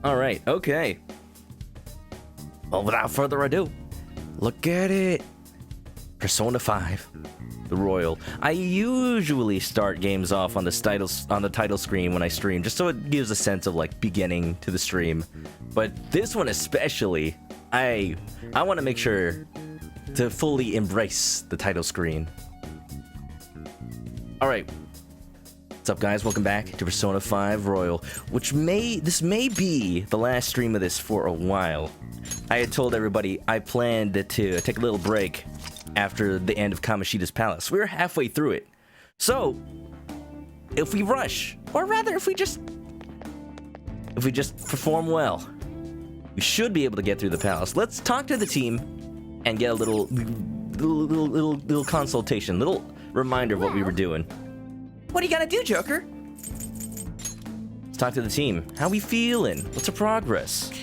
Alright, okay. Well, without further ado, look at it. Persona 5, the Royal. I usually start games off on the title screen when I stream, just so it gives a sense of like beginning to the stream. But this one especially, I want to make sure to fully embrace the title screen. Alright. What's up, guys? Welcome back to Persona 5 Royal, this may be the last stream of this for a while. I had told everybody I planned to take a little break after the end of Kamoshida's Palace. We're halfway through it. So, if we rush, or rather if we just perform well, we should be able to get through the palace. Let's talk to the team and get a little consultation, little reminder of what we were doing. What are you gonna do, Joker? Let's talk to the team. How we feeling? What's our progress?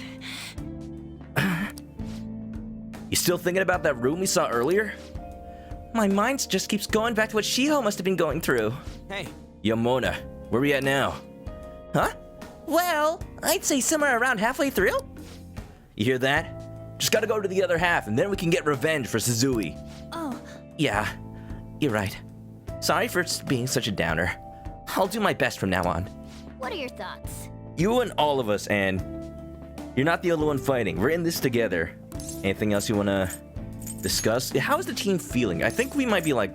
You still thinking about that room we saw earlier? My mind just keeps going back to what Shiho must have been going through. Hey. Yamona, where we at now? Huh? Well, I'd say somewhere around halfway through. You hear that? Just gotta go to the other half, and then we can get revenge for Suzui. Oh. Yeah, you're right. Sorry for being such a downer. I'll do my best from now on. What are your thoughts? You and all of us, Anne. You're not the only one fighting. We're in this together. Anything else you want to discuss? How's the team feeling? I think we might be, like,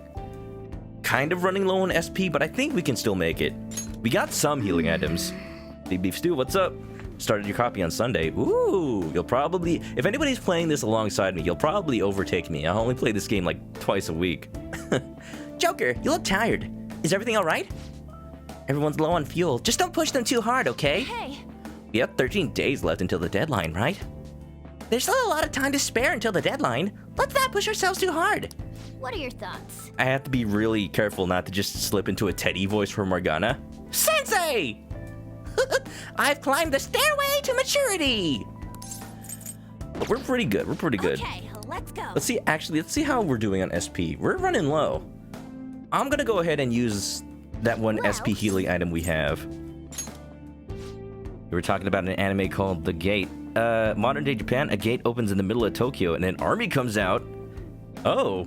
kind of running low on SP, but I think we can still make it. We got some healing items. Big Beef Stew, what's up? Started your copy on Sunday. Ooh, you'll probably... If anybody's playing this alongside me, you'll probably overtake me. I only play this game, like, twice a week. Joker, you look tired. Is everything alright? Everyone's low on fuel. Just don't push them too hard, okay? Hey. We have 13 days left until the deadline, right? There's still a lot of time to spare until the deadline. Let's not push ourselves too hard. What are your thoughts? I have to be really careful not to just slip into a Teddy voice for Morgana. Sensei! I've climbed the stairway to maturity! But we're pretty good. We're pretty good. Okay, let's go. Let's see how we're doing on SP. We're running low. I'm gonna go ahead and use that one SP healing item we have. We were talking about an anime called The Gate. Modern day Japan, a gate opens in the middle of Tokyo and an army comes out. Oh.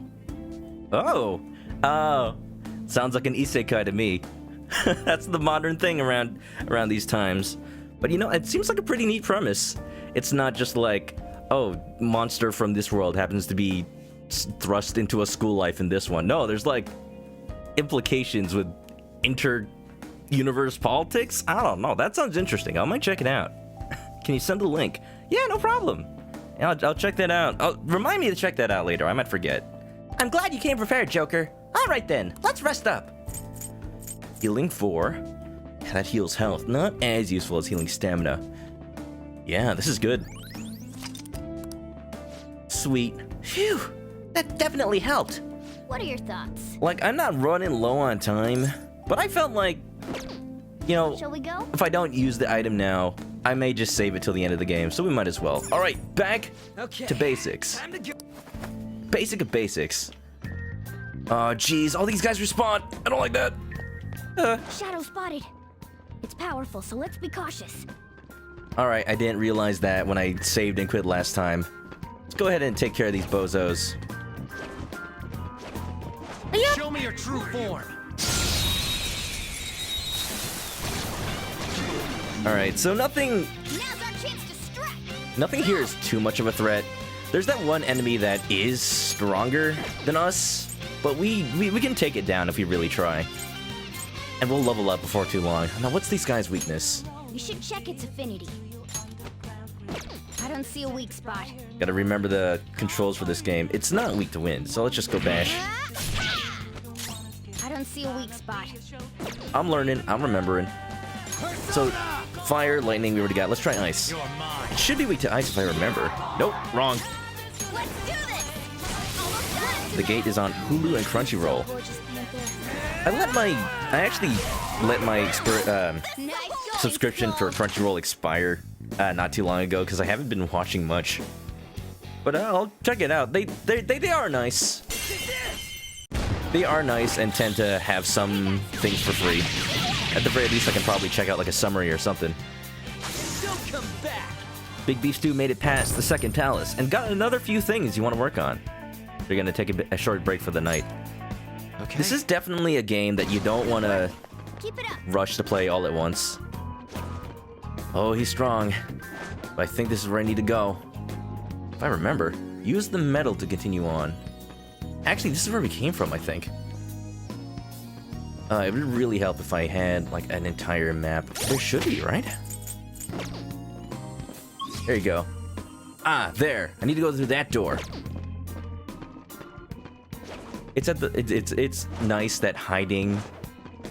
Sounds like an isekai to me. That's the modern thing around these times. But you know, it seems like a pretty neat premise. It's not just like, oh, monster from this world happens to be thrust into a school life in this one. No, there's like implications with inter-universe politics. I don't know. That sounds interesting. I might check it out. Can you send the link? Yeah, no problem. I'll check that out. Remind me to check that out later. I might forget. I'm glad you came prepared, Joker. Alright then, let's rest up. Healing 4. Yeah, that heals health. Not as useful as healing stamina. Yeah, this is good. Sweet. Phew, that definitely helped. What are your thoughts? Like, I'm not running low on time, but I felt like, you know, Shall we go? if I don't use the item now, I may just save it till the end of the game, so we might as well. All right, back to basics. Time to go. Basic of basics. Oh, jeez, all these guys respawn. I don't like that. Shadow spotted. It's powerful, so let's be cautious. All right, I didn't realize that when I saved and quit last time. Let's go ahead and take care of these bozos. Show me your true form. All right, so nothing Now's our chance to strike. Nothing here is too much of a threat. There's that one enemy that is stronger than us, but we can take it down if we really try. And we'll level up before too long. Now, what's these guys' weakness? We should check its affinity. I don't see a weak spot. Gotta remember the controls for this game. It's not weak to wind, so let's just go bash. I don't see a weak spot. I'm learning, I'm remembering. So, fire, lightning, we already got. Let's try ice. It should be weak to ice if I remember. Nope, wrong. Let's do this. Almost done. The gate is on Hulu and Crunchyroll. I actually let my subscription for Crunchyroll expire not too long ago because I haven't been watching much. But I'll check it out. They are nice. They are nice and tend to have some things for free. At the very least, I can probably check out like a summary or something. Welcome back. Big Beef Stew made it past the second palace and got another few things you want to work on. You're gonna take a short break for the night. Okay. This is definitely a game that you don't want to Keep it up. rush to play all at once. Oh, he's strong. But I think this is where I need to go. If I remember, use the metal to continue on. Actually, this is where we came from, I think. It would really help if I had, like, an entire map. There should be, right? There you go. Ah, there. I need to go through that door. It's at the. It's nice that hiding,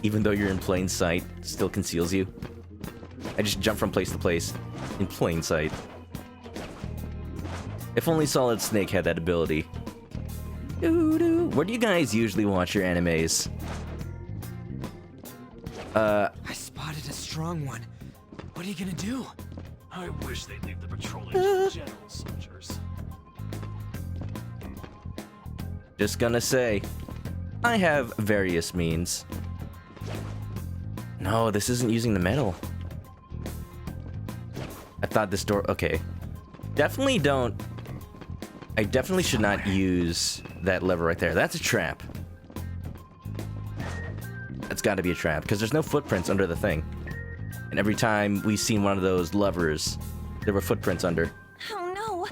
even though you're in plain sight, still conceals you. I just jump from place to place in plain sight. If only Solid Snake had that ability. Doo-doo. Where do you guys usually watch your animes? I spotted a strong one. What are you gonna do? I wish they'd leave the patrolling to the general soldiers. Just gonna say, I have various means. No, this isn't using the metal. I thought this door. Okay. Definitely don't. I definitely should not use that lever right there. That's a trap. That's gotta be a trap, because there's no footprints under the thing. And every time we've seen one of those levers, there were footprints under. Oh no.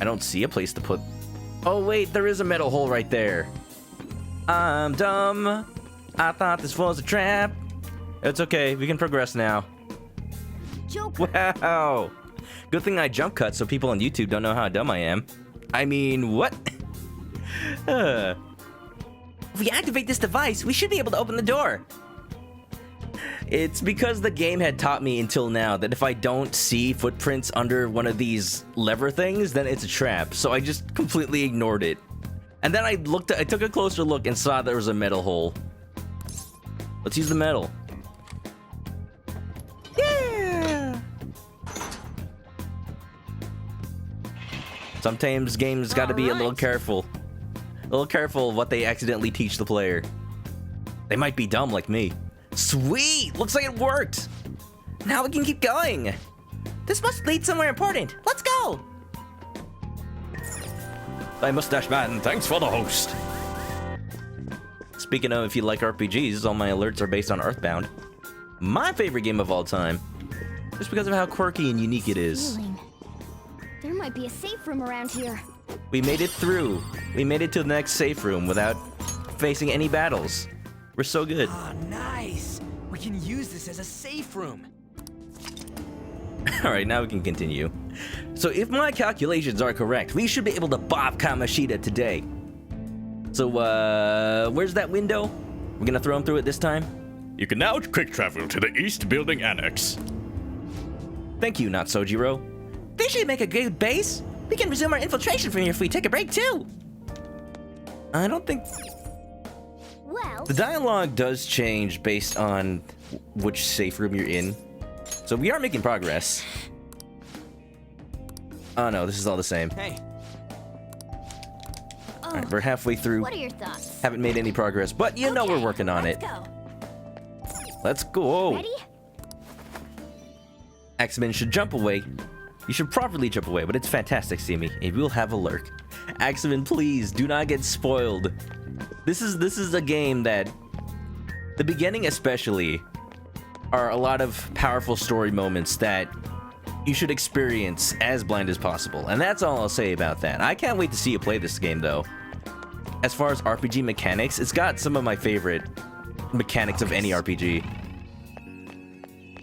I don't see a place to put. Oh wait, there is a metal hole right there. I'm dumb. I thought this was a trap. It's okay, we can progress now. Joker. Wow. Good thing I jump cut so people on YouTube don't know how dumb I am. I mean, what? If we activate this device, we should be able to open the door. It's because the game had taught me until now that if I don't see footprints under one of these lever things, then it's a trap. So I just completely ignored it. And then I took a closer look and saw there was a metal hole. Let's use the metal. Yeah. Sometimes games gotta be a little Alright. careful. A little careful of what they accidentally teach the player. They might be dumb like me. Sweet! Looks like it worked. Now we can keep going. This must lead somewhere important. Let's go. Hi, Mustache Man. Thanks for the host. Speaking of, if you like RPGs, all my alerts are based on Earthbound. My favorite game of all time. Just because of how quirky and unique it is. Feeling. There might be a safe room around here. We made it through. We made it to the next safe room without facing any battles. We're so good. Ah, nice. We can use this as a safe room. Alright, now we can continue. So if my calculations are correct, we should be able to Bob Kamashita today. So, where's that window? We're gonna throw him through it this time? You can now quick travel to the East Building Annex. Thank you, Not Sojiro. This should make a good base. We can resume our infiltration from here if we take a break too. I don't think... Well, The dialogue does change based on which safe room you're in. So we are making progress. Oh no, this is all the same. Hey, Alright, we're halfway through. what are your thoughts? Haven't made any progress, but you know Okay, we're working on let's it. Go. Let's go. Ready? Axeman should jump away. You should properly jump away, but it's fantastic, Simi. And we'll have a lurk. Axeman, please do not get spoiled. This is a game that, the beginning especially, are a lot of powerful story moments that you should experience as blind as possible. And that's all I'll say about that. I can't wait to see you play this game, though. As far as RPG mechanics, it's got some of my favorite mechanics of any RPG.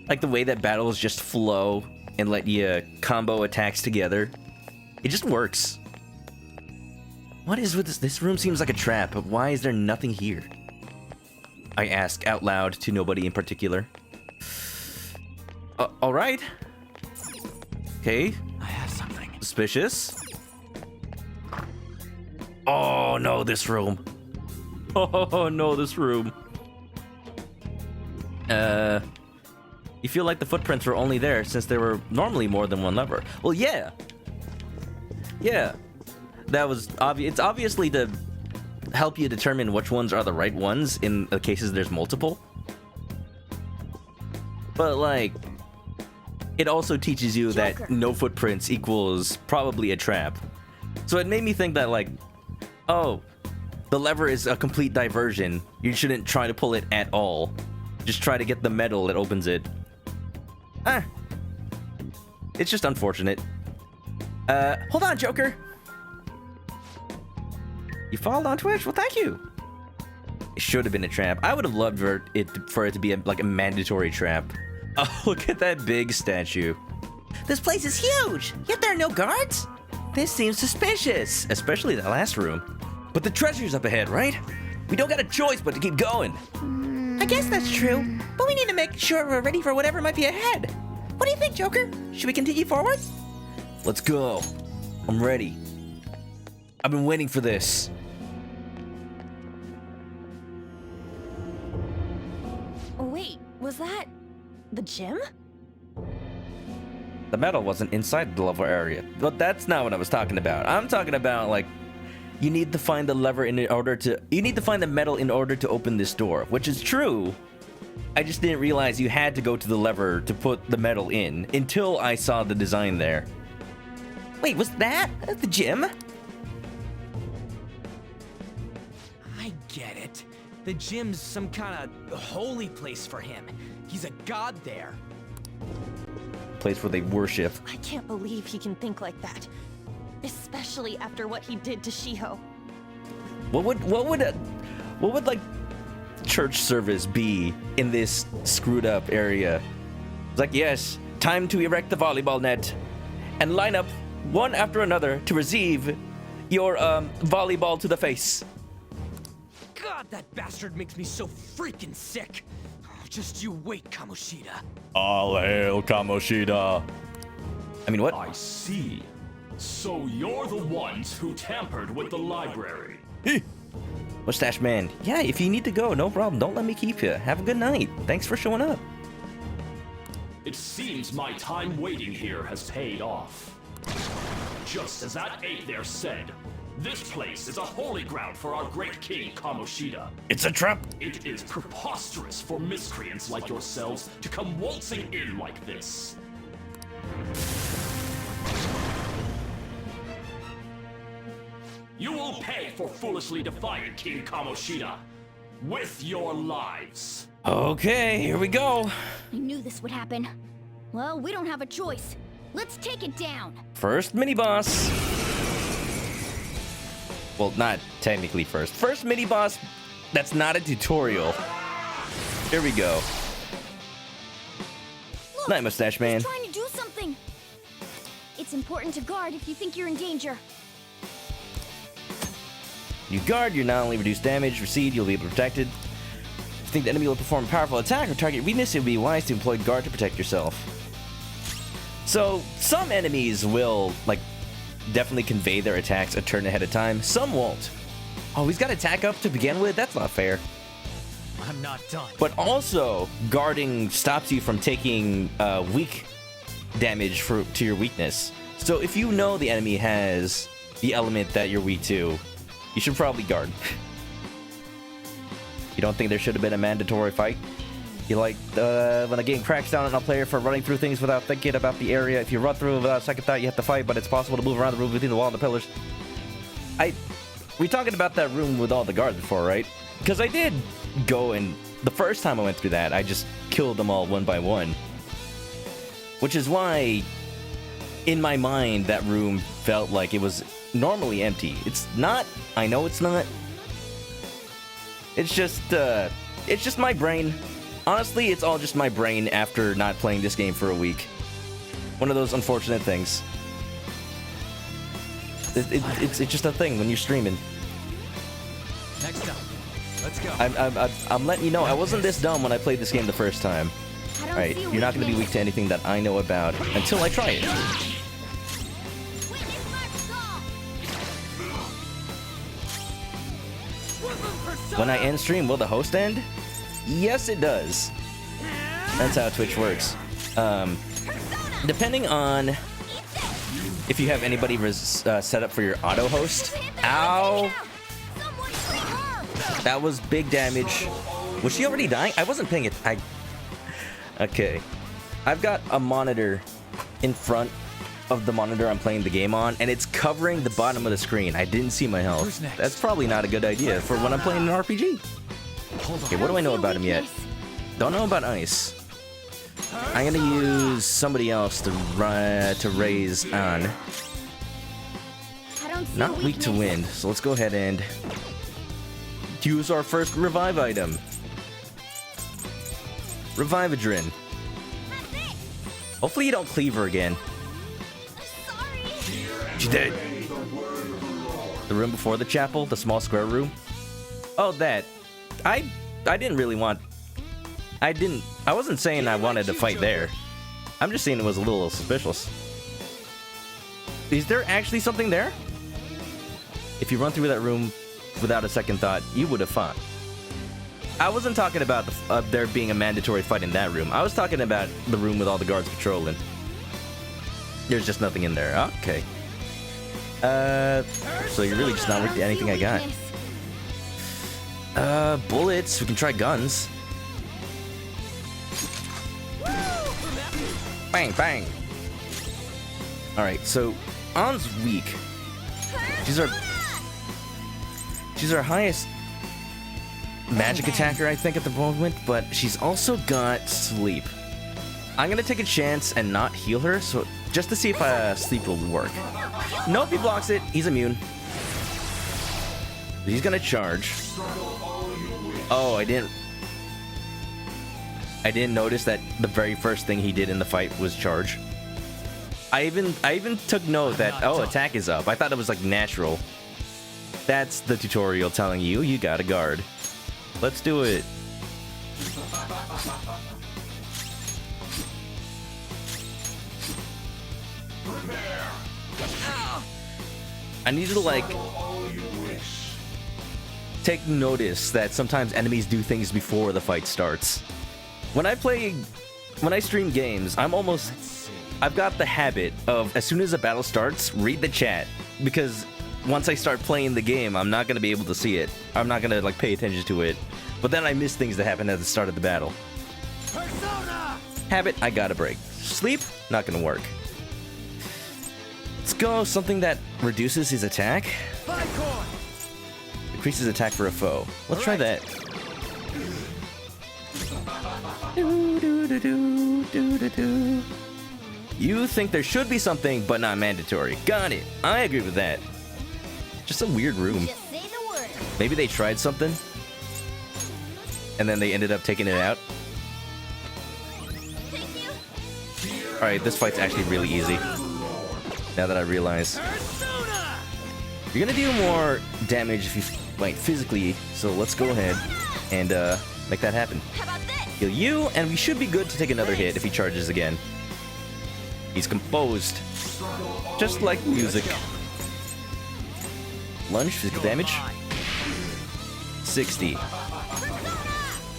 Like the way that battles just flow and let you combo attacks together. It just works. What is with this? This room seems like a trap, but why is there nothing here? I ask out loud to nobody in particular. Alright. Okay. I have something. Suspicious. Oh no, this room. Oh no, this room. You feel like the footprints were only there since there were normally more than one lever. Well, yeah. Yeah. That was obvious. It's obviously to help you determine which ones are the right ones in the cases there's multiple. but like, it also teaches you Joker. that no footprints equals probably a trap. So it made me think that like, oh, the lever is a complete diversion. You shouldn't try to pull it at all. Just try to get the metal that opens it. It's just unfortunate. Hold on, Joker. You followed on Twitch? Well, thank you. It should have been a trap. I would have loved for it to be like a mandatory trap. Oh, look at that big statue. This place is huge, yet there are no guards? This seems suspicious. Especially that last room. But the treasure's up ahead, right? We don't got a choice but to keep going. I guess that's true, but we need to make sure we're ready for whatever might be ahead. What do you think, Joker? Should we continue forward? Let's go. I'm ready. I've been waiting for this. Wait, was that the gym? The metal wasn't inside the level area. But that's not what I was talking about. I'm talking about like, you need to find the lever you need to find the metal in order to open this door, which is true. I just didn't realize you had to go to the lever to put the metal in until I saw the design there. Wait, was that the gym? I get it. The gym's some kind of holy place for him. He's a god there. Place where they worship. I can't believe he can think like that. Especially after what he did to Shiho. What would like church service be in this screwed up area? It's like, yes, time to erect the volleyball net and line up one after another to receive your volleyball to the face. God, that bastard makes me so freaking sick. Oh, just you wait, Kamoshida. All hail Kamoshida. I mean, what? I see. So you're the ones who tampered with the library. Mustache Man. Yeah, if you need to go, no problem. Don't let me keep you. Have a good night. Thanks for showing up. It seems my time waiting here has paid off. Just as that ape there said, this place is a holy ground for our great king Kamoshida. It's a trap. It is preposterous for miscreants like yourselves to come waltzing in like this. You will pay for foolishly defying King Kamoshida with your lives. Okay, here we go. I knew this would happen. Well, we don't have a choice. Let's take it down. First mini boss. Well, not technically first. First mini boss that's not a tutorial. Here we go. Look, Night, Mustache Man. he's trying to do something. It's important to guard if you think you're in danger. You guard, you're not only reduce damage, recede, you'll be protected. If you think the enemy will perform a powerful attack or target weakness, it would be wise to employ guard to protect yourself. So, some enemies will, like, definitely convey their attacks a turn ahead of time. Some won't. Oh, he's got attack up to begin with? That's not fair. I'm not done. But also, guarding stops you from taking weak damage to your weakness. So if you know the enemy has the element that you're weak to, you should probably guard. You don't think there should have been a mandatory fight? You like, when a game cracks down on a player for running through things without thinking about the area. If you run through without a second thought, you have to fight, but it's possible to move around the room between the wall and the pillars. We talking about that room with all the guards before, right? Because I did go and the first time I went through that, I just killed them all one by one. Which is why, in my mind, that room felt like it was normally empty. It's not. I know it's not. It's just my brain. Honestly, it's all just my brain after not playing this game for a week. One of those unfortunate things. It's just a thing when you're streaming. Next up, let's go. I'm letting you know, I wasn't this dumb when I played this game the first time. I don't Alright, see a you're not going to be weak weakness. to anything that I know about until I try it. Witness my resolve. When I end stream, will the host end? Yes, it does. That's how Twitch works. Depending on if you have anybody set up for your auto host. Ow! Someone bring her. That was big damage. Was she already dying? I wasn't paying it. Okay. I've got a monitor in front of the monitor I'm playing the game on, and it's covering the bottom of the screen. I didn't see my health. Who's next? That's probably not a good idea for when I'm playing an RPG. Hold on. Okay, what do I know about him yet? Don't know about ice. I'm gonna use somebody else to raise on. I don't see Not a weak to weakness. wind, so let's go ahead and use our first revive item. Revivadrin. Hopefully you don't cleave her again. Sorry. She did. The room before the chapel, the small square room. Oh, that. I didn't really want. I wasn't saying I wanted to fight there. I'm just saying it was a little suspicious. Is there actually something there? If you run through that room without a second thought, you would have fought. I wasn't talking about there being a mandatory fight in that room. I was talking about the room with all the guards patrolling. There's just nothing in there. Okay. So you're really just not worth anything I got. Bullets. We can try guns. Bang, bang. Alright, so Ann's weak. She's our highest magic attacker, I think, at the moment, but she's also got sleep. I'm gonna take a chance and not heal her, so just to see if sleep will work. Nope, he blocks it. He's immune. He's gonna charge. Oh, I didn't notice that the very first thing he did in the fight was charge. I even took note that, oh, attack is up. I thought it was like natural. That's the tutorial telling you you got a guard. Let's do it. I need to like take notice that sometimes enemies do things before the fight starts. When I stream games, I've got the habit of, as soon as a battle starts, read the chat, because once I start playing the game, I'm not gonna be able to see it. I'm not gonna like pay attention to it. But then I miss things that happen at the start of the battle. Habit, I gotta break. Sleep, not gonna work. Let's go something that reduces his attack. Increases attack for a foe. Let's try that. You think there should be something, but not mandatory. Got it. I agree with that. Just a weird room. Just say the word. Maybe they tried something, and then they ended up taking it out. Thank you. Alright, this fight's actually really easy. Now that I realize. You're gonna do more damage if you fight physically, so let's go ahead and make that happen. How about this? Heal you, and we should be good to take another hit if he charges again. He's composed. Just like music. Lunge, physical damage. 60.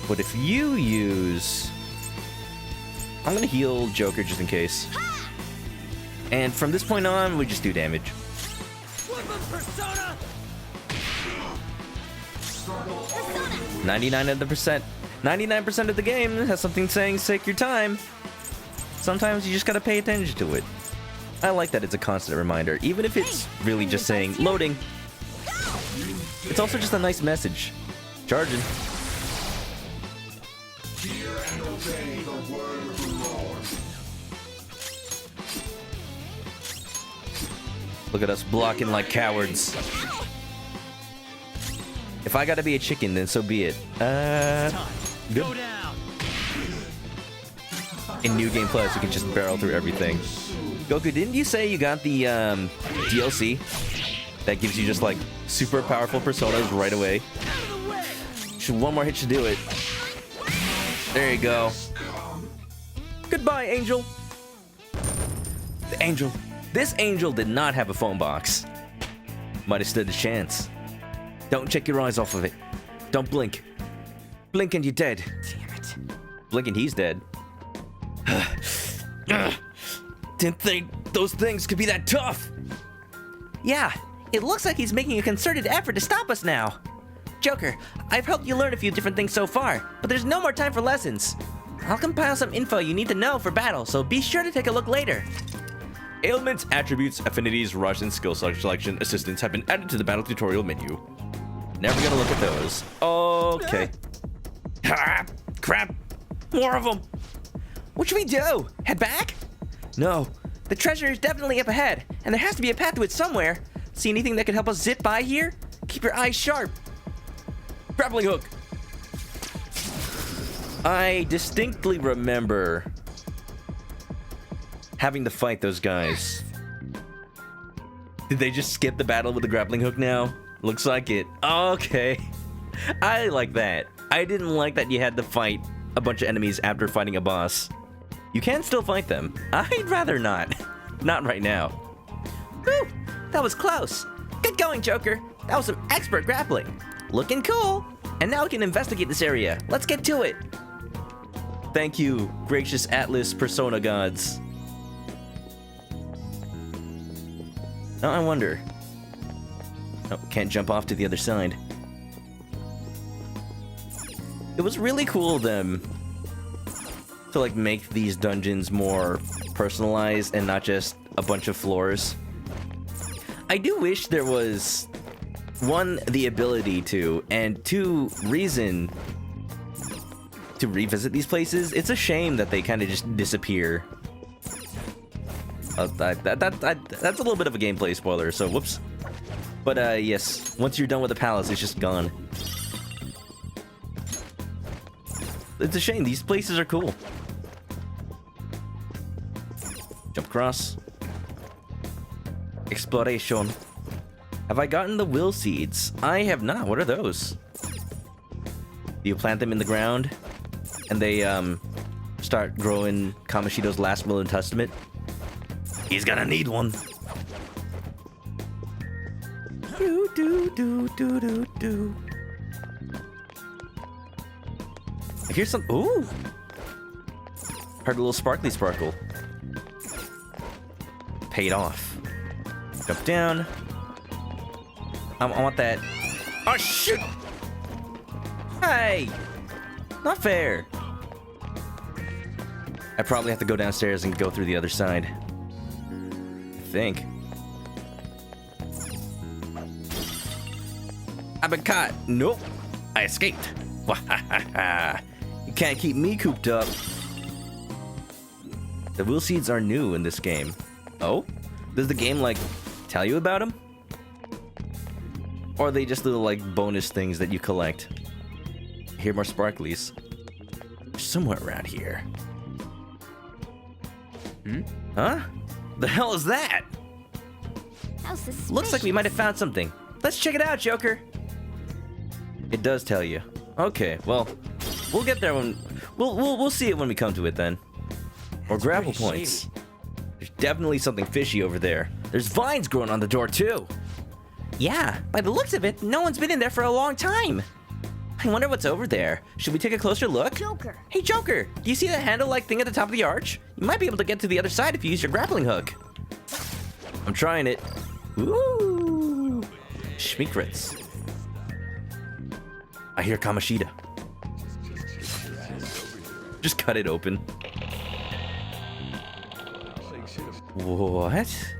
But if you use... I'm gonna heal Joker just in case. And from this point on, we just do damage. 99% of the game has something saying take your time. Sometimes you just gotta pay attention to it. I like that it's a constant reminder, even if it's really just saying loading. It's also just a nice message. Charging. Look at us blocking like cowards. If I gotta be a chicken, then so be it. Good. In New Game Plus, you can just barrel through everything. Goku, didn't you say you got the DLC that gives you just like super powerful personas right away? One more hit should do it. There you go. Goodbye, Angel. The Angel. This Angel did not have a phone box. Might have stood a chance. Don't take your eyes off of it. Don't blink. Blink and you're dead. Damn it. Blink and he's dead. Didn't think those things could be that tough. Yeah, it looks like he's making a concerted effort to stop us now. Joker, I've helped you learn a few different things so far, but there's no more time for lessons. I'll compile some info you need to know for battle, so be sure to take a look later. Ailments, attributes, affinities, rush, and skill selection assistants have been added to the battle tutorial menu. Never gonna look at those. Okay. Ah, crap. More of them. What should we do? Head back? No. The treasure is definitely up ahead, and there has to be a path to it somewhere. See anything that could help us zip by here? Keep your eyes sharp. Grappling hook. I distinctly remember having to fight those guys. Did they just skip the battle with the grappling hook now? Looks like it. Okay. I like that. I didn't like that you had to fight a bunch of enemies after fighting a boss. You can still fight them. I'd rather not. Not right now. Whew, that was close. Good going, Joker. That was some expert grappling. Looking cool. And now we can investigate this area. Let's get to it. Thank you, gracious Atlas Persona gods. Now I wonder. Oh, can't jump off to the other side. It was really cool of them to like make these dungeons more personalized and not just a bunch of floors. I do wish there was, one, the ability to, and two, reason to revisit these places. It's a shame that they kind of just disappear. That's a little bit of a gameplay spoiler, so whoops. But yes, once you're done with the palace, it's just gone. It's a shame, these places are cool. Jump across. Exploration. Have I gotten the will seeds? I have not. What are those? Do you plant them in the ground and they start growing Kamoshido's last will and testament? He's gonna need one. Do do do do do do. I hear some. Ooh! Heard a little sparkly sparkle. Paid off. Jump down. I want that. Oh shoot! Hey! Not fair. I probably have to go downstairs and go through the other side. I think. I've been caught. Nope. I escaped. You can't keep me cooped up. The will seeds are new in this game. Oh? Does the game, like, tell you about them? Or are they just little, like, bonus things that you collect? I hear more sparklies. They're somewhere around here. Huh? The hell is that? How suspicious. Looks like we might have found something. Let's check it out, Joker. It does tell you. Okay, well, we'll get there when we'll see it when we come to it then. Or grapple points. There's definitely something fishy over there. There's vines growing on the door too. Yeah, by the looks of it, no one's been in there for a long time. I wonder what's over there. Should we take a closer look? Joker. Hey, Joker, do you see that handle-like thing at the top of the arch? You might be able to get to the other side if you use your grappling hook. I'm trying it. Ooh. Schmeekrits. I hear Kamoshida. Just cut it open. What?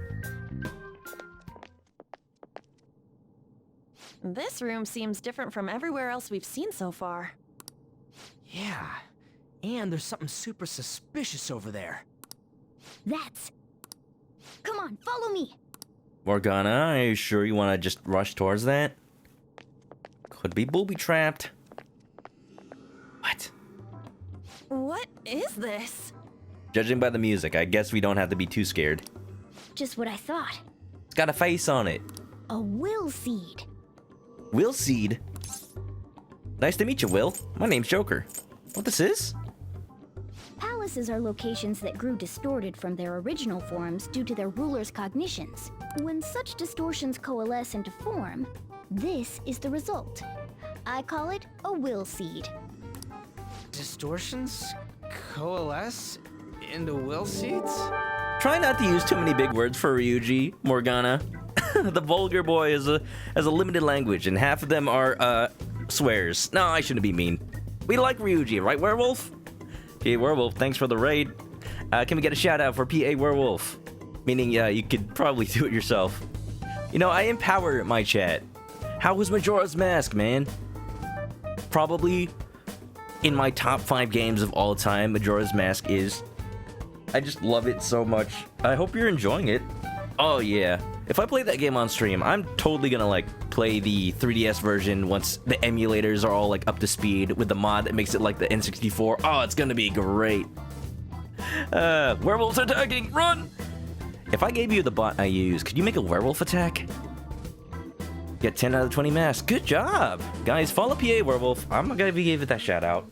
This room seems different from everywhere else we've seen so far. Yeah. And there's something super suspicious over there. That's... Come on, follow me. Morgana, are you sure you want to just rush towards that? Could be booby-trapped. What? What is this? Judging by the music, I guess we don't have to be too scared. Just what I thought. It's got a face on it. A will seed. Will Seed. Nice to meet you, Will. My name's Joker. What this is? Palaces are locations that grew distorted from their original forms due to their rulers' cognitions. When such distortions coalesce into form, this is the result. I call it a will seed. Distortions coalesce into will seeds? Try not to use too many big words for Ryuji, Morgana. The vulgar boy has a limited language, and half of them are swears. No, I shouldn't be mean. We like Ryuji, right, Werewolf? PA Werewolf, thanks for the raid. Can we get a shout out for PA Werewolf? Meaning, you could probably do it yourself. You know, I empower my chat. How was Majora's Mask, man? Probably in my top 5 games of all time, Majora's Mask is. I just love it so much. I hope you're enjoying it. Oh yeah. If I play that game on stream, I'm totally gonna like play the 3DS version once the emulators are all like up to speed with the mod that makes it like the N64. Oh, it's gonna be great. Werewolves attacking! Run! If I gave you the bot I use, could you make a werewolf attack? Get 10 out of 20 masks. Good job! Guys, follow PA Werewolf. I'm gonna give it that shout out.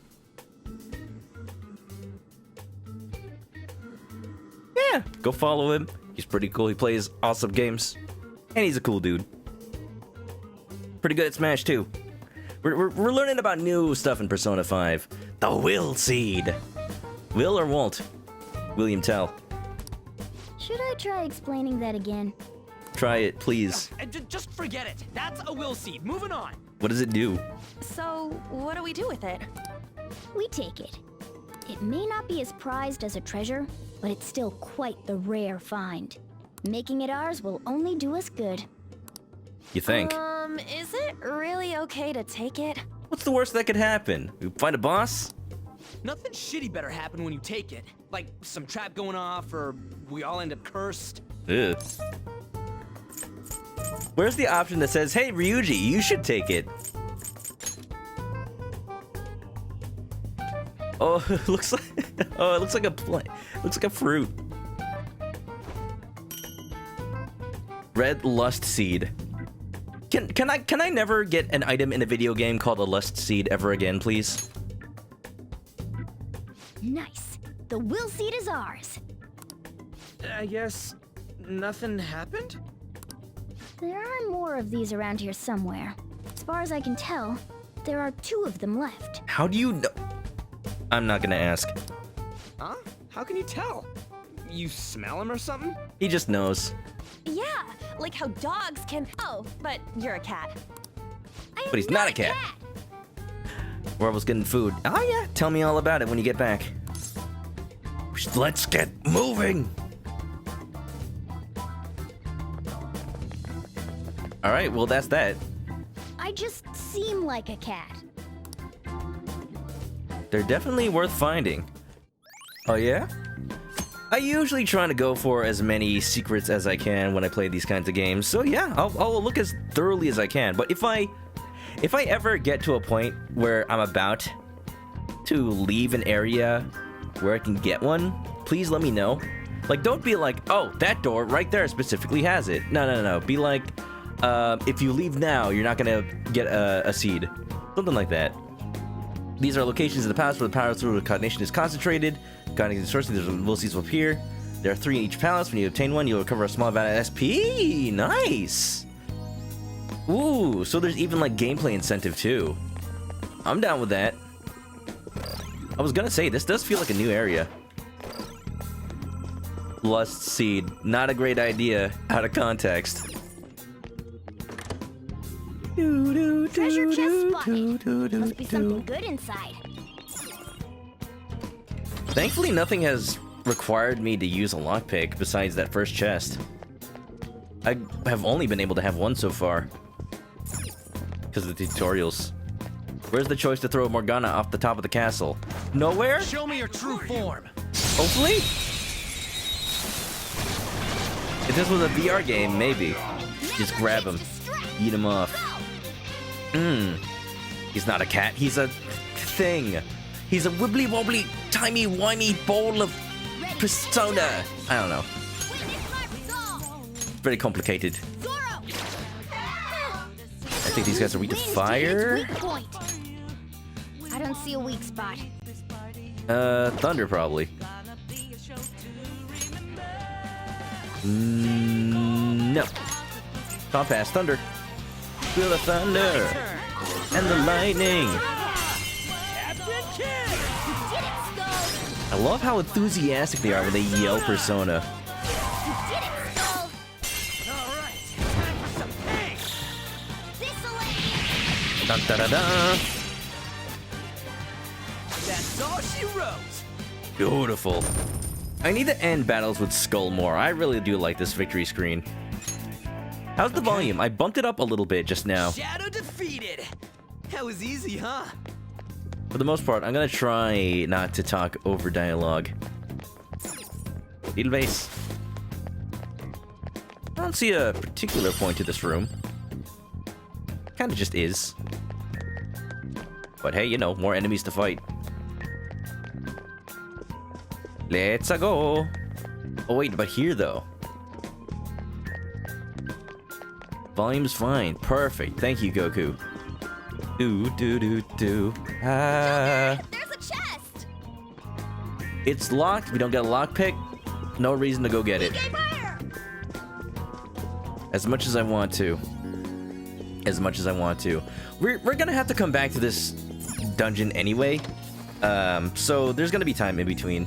Yeah, go follow him. He's pretty cool. He plays awesome games. And he's a cool dude. Pretty good at Smash, too. We're learning about new stuff in Persona 5. The Will Seed. Will or won't? William Tell. Should I try explaining that again? Try it, please. Just forget it. That's a will seed. Moving on. What does it do? So, what do we do with it? We take it. It may not be as prized as a treasure, but it's still quite the rare find. Making it ours will only do us good. You think? Is it really okay to take it? What's the worst that could happen? We find a boss? Nothing shitty better happen when you take it. Like some trap going off, or we all end up cursed. Ugh. Where's the option that says, hey, Ryuji, you should take it? Oh, it looks like it looks like a looks like a fruit. Red Lust Seed. Can I never get an item in a video game called a Lust Seed ever again, please? Nice. The will seed is ours. I guess nothing happened? There are more of these around here somewhere. As far as I can tell, there are 2 of them left. How do you know? I'm not gonna ask. Huh? How can you tell? You smell him or something? He just knows. Yeah, like how dogs can. Oh, but you're a cat. But he's not a cat. Werewolf's getting food. Oh yeah, tell me all about it when you get back. Let's get moving. All right, well that's that. I just seem like a cat. They're definitely worth finding. Oh yeah? I usually try to go for as many secrets as I can when I play these kinds of games. So yeah, I'll look as thoroughly as I can. But if I ever get to a point where I'm about to leave an area where I can get one, please let me know. Like, don't be like, oh, that door right there specifically has it. No. Be like, if you leave now, you're not gonna get a seed. Something like that. These are locations in the palace where the power through cognition is concentrated. Guiding the source, there's will seeds will appear. There are 3 in each palace. When you obtain one, you'll recover a small amount of SP. Nice. Ooh, so there's even like gameplay incentive too. I'm down with that. I was gonna say, this does feel like a new area. Lust Seed. Not a great idea out of context. Treasure chest spotted. Must be something good inside. Thankfully, nothing has required me to use a lockpick besides that first chest. I have only been able to have one so far. Because of the tutorials. Where's the choice to throw Morgana off the top of the castle? Nowhere? Show me your true form. Hopefully? If this was a VR game, maybe. Just grab him. Eat him off. He's not a cat, he's a thing. He's a wibbly wobbly, timey wimey ball of persona. I don't know. Very complicated. I think these guys are weak to fire. I don't see a weak spot. Thunder probably. No. Can't pass thunder. Feel the thunder and the lightning. I love how enthusiastic they are when they yell Persona. Dun, da, da, da. That's all she wrote. Beautiful. I need to end battles with Skull more. I really do like this victory screen. How's the volume? I bumped it up a little bit just now. Shadow defeated. That was easy, huh? For the most part, I'm gonna try not to talk over dialogue. Edelweiss. I don't see a particular point to this room. Kinda just is. But hey, you know, more enemies to fight. Let's go. Oh wait, but here though. Volume's fine. Perfect. Thank you, Goku. Do. There's a chest! It's locked. We don't get a lockpick. No reason to go get it. As much as I want to. We're gonna have to come back to this dungeon anyway. So there's gonna be time in between.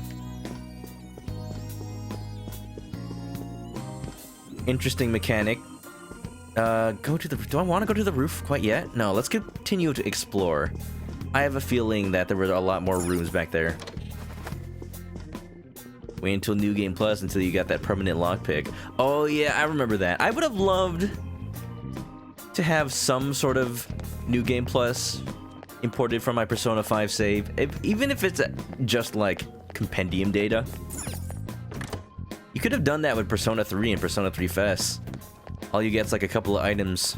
Interesting mechanic. Do I want to go to the roof quite yet? No, let's continue to explore. I have a feeling that there were a lot more rooms back there. Wait until New Game Plus until you got that permanent lockpick. Oh yeah, I remember that. I would have loved to have some sort of New Game Plus imported from my Persona 5 save, even if it's just like compendium data. You could have done that with Persona 3 and Persona 3 FES. All you get's like a couple of items.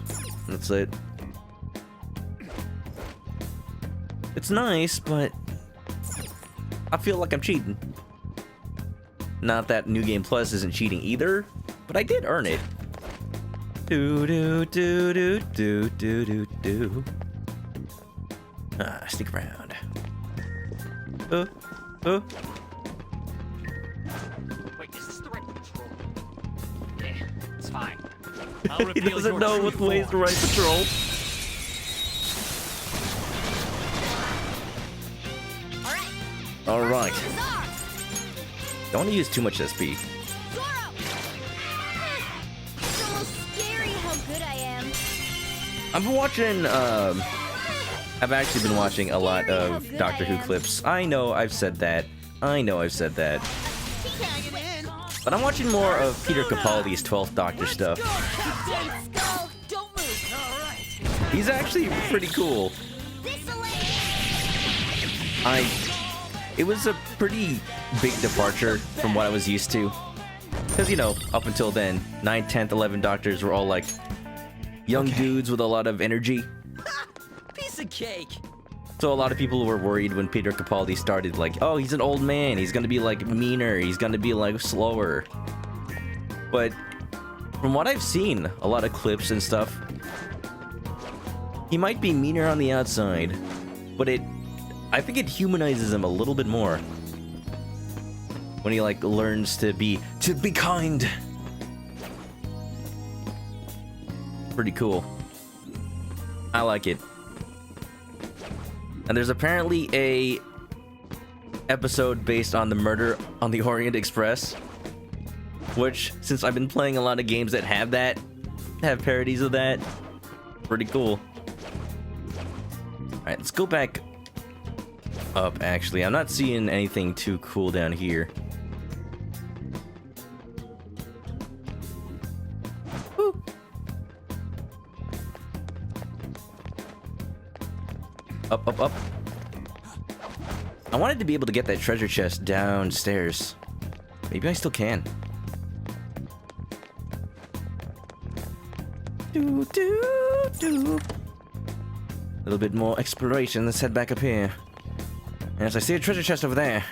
That's it. It's nice, but I feel like I'm cheating. Not that New Game Plus isn't cheating either, but I did earn it. Sneak around. Wait, is this the right control? Yeah, it's fine. He doesn't know what ways to right patrol. Alright. Don't want to use too much SP. It's almost scary how good I am. I've been watching, I've actually been watching a lot of Doctor Who clips. I know I've said that. But I'm watching more of Peter Capaldi's 12th Doctor stuff. He's actually pretty cool. It was a pretty big departure from what I was used to. Because, you know, up until then, 9th, 10th, 11th Doctors were all like young dudes with a lot of energy. Piece of cake. So a lot of people were worried when Peter Capaldi started, like, oh, he's an old man, he's gonna be like meaner, he's gonna be like slower. But from what I've seen, a lot of clips and stuff, he might be meaner on the outside, but I think it humanizes him a little bit more when he like learns to be kind. Pretty cool. I like it. And there's apparently a episode based on the murder on the Orient Express, which, since I've been playing a lot of games that have parodies of that, pretty cool. Alright, let's go back up, actually. I'm not seeing anything too cool down here. Woo. Up. I wanted to be able to get that treasure chest downstairs. Maybe I still can. A little bit more exploration. Let's head back up here. Yes, I see a treasure chest over there.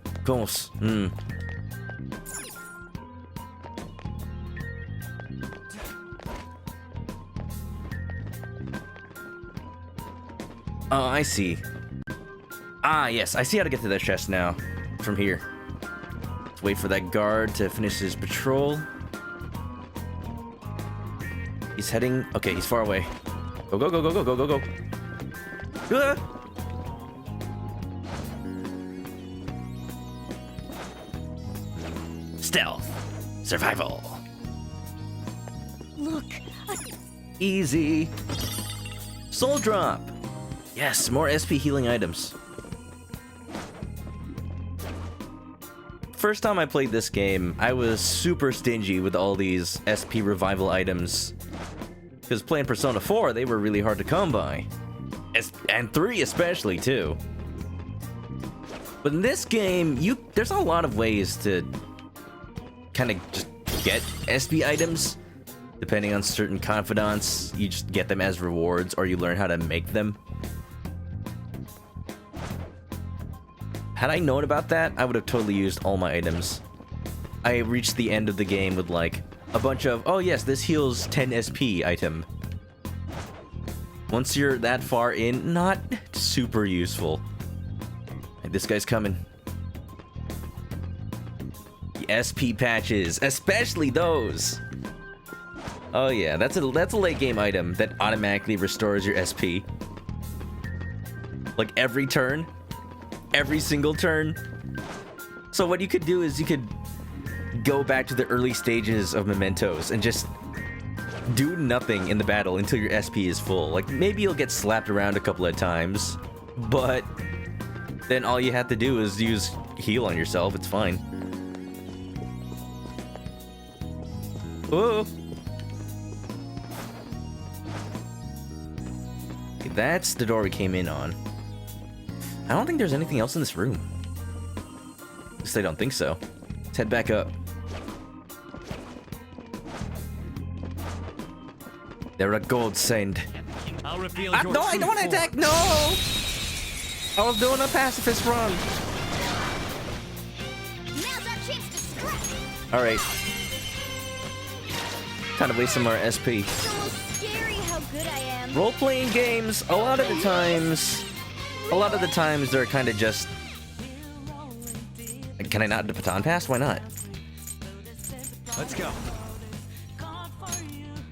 Of course. Oh, I see. Ah, yes, I see how to get to that chest now. From here. Let's wait for that guard to finish his patrol. He's heading... Okay, he's far away. Go. Ah! Stealth. Survival. Look, Easy. Soul drop. Yes, more SP healing items. first time I played this game, I was super stingy with all these SP revival items. Because playing Persona 4, they were really hard to come by. And 3 especially, too. But in this game, there's a lot of ways to kind of just get SP items. Depending on certain confidants, you just get them as rewards, or you learn how to make them. Had I known about that, I would have totally used all my items. I reached the end of the game with like a bunch of, oh yes, this heals 10 SP item. Once you're that far in, not super useful. Hey, this guy's coming. The SP patches, especially those. Oh yeah, that's a late game item that automatically restores your SP. Like every turn. Every single turn. So what you could do is you could go back to the early stages of Mementos and just do nothing in the battle until your SP is full. Like maybe you'll get slapped around a couple of times, but then all you have to do is use heal on yourself. It's fine. Whoa. Okay, that's the door we came in on. I don't think there's anything else in this room. At least I don't think so. Let's head back up. They're a godsend. I'll reveal your No, I don't want to attack. No! I was doing a pacifist run. Now's our chance to strike. Alright. Kind of wasting our SP. It's almost scary how good I am. Role-playing games, a lot of the times they're kind of just... Can I not do baton pass? Why not? Let's go.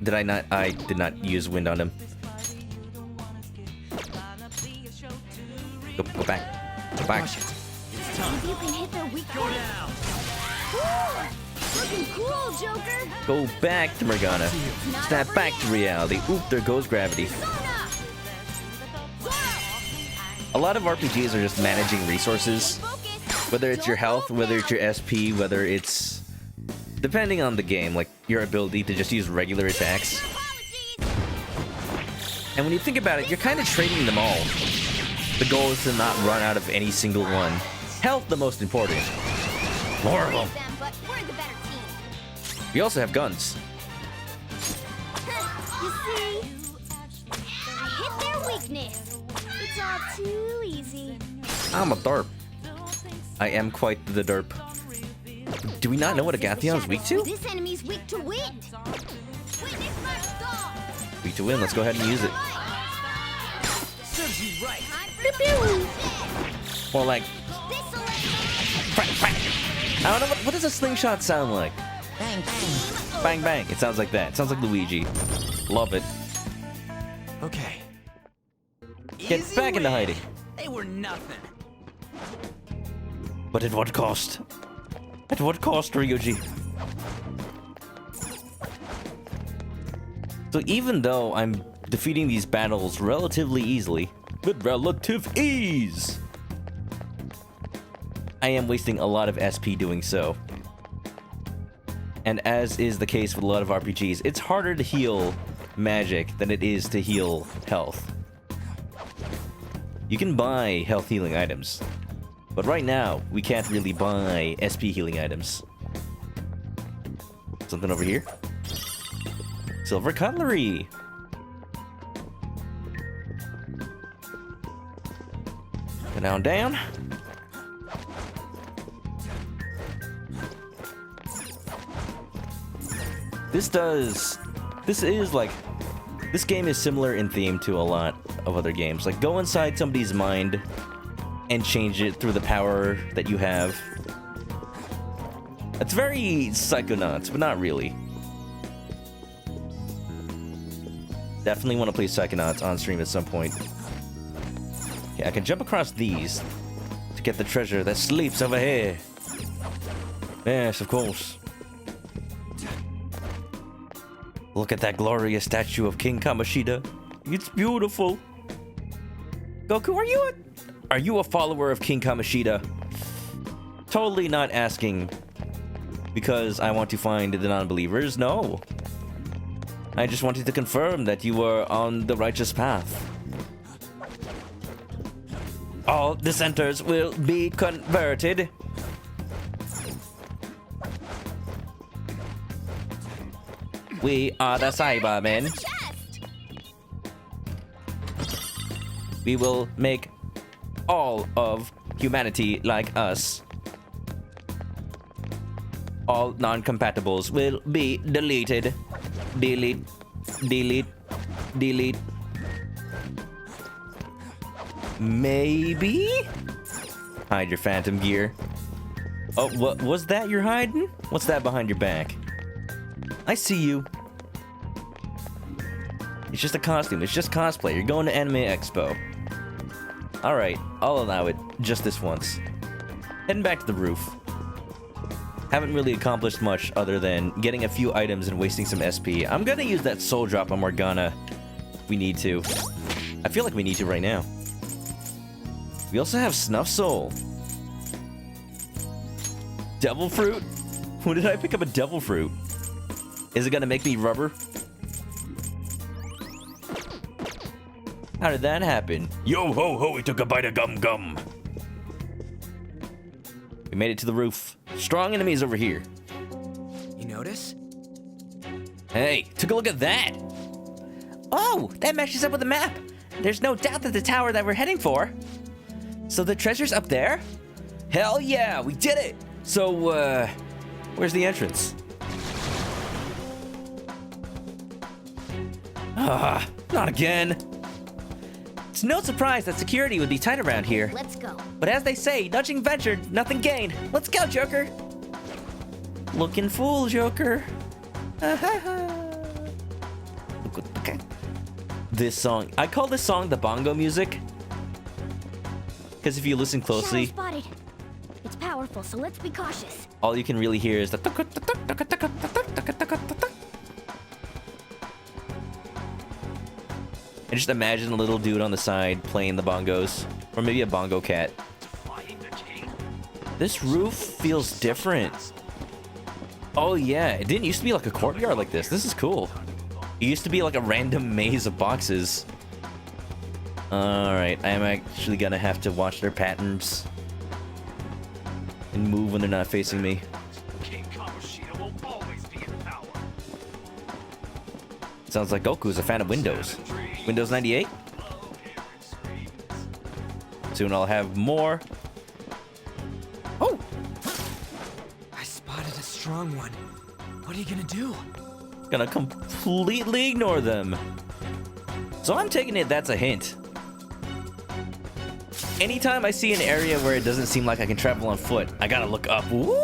Did I not? I did not use wind on him. Go back. Go back. Maybe you can hit their weak point. Looking cool, Joker. Go back to Morgana. Snap back to reality. Oop, there goes gravity. A lot of RPGs are just managing resources. Whether it's your health, whether it's your SP, whether it's... Depending on the game, like your ability to just use regular attacks. And when you think about it, you're kind of trading them all. The goal is to not run out of any single one. Health, the most important. More of them. We also have guns. You see, I hit their weakness. It's all too easy. I'm a derp. I am quite the derp. Do we not know what Agathion is weak to? This enemy's weak to wind. Weak to wind, let's go ahead and use it. Serves you right. More like... I don't know, what does a slingshot sound like? Bang, bang. Bang, bang. It sounds like that. It sounds like Luigi. Love it. Okay. Get Easy back into win. hiding. They were nothing. But at what cost? At what cost, Ryuji? So even though I'm defeating these battles relatively easily, with relative ease, I am wasting a lot of SP doing so. And as is the case with a lot of RPGs, it's harder to heal magic than it is to heal health. You can buy health healing items, but right now, we can't really buy SP healing items. Something over here? Silver cutlery! Go down, down. This game is similar in theme to a lot of other games. Like, go inside somebody's mind and change it through the power that you have. It's very Psychonauts, but not really. Definitely want to play Psychonauts on stream at some point. Okay, I can jump across these to get the treasure that sleeps over here. Yes, of course. Look at that glorious statue of King Kamoshida. It's beautiful. Goku, are you a follower of King Kamoshida? totally not asking because I want to find the non-believers. No. I just wanted to confirm that you were on the righteous path. All dissenters will be converted. We are the Cybermen. We will make all of humanity like us. All non-compatibles will be deleted. Delete. Delete. Delete. Maybe? Hide your phantom gear. Oh, what was that you're hiding? What's that behind your back? I see you. It's just a costume. It's just cosplay. You're going to Anime Expo. Alright, I'll allow it. Just this once. Heading back to the roof. Haven't really accomplished much other than getting a few items and wasting some SP. I'm gonna use that soul drop on Morgana. We need to. I feel like we need to right now. We also have Snuff Soul. Devil Fruit? When did I pick up a Devil Fruit? Is it gonna make me rubber? How did that happen? Yo ho ho, we took a bite of gum gum. We made it to the roof. Strong enemies over here. You notice? Hey, took a look at that. Oh, that matches up with the map. There's no doubt that the tower that we're heading for. So the treasure's up there? Hell yeah, we did it. So, where's the entrance? Ah, not again. It's no surprise that security would be tight around here. Let's go. But as they say, nothing ventured, nothing gained. Let's go, Joker. Looking fool, Joker. Okay. This song, I call this song the bongo music. Because if you listen closely, Shadow spotted. It's powerful, so let's be cautious. all you can really hear is the and just imagine a little dude on the side playing the bongos. Or maybe a bongo cat. This roof feels different. Oh yeah, it didn't used to be like a courtyard like this. This is cool. It used to be like a random maze of boxes. Alright, I am actually gonna have to watch their patterns. And move when they're not facing me. King Kamoshida will always be in power. Sounds like Goku's a fan of Windows. Windows 98? Soon I'll have more. Oh, I spotted a strong one. What are you gonna do? Gonna completely ignore them. So I'm taking it that's a hint. Anytime I see an area where it doesn't seem like I can travel on foot, I gotta look up. Woo!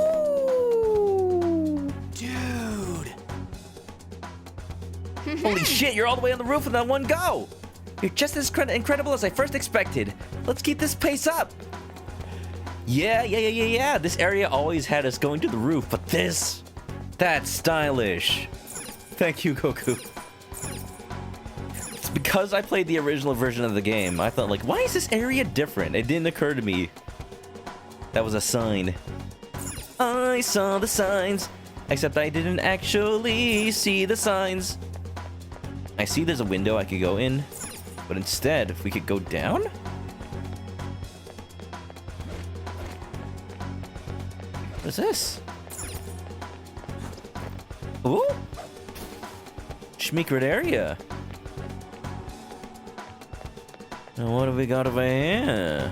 Dude! holy shit, you're all the way on the roof in that one go. You're just as incredible as I first expected. Let's keep this pace up. Yeah. This area always had us going to the roof, but that's stylish. Thank you, Goku. It's because I played the original version of the game. I thought, like, why is this area different? It didn't occur to me. That was a sign. I saw the signs, except I didn't actually see the signs. I see there's a window I could go in, but instead, if we could go down? What is this? Ooh! Schmeekred area. Now what have we got over here?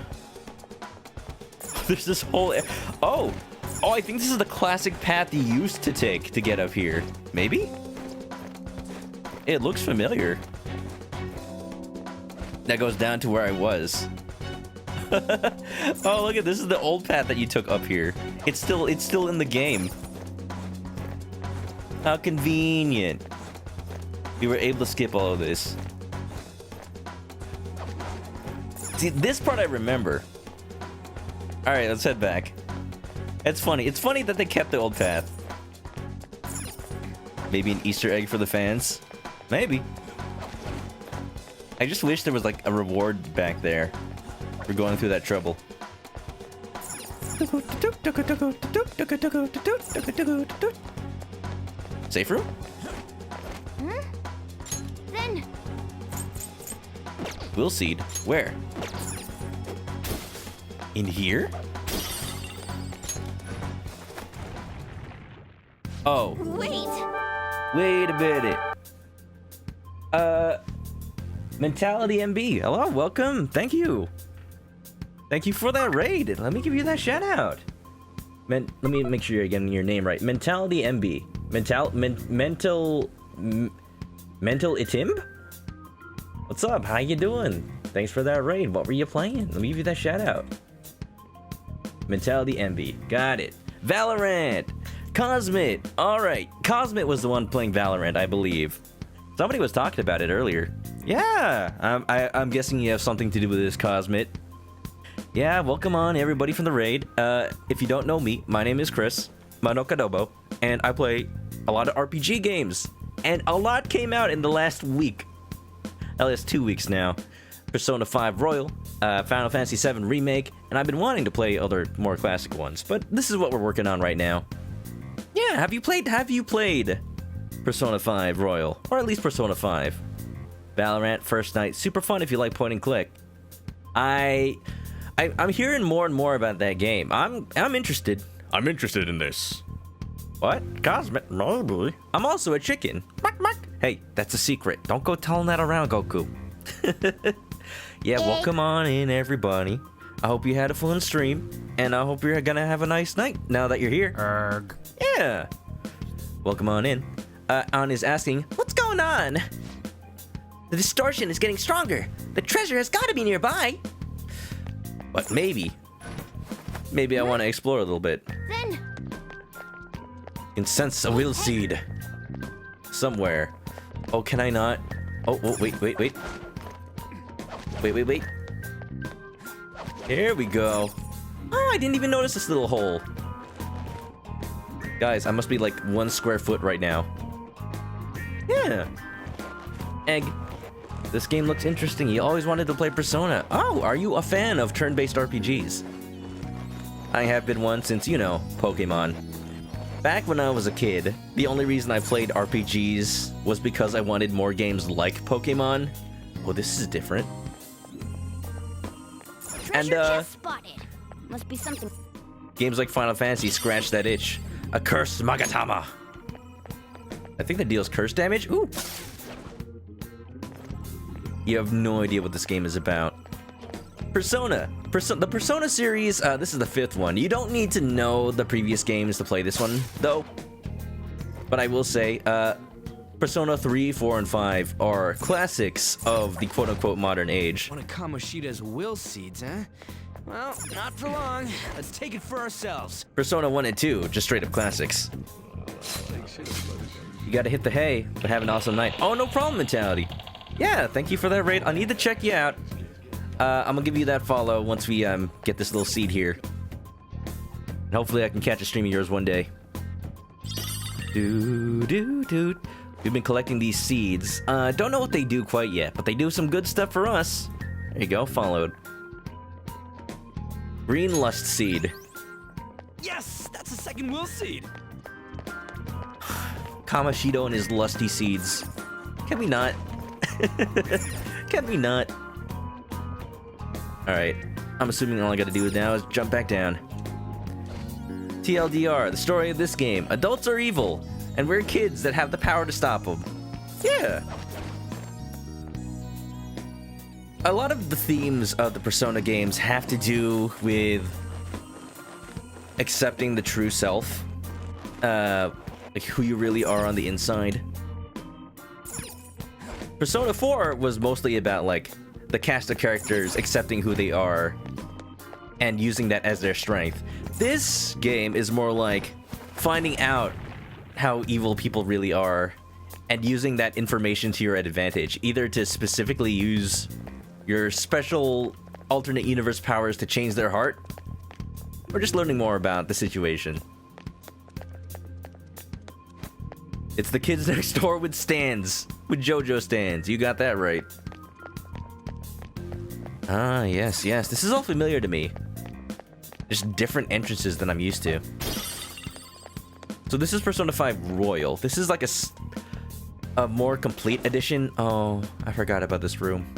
There's this whole... Oh! Oh, I think this is the classic path you used to take to get up here. Maybe? It looks familiar. That goes down to where I was. Oh, look at this is the old path that you took up here. It's still in the game. How convenient. We were able to skip all of this. See, this part I remember. All right, let's head back. It's funny. It's funny that they kept the old path. Maybe an Easter egg for the fans. Maybe. I just wish there was like a reward back there for going through that trouble. Safe room? Then, Will seed. Where? In here? Oh, wait! wait a minute. Mentality MB. Hello, welcome. Thank you. Thank you for that raid. Let me give you that shout out. Let me make sure you're getting your name right. Mentality MB. Mental Itimb? What's up? How you doing? Thanks for that raid. What were you playing? Let me give you that shout out. Mentality MB. Got it. Valorant. Cosmit. All right. Cosmit was the one playing Valorant, I believe. Somebody was talking about it earlier. Yeah. I'm guessing you have something to do with this, Cosmit. Yeah, welcome on everybody from the raid. If you don't know me, my name is Chris, ManokAdobo, and I play a lot of RPG games. And a lot came out in the last week. At least 2 weeks now. Persona 5 Royal, Final Fantasy 7 Remake, and I've been wanting to play other more classic ones, but this is what we're working on right now. Yeah, have you played Persona 5 Royal, or at least Persona 5? Valorant, first night, super fun if you like point and click. I'm hearing more and more about that game. I'm interested. I'm interested in this. What? Cosmic? Maybe. I'm also a chicken. Hey, that's a secret. Don't go telling that around, Goku. Yeah, welcome on in, everybody. I hope you had a fun stream, and I hope you're gonna have a nice night now that you're here. Yeah. Welcome on in. An is asking, what's going on? The distortion is getting stronger. The treasure has got to be nearby. But maybe I want to explore a little bit. then, You can sense a will seed somewhere. Oh, can I not? Oh, wait. Wait. Here we go. Oh, I didn't even notice this little hole. Guys, I must be like 1 square foot right now. Yeah. Egg. This game looks interesting. You always wanted to play Persona. Oh, are you a fan of turn-based RPGs? I have been one since, you know, Pokemon. Back when I was a kid, the only reason I played RPGs was because I wanted more games like Pokemon. Well, this is different. treasure chest spotted. Must be something. Games like Final Fantasy scratch that itch. A cursed Magatama. I think that deals curse damage. Ooh. You have no idea what this game is about. Persona. The Persona series, this is the 5th one. You don't need to know the previous games to play this one, though. But I will say, Persona 3, 4, and 5 are classics of the quote-unquote modern age. One of Kamoshida's will seeds, huh? Well, not for long. Let's take it for ourselves. Persona 1 and 2, just straight-up classics. You gotta hit the hay, but have an awesome night. Oh, no problem, Mentality. Yeah, thank you for that raid. I need to check you out. I'm gonna give you that follow once we get this little seed here. And hopefully I can catch a stream of yours one day. We've been collecting these seeds. Don't know what they do quite yet, but they do some good stuff for us. There you go, followed. Green Lust Seed. Yes, that's a second will seed. Kamashido and his lusty seeds. Can we not? Can we not? Alright, I'm assuming all I gotta do now is jump back down. TLDR, the story of this game. Adults are evil, and we're kids that have the power to stop them. Yeah. A lot of the themes of the Persona games have to do with accepting the true self. Like who you really are on the inside. Persona 4 was mostly about, like, the cast of characters accepting who they are and using that as their strength. This game is more like finding out how evil people really are and using that information to your advantage, either to specifically use your special alternate universe powers to change their heart, or just learning more about the situation. It's the kids next door with stands. With JoJo stands. You got that right. Ah, yes. This is all familiar to me. Just different entrances than I'm used to. So this is Persona 5 Royal. This is like a more complete edition. Oh, I forgot about this room.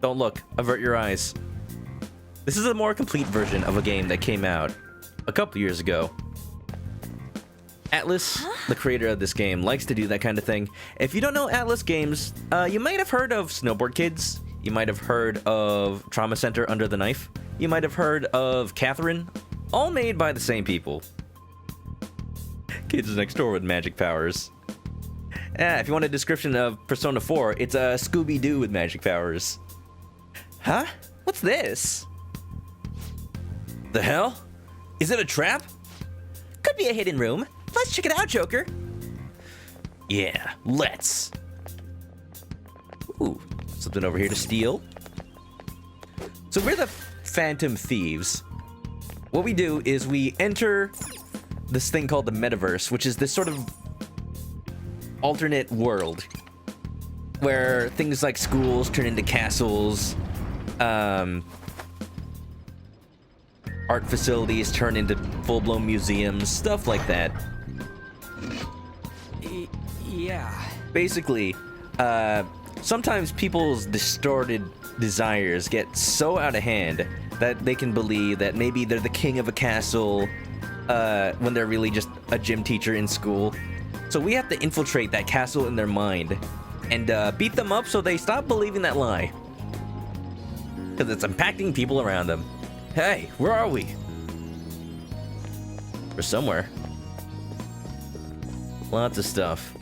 Don't look. Avert your eyes. This is a more complete version of a game that came out a couple years ago. Atlas, the creator of this game, likes to do that kind of thing. If you don't know Atlas games, you might have heard of Snowboard Kids. You might have heard of Trauma Center Under the Knife. You might have heard of Catherine. All made by the same people. Kids next door with magic powers. If you want a description of Persona 4, it's a Scooby-Doo with magic powers. Huh? What's this? The hell? Is it a trap? Could be a hidden room. Let's check it out, Joker. Yeah, let's. Ooh, something over here to steal. So we're the Phantom Thieves. What we do is we enter this thing called the metaverse, which is this sort of alternate world where things like schools turn into castles, art facilities turn into full-blown museums, stuff like that. Yeah. Basically, sometimes people's distorted desires get so out of hand that they can believe that maybe they're the king of a castle when they're really just a gym teacher in school. So we have to infiltrate that castle in their mind and beat them up so they stop believing that lie. Because it's impacting people around them. Hey, where are we? We're somewhere. Lots of stuff.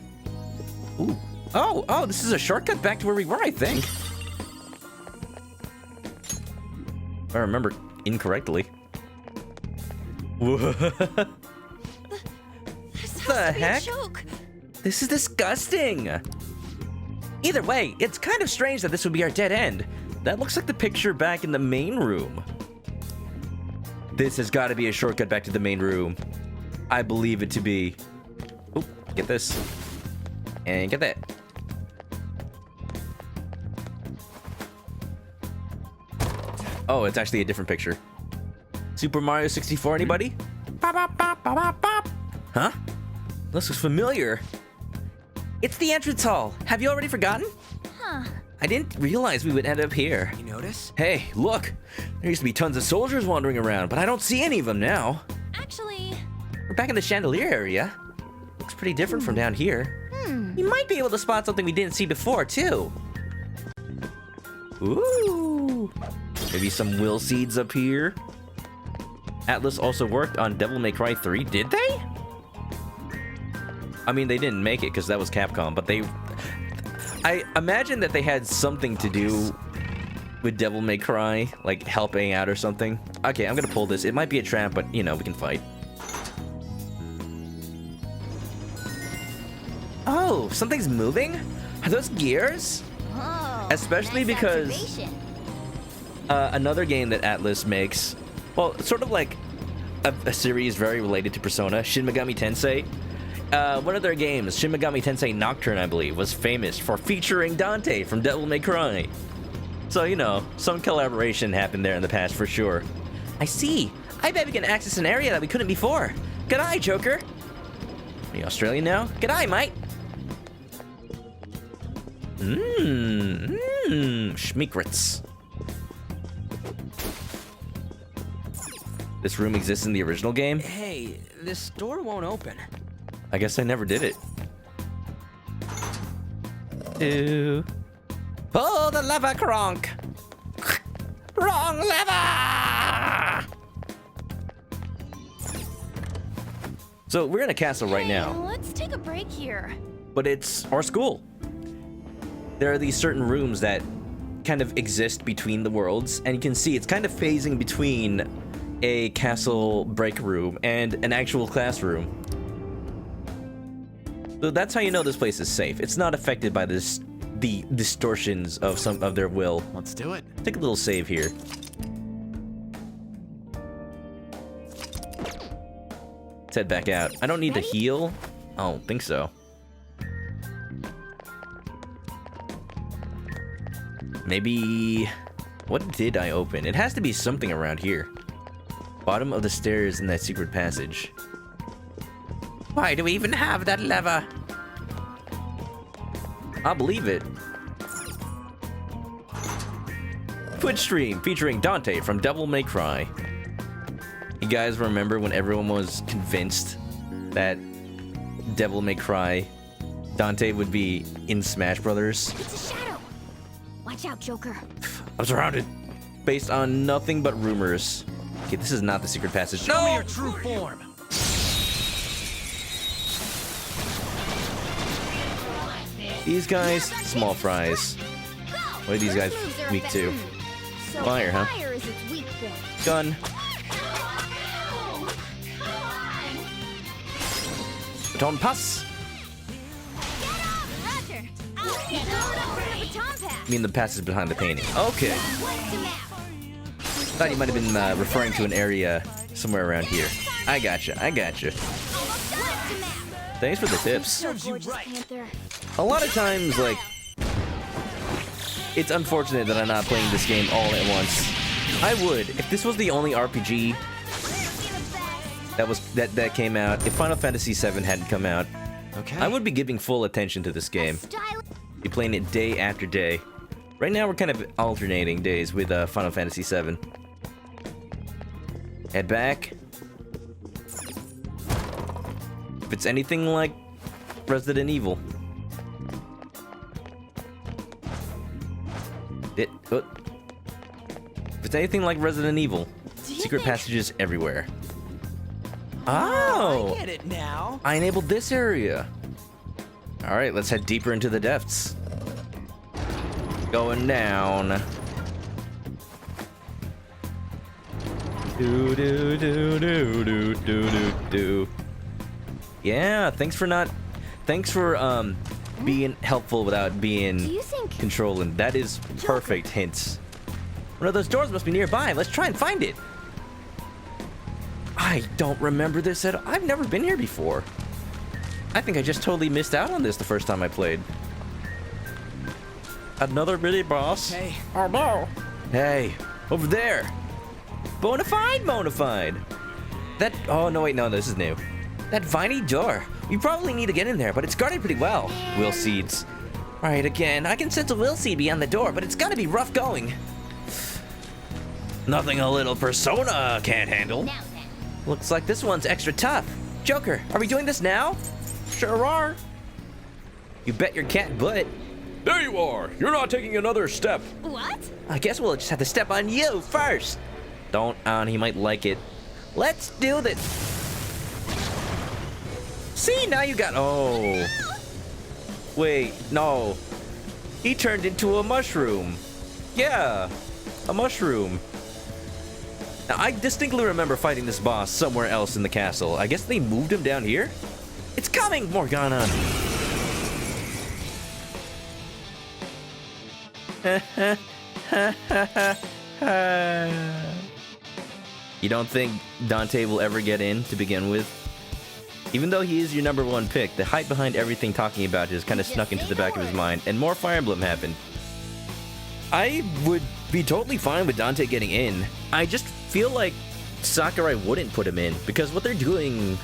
Ooh. Oh, this is a shortcut back to where we were, I think. If I remember incorrectly. What the heck? This is disgusting. Either way, it's kind of strange that this would be our dead end. That looks like the picture back in the main room. This has got to be a shortcut back to the main room. I believe it to be. Oop, get this. And get that. Oh, it's actually a different picture. Super Mario 64, anybody? Bop, bop, bop, bop, bop, bop. Huh? This looks familiar. It's the entrance hall. Have you already forgotten? Huh. I didn't realize we would end up here. You notice? Hey, look. There used to be tons of soldiers wandering around, but I don't see any of them now. Actually... We're back in the chandelier area. Looks pretty different from down here. You might be able to spot something we didn't see before, too. Ooh. Maybe some will seeds up here. Atlas also worked on Devil May Cry 3, did they? I mean, they didn't make it because that was Capcom, but I imagine that they had something to do with Devil May Cry, like helping out or something. Okay, I'm gonna pull this. It might be a trap, but you know, we can fight. Oh, something's moving? Are those gears? Oh, Especially nice because observation. another game that Atlas makes, well, sort of like a series very related to Persona, Shin Megami Tensei. One of their games, Shin Megami Tensei Nocturne, I believe, was famous for featuring Dante from Devil May Cry. So, you know, some collaboration happened there in the past for sure. I see. I bet we can access an area that we couldn't before. G'day, Joker. Are you Australian now? G'day, mate. Schmeekrits. This room exists in the original game? Hey, this door won't open. I guess I never did it. Pull the lever, Kronk! Wrong lever! So we're in a castle right now, Let's take a break here. but it's our school. There are these certain rooms that kind of exist between the worlds, and you can see it's kind of phasing between a castle break room and an actual classroom. So that's how you know this place is safe. It's not affected by the distortions of some of their will. Let's do it. Take a little save here. Let's head back out. I don't need to heal. I don't think so. Maybe... What did I open? It has to be something around here. Bottom of the stairs in that secret passage. Why do we even have that lever? I believe it. Twitch stream featuring Dante from Devil May Cry. You guys remember when everyone was convinced that Devil May Cry Dante would be in Smash Brothers? It's a shadow. Watch out, Joker. I'm surrounded. Based on nothing but rumors. Okay, this is not the secret passage. Show me your true form. These guys, small fries. What are these guys weak to? So Fire, huh? Fire is its weak thing. Gun. Baton pass. Roger. I'll get the baton pass. I mean the passage behind the painting. Okay. What's the map? Thought you might have been referring to an area somewhere around here. I gotcha. What's the map? Thanks for the tips. Serves you Gorgeous right. Panther. A lot of times, like, it's unfortunate that I'm not playing this game all at once. I would, if this was the only RPG that came out, if Final Fantasy VII hadn't come out, Okay. I would be giving full attention to this game. Style. Be playing it day after day. Right now, we're kind of alternating days with Final Fantasy VII. Head back. If it's anything like Resident Evil. If it's anything like Resident Evil, secret passages everywhere. Oh! I get it now. I enabled this area. Alright, let's head deeper into the depths. Going down. Do do do do do do do do. Yeah, thanks for being helpful without Do being you think controlling. That is perfect hints. One of those doors must be nearby. Let's try and find it. I don't remember this at all. I've never been here before. I think I just totally missed out on this the first time I played. Another mini boss. Hey. Oh no. Hey, over there. Bonafide. That, oh no wait, no, this is new. That viney door. We probably need to get in there, but it's guarded pretty well. Will seeds. Alright, again, I can sense a will seed beyond the door, but it's gotta be rough going. Nothing a little persona can't handle. now then? Looks like this one's extra tough. Joker, are we doing this now? Sure are. You bet your cat butt. There you are. You're not taking another step. What? I guess we'll just have to step on you first. Don't on, he might like it. Let's do this. See, now you got, oh. Wait, no. He turned into a mushroom. Yeah, a mushroom. Now, I distinctly remember fighting this boss somewhere else in the castle. I guess they moved him down here? It's coming, Morgana! You don't think Dante will ever get in to begin with? Even though he is your number one pick, the hype behind everything talking about it has kind of snuck into the back of his mind, and more Fire Emblem happened. I would be totally fine with Dante getting in. I just feel like Sakurai wouldn't put him in, because what they're doing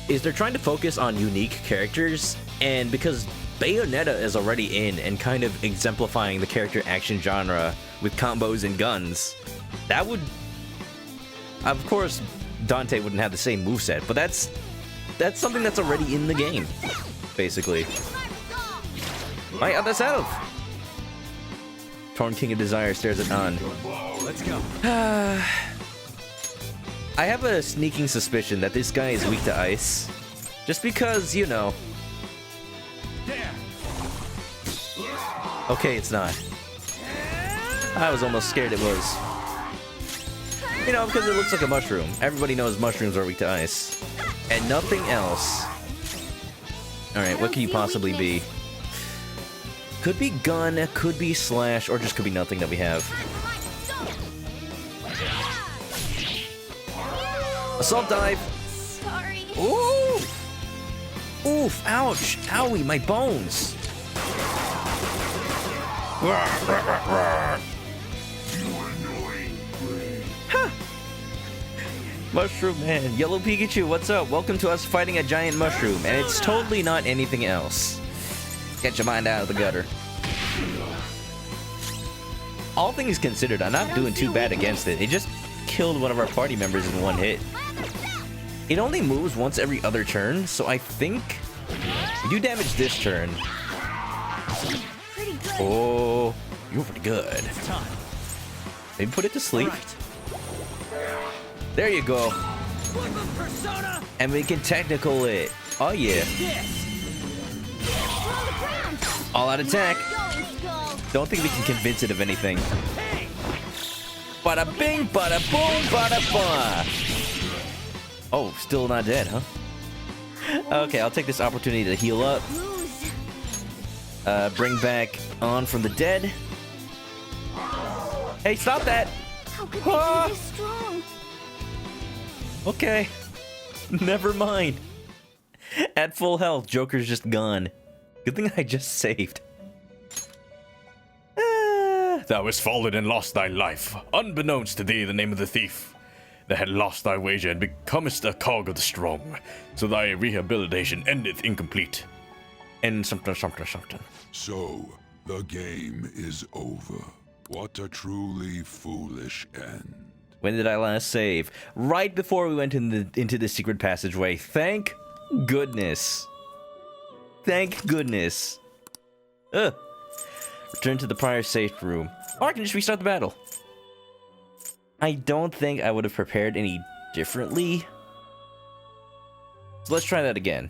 is they're trying to focus on unique characters, and because Bayonetta is already in and kind of exemplifying the character action genre with combos and guns, that would... Of course, Dante wouldn't have the same moveset, but that's something that's already in the game, basically. My other self! Torn King of Desire stares at On. Let's go. I have a sneaking suspicion that this guy is weak to ice. Just because, you know. Okay, it's not. I was almost scared it was. You know, because it looks like a mushroom. Everybody knows mushrooms are weak to ice. And nothing else. Alright, what can you possibly be? Could be gun, could be slash, or just could be nothing that we have. Assault dive! Sorry. Ooh! Oof, ouch! Owie, my bones! Huh! Mushroom Man. Yellow Pikachu, what's up? Welcome to us fighting a giant mushroom, and it's totally not anything else. Get your mind out of the gutter. All things considered, I'm not doing too bad against it. It just killed one of our party members in one hit. It only moves once every other turn, so I think we do damage this turn. Oh, you're pretty good. Maybe put it to sleep. There you go. And we can technical it. Oh yeah. All out attack. Don't think we can convince it of anything. Bada bing, bada boom, bada ba. Oh, still not dead, huh? Okay, I'll take this opportunity to heal up. Bring back On from the dead. Hey, stop that! How could they be this strong? Okay. Never mind. At full health, Joker's just gone. Good thing I just saved. Thou hast fallen and lost thy life. Unbeknownst to thee the name of the thief. Thou had lost thy wager and becomest a cog of the strong. So thy rehabilitation endeth incomplete. And something. So, the game is over. What a truly foolish end. When did I last save? Right before we went into the secret passageway. Thank goodness. Thank goodness. Ugh. Return to the prior safe room. Or I can just restart the battle. I don't think I would have prepared any differently. So let's try that again.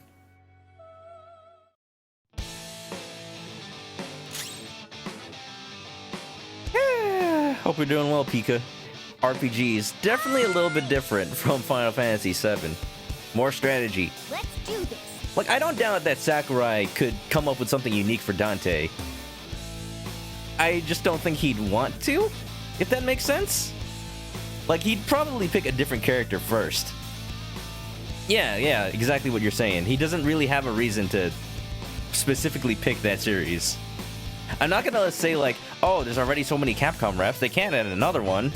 Hope you're doing well, Pika. RPGs, definitely a little bit different from Final Fantasy VII. More strategy. Let's do this. Like, I don't doubt that Sakurai could come up with something unique for Dante. I just don't think he'd want to, if that makes sense. Like, he'd probably pick a different character first. Yeah, exactly what you're saying. He doesn't really have a reason to specifically pick that series. I'm not gonna say, like, oh, there's already so many Capcom reps, they can't add another one.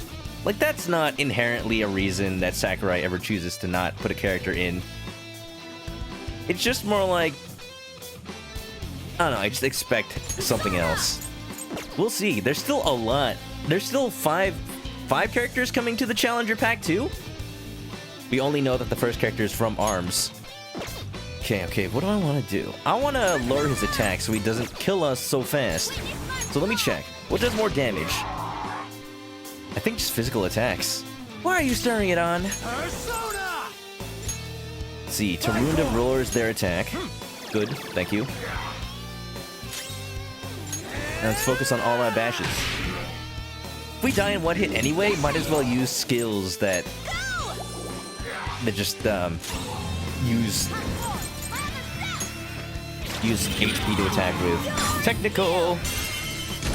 Like, that's not inherently a reason that Sakurai ever chooses to not put a character in. It's just more like, I don't know, I just expect something else. We'll see. There's still a lot. There's still five characters coming to the Challenger Pack too. We only know that the first character is from ARMS. Okay, what do I want to do? I want to lower his attack so he doesn't kill us so fast. So let me check. What does more damage? I think just physical attacks. Why are you stirring it on? Persona! Let's see, Tarunda lowers their attack. Good, thank you. Now let's focus on all our bashes. If we die in one hit anyway, might as well use skills that just use HP to attack with. Technical.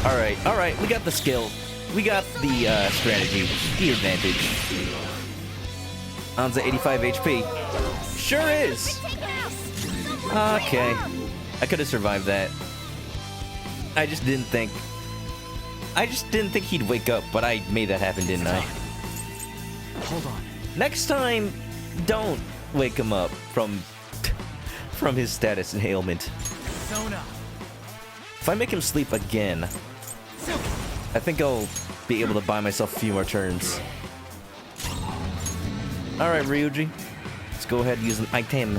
All right, we got the skill. We got the strategy, the advantage. Anza 85 HP. Sure is. Okay, I could have survived that. I just didn't think he'd wake up, but I made that happen, didn't I? Hold on. Next time, don't wake him up from his status and ailment. Persona. If I make him sleep again, I think I'll be able to buy myself a few more turns. Alright, Ryuji. Let's go ahead and use an item.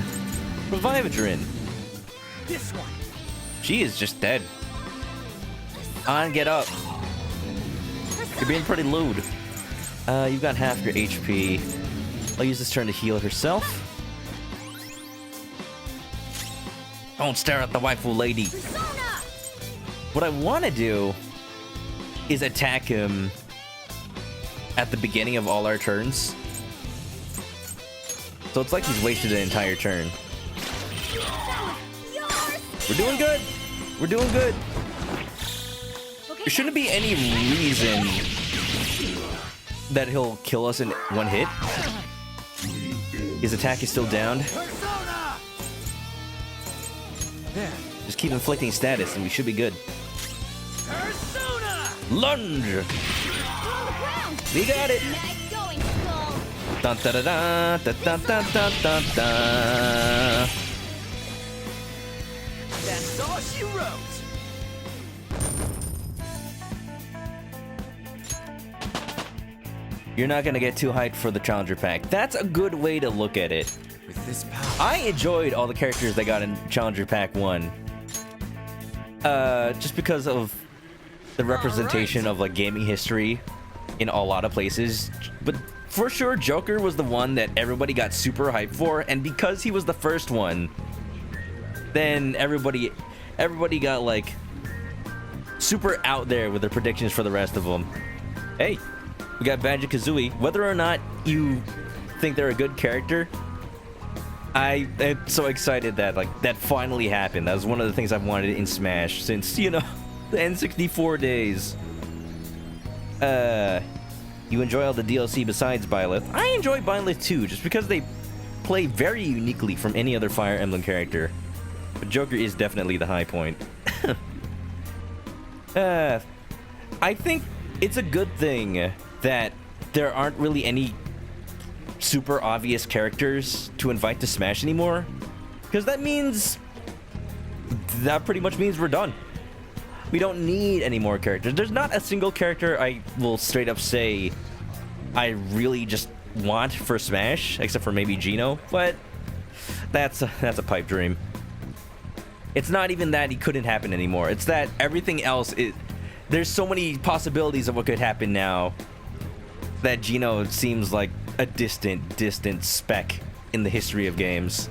Revivadrin. This one. She is just dead. On, get up. You're being pretty lewd. You've got half your HP. I'll use this turn to heal herself. Don't stare at the waifu lady. What I want to do is attack him at the beginning of all our turns. So it's like he's wasted an entire turn. We're doing good. We're doing good. There shouldn't be any reason that he'll kill us in one hit. His attack is still down. There. Just keep inflicting status and we should be good. Lunge! We got it! Dun, da, da, da, da, da, da, da, da, da. That's all she wrote. You're not gonna get too hyped for the challenger pack. That's a good way to look at it. With this power. I enjoyed all the characters they got in Challenger Pack 1. Just because of the representation of like gaming history in a lot of places. But for sure, Joker was the one that everybody got super hyped for, and because he was the first one, then everybody got like super out there with their predictions for the rest of them. Hey, we got Banjo-Kazooie. Whether or not you think they're a good character, I'm so excited that like that finally happened. That was one of the things I've wanted in Smash since, you know, the N64 days. You enjoy all the DLC besides Byleth. I enjoy Byleth too, just because they play very uniquely from any other Fire Emblem character. But Joker is definitely the high point. I think it's a good thing that there aren't really any super obvious characters to invite to Smash anymore, because that pretty much means we're done. We don't need any more characters. There's not a single character I will straight up say I really just want for Smash, except for maybe Geno, but that's a pipe dream. It's not even that he couldn't happen anymore. It's that everything else there's so many possibilities of what could happen now that Geno seems like a distant speck in the history of games.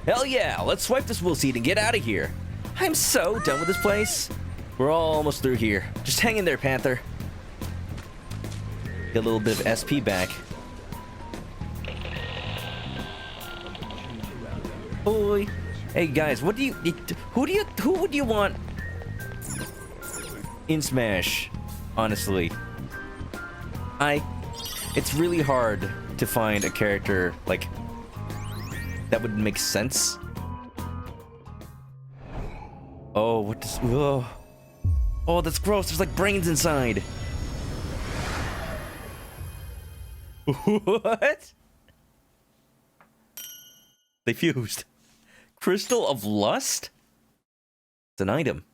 Hell yeah, let's swipe this will seed and get out of here. I'm so done with this place. We're almost through here. Just hang in there, Panther. Get a little bit of SP back. Boy. Hey guys, who would you want in Smash? Honestly. It's really hard to find a character like that would make sense. Oh, what does? Whoa. Oh, that's gross. There's like brains inside. What? They fused. Crystal of Lust? It's an item.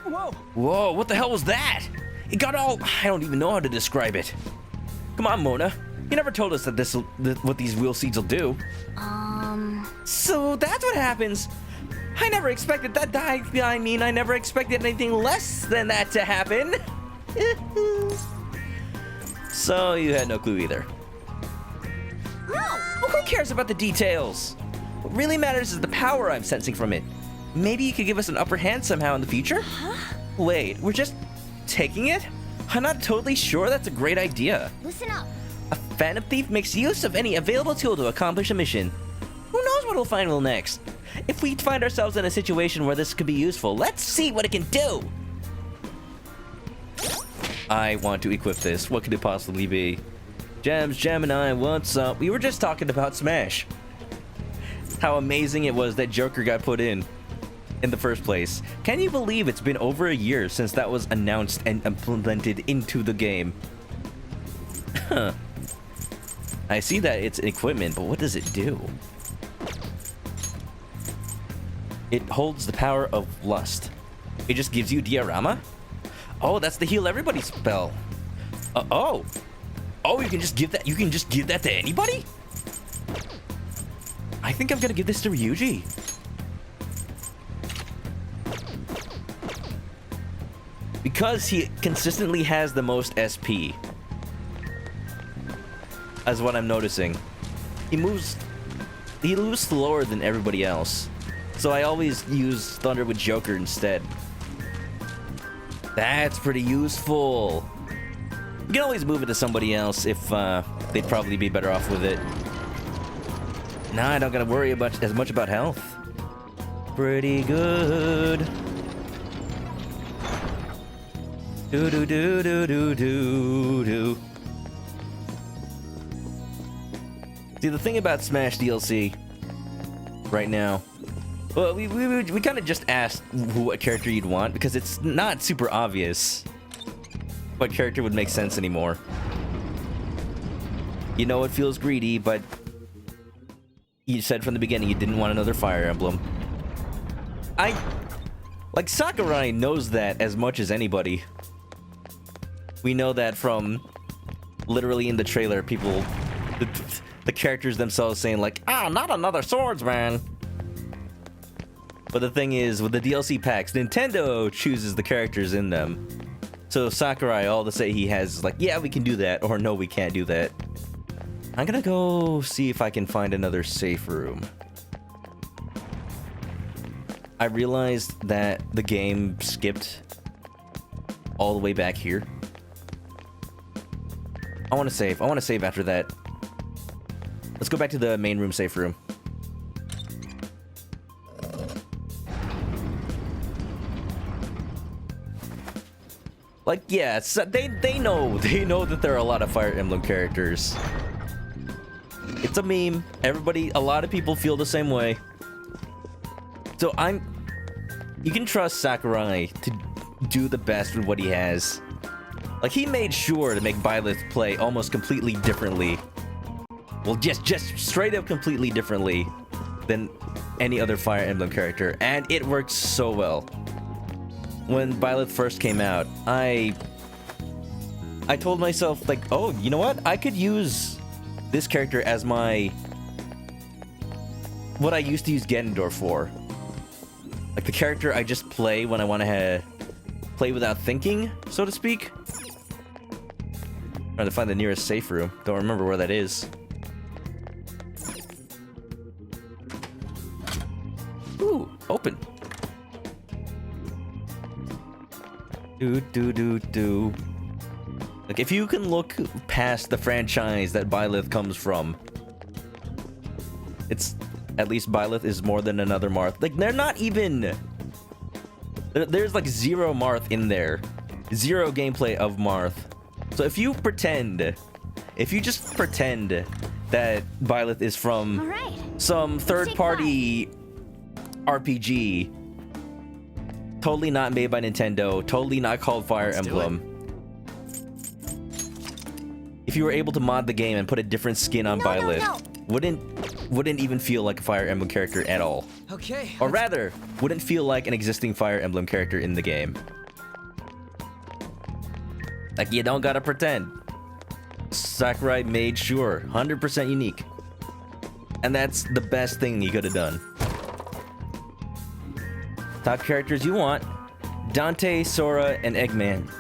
Whoa! Whoa, what the hell was that? It got all... I don't even know how to describe it. Come on, Mona. You never told us that what these wheel seeds will do. So that's what happens. I never expected that. I mean, I never expected anything less than that to happen. So you had no clue either. No! Well, who cares about the details? What really matters is the power I'm sensing from it. Maybe you could give us an upper hand somehow in the future? Huh? Wait, we're just taking it? I'm not totally sure that's a great idea. Listen up. A Phantom Thief makes use of any available tool to accomplish a mission. Who knows what we'll find next? If we find ourselves in a situation where this could be useful, let's see what it can do. I want to equip this. What could it possibly be? Gemini, what's up? We were just talking about Smash. How amazing it was that Joker got put in the first place. Can you believe it's been over a year since that was announced and implemented into the game? Huh. I see that it's equipment, but what does it do? It holds the power of lust. It just gives you diorama? Oh, that's the heal everybody spell. Oh, you can just give that. You can just give that to anybody? I think I'm gonna give this to Ryuji. Because he consistently has the most SP. As what I'm noticing. He moves slower than everybody else. So I always use Thunder with Joker instead. That's pretty useful. You can always move it to somebody else if they'd probably be better off with it. Nah, I don't gotta worry as much about health. Pretty good. Do do do do do do do. See, the thing about Smash DLC right now, well, we kind of just asked what character you'd want because it's not super obvious what character would make sense anymore. You know it feels greedy, but you said from the beginning you didn't want another Fire Emblem. Like, Sakurai knows that as much as anybody. We know that from literally in the trailer, people, the characters themselves saying like, not another swordsman. But the thing is, with the DLC packs, Nintendo chooses the characters in them. So Sakurai, all to say he has is like, yeah, we can do that, or no, we can't do that. I'm gonna go see if I can find another safe room. I realized that the game skipped all the way back here. I want to save. I want to save after that. Let's go back to the main room safe room. Like, yeah, so they know that there are a lot of Fire Emblem characters. It's a meme. A lot of people feel the same way. So you can trust Sakurai to do the best with what he has. Like, he made sure to make Byleth play almost completely differently. Well, just straight up completely differently than any other Fire Emblem character, and it works so well. When Byleth first came out, I told myself, like, oh, you know what? I could use this character as what I used to use Ganondorf for. Like, the character I just play when I want to play without thinking, so to speak. Trying to find the nearest safe room. Don't remember where that is. Ooh, open. Do. Like, if you can look past the franchise that Byleth comes from, it's at least Byleth is more than another Marth. Like, they're not even. There's like zero Marth in there, zero gameplay of Marth. So if you just pretend that Byleth is from some third-party RPG, totally not made by Nintendo, totally not called Fire Emblem. If you were able to mod the game and put a different skin on Byleth, wouldn't even feel like a Fire Emblem character at all. Okay. Or rather, wouldn't feel like an existing Fire Emblem character in the game. Like, you don't gotta pretend. Sakurai made sure, 100% unique. And that's the best thing you could have done. Top characters you want: Dante, Sora, and Eggman.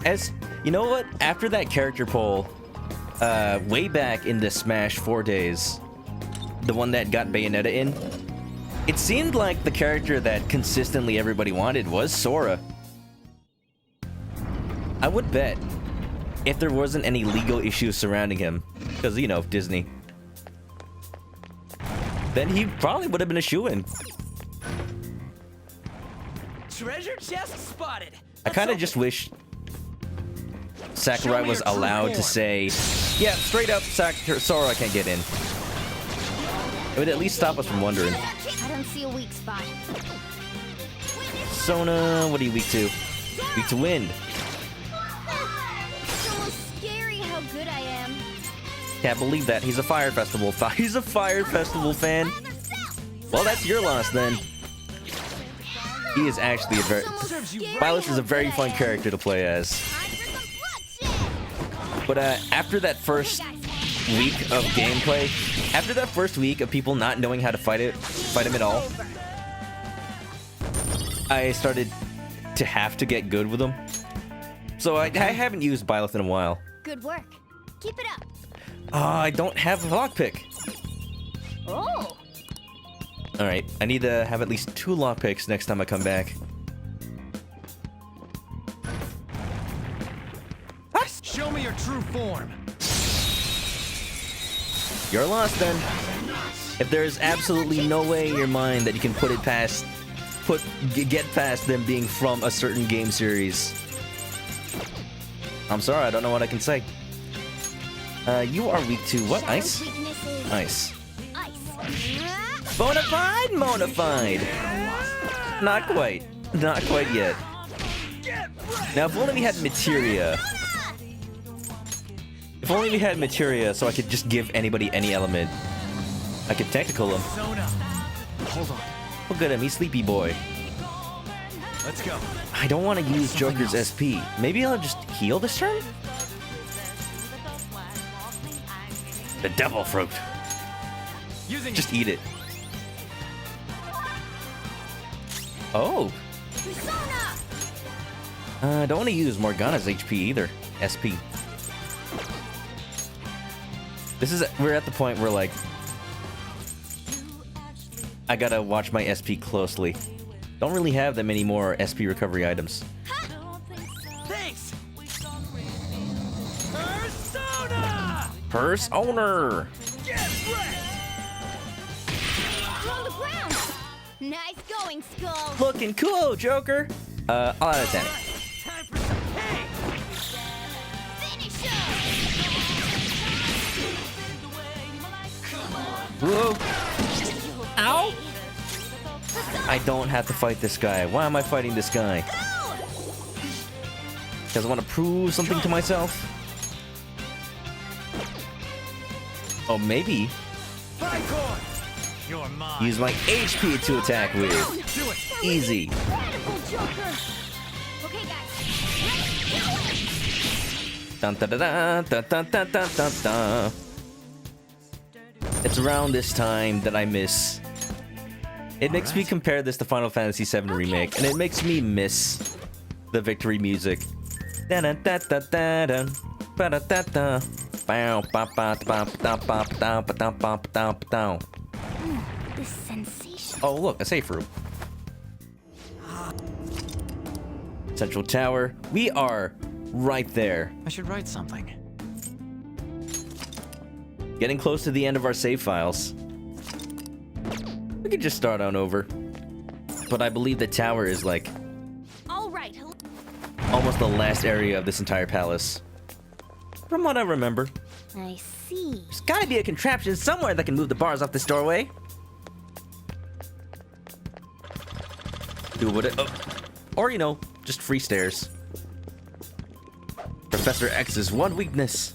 As you know what? After that character poll, way back in the Smash 4 days, the one that got Bayonetta in, it seemed like the character that consistently everybody wanted was Sora. I would bet, if there wasn't any legal issues surrounding him, because, you know, Disney, then he probably would have been a shoo-in. Treasure chest spotted. I kind of just wish Sakurai was allowed to say, yeah, straight up, Sora can't get in. It would at least stop us from wondering. I don't see a weak spot. Sona, what are you weak to? Weak to wind. It's almost scary how good I am. Can't believe that. He's a Fire Festival. He's a Fire Festival fan. Well, that's your loss then. He is actually Byleth is a very fun character to play as. But after that first week of gameplay, after that first week of people not knowing how to fight him at all, I started to have to get good with him. So I haven't used Byleth in a while. Good work. Keep it up. I don't have a lockpick. Oh. All right, I need to have at least 2 lockpicks next time I come back. Show me your true form. You're lost then. If there's absolutely no way in your mind that you can get past them being from a certain game series, I'm sorry, I don't know what I can say. You are weak to what? Ice? Ice. Bonafide? Monafide. Not quite. Not quite yet. Now, if only we had materia. If only we had materia so I could just give anybody any element. I could tactical him. Zona. Hold on. Look at him, he's sleepy boy. Let's go. I don't want to use Joker's SP. Maybe I'll just heal this turn? The devil fruit. Using Just eat it. Oh. I don't want to use Morgana's HP either. SP. We're at the point where, like, I gotta watch my SP closely. Don't really have that many more SP recovery items. Thanks. Persona. Purse owner! Get wrecked. On the ground! Nice going, Skull! Looking cool, Joker! I'll add a 10. Time for some pain. Finish him! Whoa! Ow! I don't have to fight this guy. Why am I fighting this guy? Because I want to prove something to myself? Oh, maybe Bicorn. You're mine. use my HP to attack with. Do it. Easy. Incredible, Joker! Okay, guys. Dun, dun, dun, dun, dun, dun, dun, dun, dun, dun. It's around this time that I miss. It makes me compare this to Final Fantasy VII Remake, and it makes me miss the victory music. Dun, dun, dun, dun, dun, dun, ba, da, da, da. Bow, ba, ba, da, ba, da, ba, da, ba, da, ba, da, ba, da. This sensation. Oh, look, a safe room. Central Tower. We are right there. I should write something. Getting close to the end of our save files. We could just start on over. But I believe the tower is like All right. almost the last area of this entire palace. From what I remember. I see. There's gotta be a contraption somewhere that can move the bars off this doorway. Do what it... Oh. Or, you know, just free stairs. Professor X's one weakness.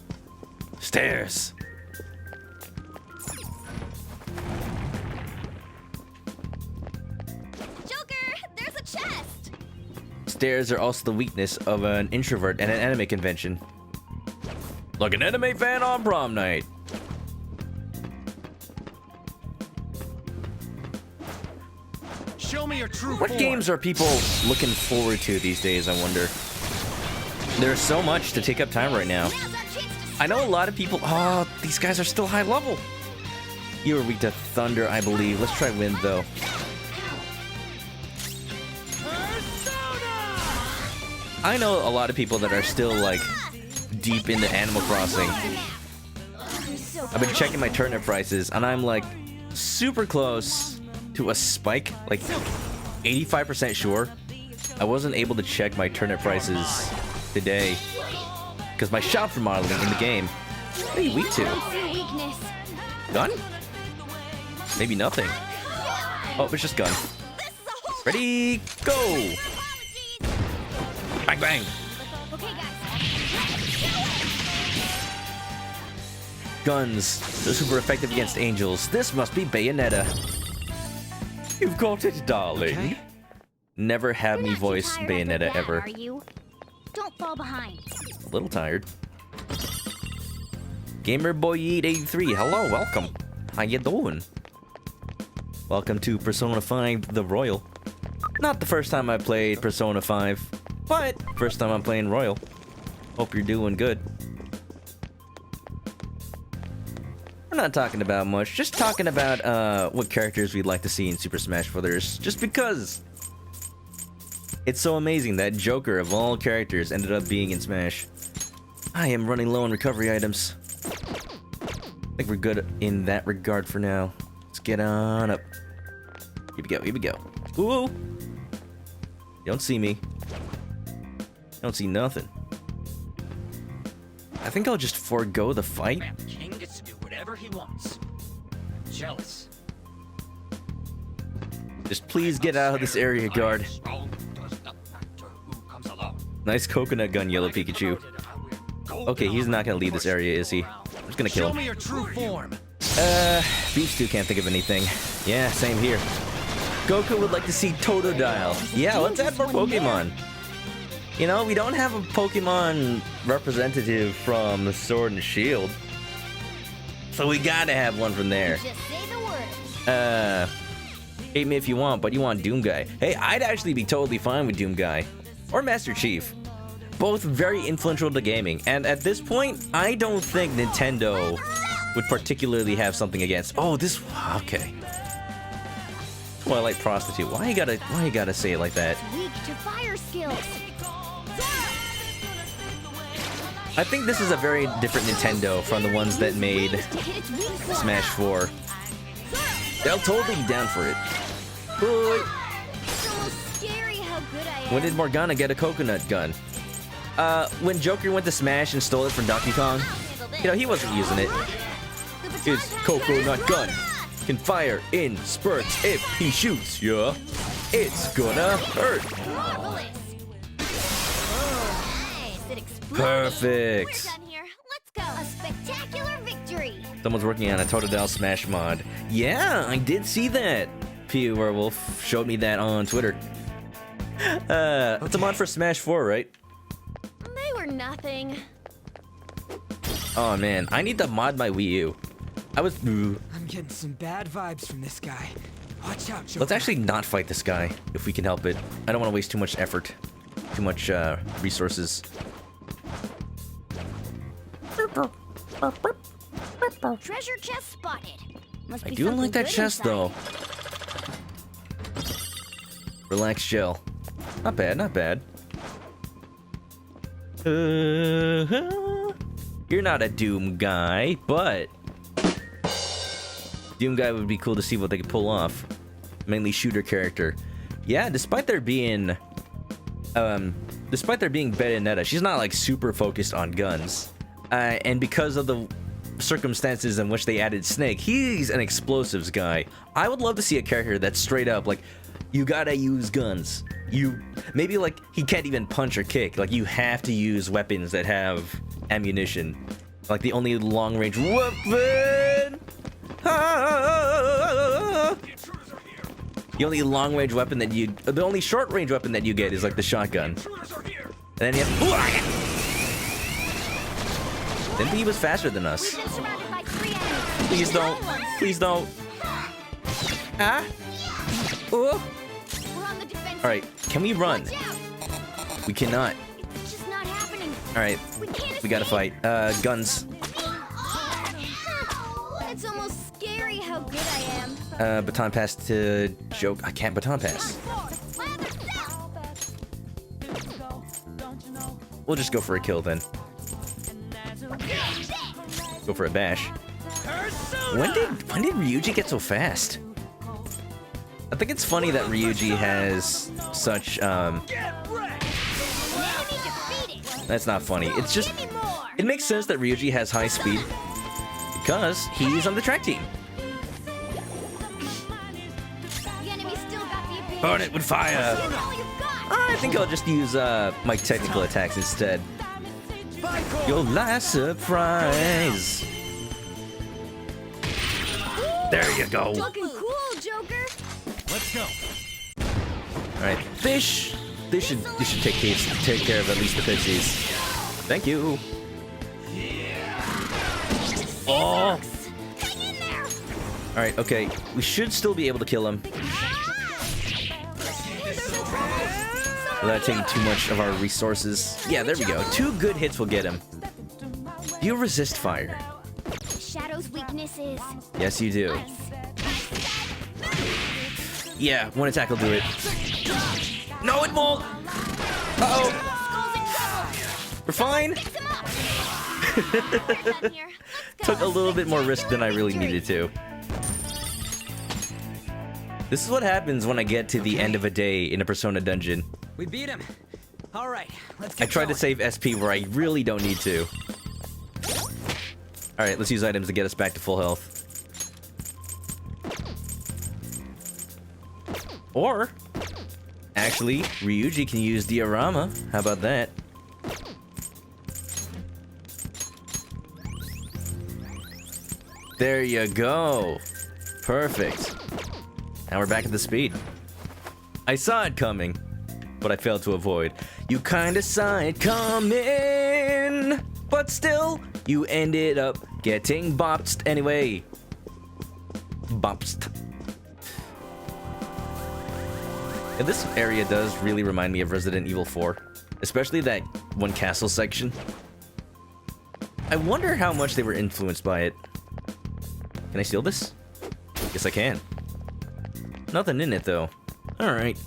Stairs. Joker, there's a chest! Stairs are also the weakness of an introvert at an anime convention. Like an anime fan on prom night. Show me your true What form. games are people looking forward to these days, I wonder? There's so much to take up time right now. Now's our chance to I know a lot of people... Oh, these guys are still high level. You are weak to thunder, I believe. Let's try wind, though. I know a lot of people that are still, like, deep into Animal Crossing. I've been checking my turnip prices, and I'm, like, super close to a spike. Like, 85% sure. I wasn't able to check my turnip prices today because my shop's remodeling in the game. What are you weak to? weakness. Gun? Maybe nothing. Oh, it's just gun. Ready, go! Bang, bang! Okay, guys. Guns. They're super effective against angels. This must be Bayonetta. You've got it, darling. Okay. Never have me You're not too voice tired after Bayonetta that, ever. Are you? Don't fall behind. A little tired. Gamer Boy Eat 83. Hello, welcome. How you doing? Welcome to Persona 5 The Royal. Not the first time I played Persona 5, but first time I'm playing Royal. Hope you're doing good. We're not talking about much, just talking about what characters we'd like to see in Super Smash Bros. Just because it's so amazing that Joker of all characters ended up being in Smash. I am running low on recovery items. I think we're good in that regard for now. Let's get on up. Here we go, here we go. Ooh! You don't see me. You don't see nothing. I think I'll just forego the fight. The king gets to do whatever he wants. I'm jealous. Just please get out of this area, guard. Strong does not matter who comes along. Nice coconut gun, Yellow Pikachu. Go Okay, he's not gonna leave this area, is he? I'm just gonna kill Show him. me your true form. Beef Stew can't think of anything. Yeah, same here. Goku would like to see Totodile. Yeah, let's add more Pokemon. You know, we don't have a Pokemon representative from the Sword and Shield. So we gotta have one from there. Just say the word. Hate me if you want, but you want Doom Guy. Hey, I'd actually be totally fine with Doom Guy. Or Master Chief. Both very influential to gaming. And at this point, I don't think Nintendo would particularly have something against. Oh, this... Okay. Twilight Prostitute. Why you gotta say it like that? Weak to fire skills. I think this is a very different Nintendo from the ones that made Smash 4. They'll totally be down for it. Boy. It's almost scary how good I am. When did Morgana get a coconut gun? When Joker went to Smash and stole it from Donkey Kong. You know, he wasn't using it. His coconut gun can fire in spurts if he shoots, yeah. It's gonna hurt. Marvelous. Nice. It exploded. Perfect. We're done here. Let's go. A spectacular victory. Someone's working on a Totodile Smash mod. Yeah, I did see that. P Werewolf showed me that on Twitter. It's a mod for Smash 4, right? They were nothing. Oh man, I need to mod my Wii U. I was... I'm getting some bad vibes from this guy. Watch out, Joker. Let's actually not fight this guy, if we can help it. I don't want to waste too much effort. Too much, resources. Treasure chest spotted. Must I be do something like that good chest, inside. though. Relax gel. Not bad, not bad. You're not a Doom guy, but... Doom guy would be cool to see what they could pull off. Mainly shooter character. Yeah, despite there being Bayonetta, she's not like super focused on guns. And because of the circumstances in which they added Snake, he's an explosives guy. I would love to see a character that's straight up like, you gotta use guns. Maybe like he can't even punch or kick. Like you have to use weapons that have ammunition. Like the only long range weapon. The only long range weapon that the only short range weapon that you get is like the shotgun. And then you have. Didn't think he was faster than us. We've been surrounded by 3 enemies. Please don't. Please don't. Ah. Oh. We're on the defensive. All right. Can we run? Watch out. We cannot. It's just not happening. All right. We can't We gotta escape. fight. Guns. It's almost scary how good I am. Baton pass to Joke. I can't baton pass. My other self. We'll just go for a kill then. Go for a bash. When did Ryuji get so fast? I think it's funny that Ryuji has such Enemy defeated. That's not funny. It's just Give me more. it makes sense that Ryuji has high speed because he's on the track team. The enemy still got the advantage. Burn it with fire. Give all you've got. I think I'll just use my technical attacks instead. Your last surprise. There you go. Looking cool, Joker. Let's go. All right, fish. They should take care of at least the fishies. Thank you. Oh. Hang in there. All right. Okay. We should still be able to kill him without taking too much of our resources. Yeah, there we go. 2 good hits will get him. Do you resist fire? Shadow's weaknesses. Yes, you do. Ice. Yeah, 1 attack will do it. No, it won't. Uh-oh. We're fine. Fix him up. Down here. Let's go. Took a little bit more risk than I really needed to. This is what happens when I get to the end of a day in a Persona dungeon. We beat him. All right, let's I get tried to going. save SP where I really don't need to. Alright, let's use items to get us back to full health. Or, actually, Ryuji can use Diorama. How about that? There you go. Perfect. Now we're back at the speed. I saw it coming, but I failed to avoid. You kinda saw it coming, but still, you ended up getting bopped anyway. Bopped. And this area does really remind me of Resident Evil 4, especially that one castle section. I wonder how much they were influenced by it. Can I steal this? Yes, I can. Nothing in it, though. Alright.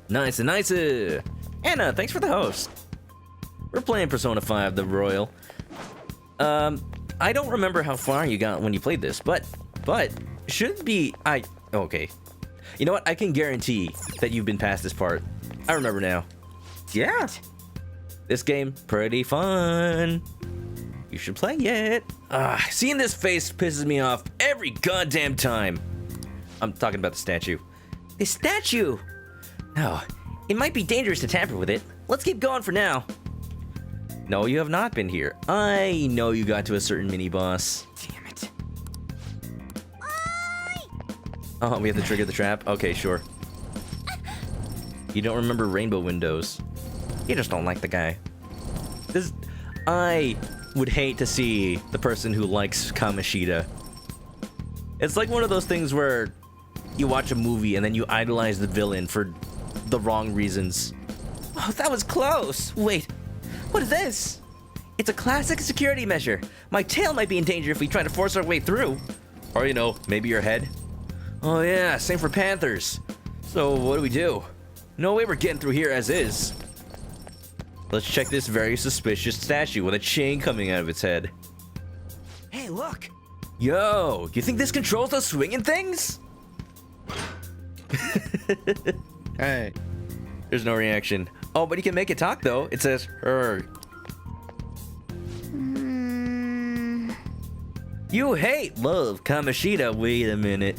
Nice and nice. Anna, thanks for the host. We're playing Persona 5, the Royal. I don't remember how far you got when you played this, but should be... Okay. You know what? I can guarantee that you've been past this part. I remember now. Yeah. This game, pretty fun. You should play it. Seeing this face pisses me off every goddamn time. I'm talking about the statue. The statue! No, it might be dangerous to tamper with it. Let's keep going for now. No, you have not been here. I know you got to a certain mini-boss. Damn it. Oh, we have to trigger the trap? Okay, sure. You don't remember rainbow windows. You just don't like the guy. I would hate to see the person who likes Kamoshida. It's like one of those things where you watch a movie and then you idolize the villain for the wrong reasons. Oh, that was close. Wait, what is this? It's a classic security measure. My tail might be in danger if we try to force our way through. Or, you know, maybe your head. Oh yeah, same for panthers. So what do we do? No way we're getting through here as is. Let's check this very suspicious statue with a chain coming out of its head. Hey, look. Yo, you think this controls those swinging things? Hey. There's no reaction. Oh, but you can make it talk though. It says her. You hate love, Kamoshida. Wait a minute.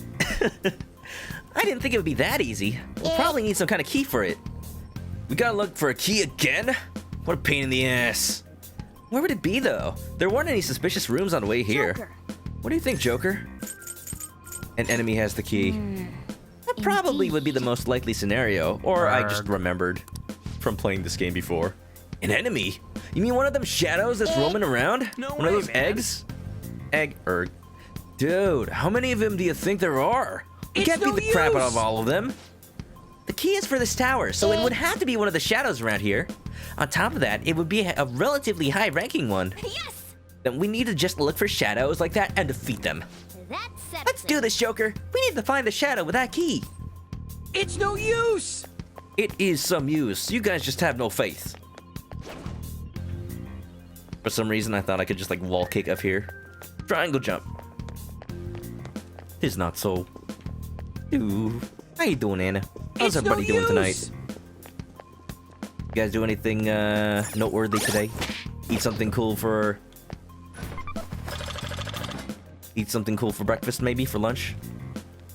I didn't think it would be that easy. We'll probably need some kind of key for it. We gotta look for a key again? What a pain in the ass. Where would it be though? There weren't any suspicious rooms on the way here. Joker. What do you think, Joker? An enemy has the key. That probably would be the most likely scenario, or I just remembered from playing this game before. An enemy? You mean one of them shadows that's roaming around? No one of way, those man. eggs? Dude, how many of them do you think there are? We can't beat the crap out of all of them. The key is for this tower, so it would have to be one of the shadows around here. On top of that, it would be a relatively high-ranking one. Yes! Then we need to just look for shadows like that and defeat them. That settles Let's do this, Joker. We need to find the shadow with that key. It's no use. It is some use. You guys just have no faith. For some reason, I thought I could just like wall kick up here. Triangle jump. It's not so. Ooh. How you doing, Anna? How's It's no everybody doing tonight? use. You guys do anything noteworthy today? Eat something cool for... Eat something cool for breakfast, maybe, for lunch?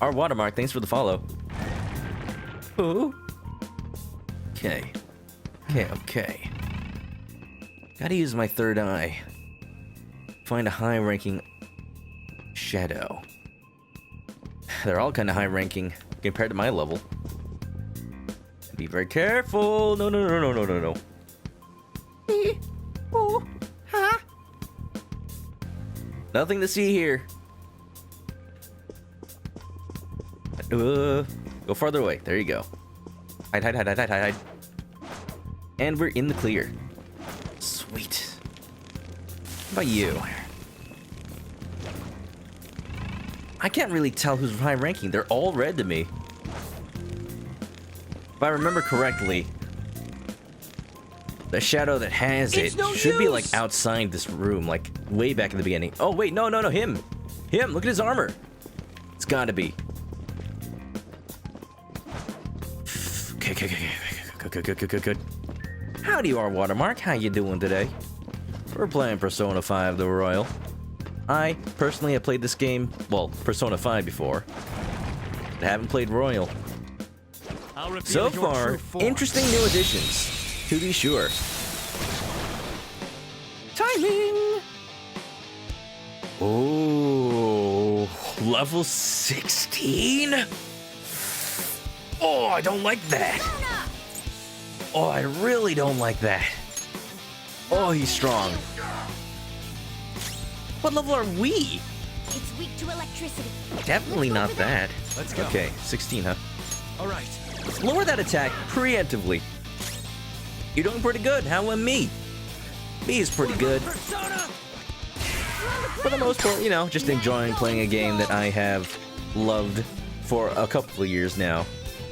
Our Watermark, thanks for the follow. Ooh. Okay. Okay. Gotta use my third eye. Find a high-ranking shadow. They're all kind of high-ranking compared to my level. Be very careful. No. Oh, huh? Nothing to see here. Go farther away. There you go. Hide. And we're in the clear. Sweet. How about you? I can't really tell who's high ranking. They're all red to me. If I remember correctly, the shadow that has it should be like outside this room, like way back in the beginning. Oh wait, no, him. Look at his armor. It's gotta be. Okay. Good. Howdy, our Watermark. How you doing today? We're playing Persona 5 the Royal. I personally have played this game, well, Persona 5 before. I haven't played Royal. So far, interesting new additions, to be sure. Timing! Oh, level 16? Oh, I don't like that. Oh, I really don't like that. Oh, he's strong. What level are we? It's weak to electricity. Definitely not that. Let's go. Okay, 16, huh? All right. Let's lower that attack preemptively. You're doing pretty good. How about me? Me is pretty good. For the most part, you know, just enjoying playing a game that I have loved for a couple of years now.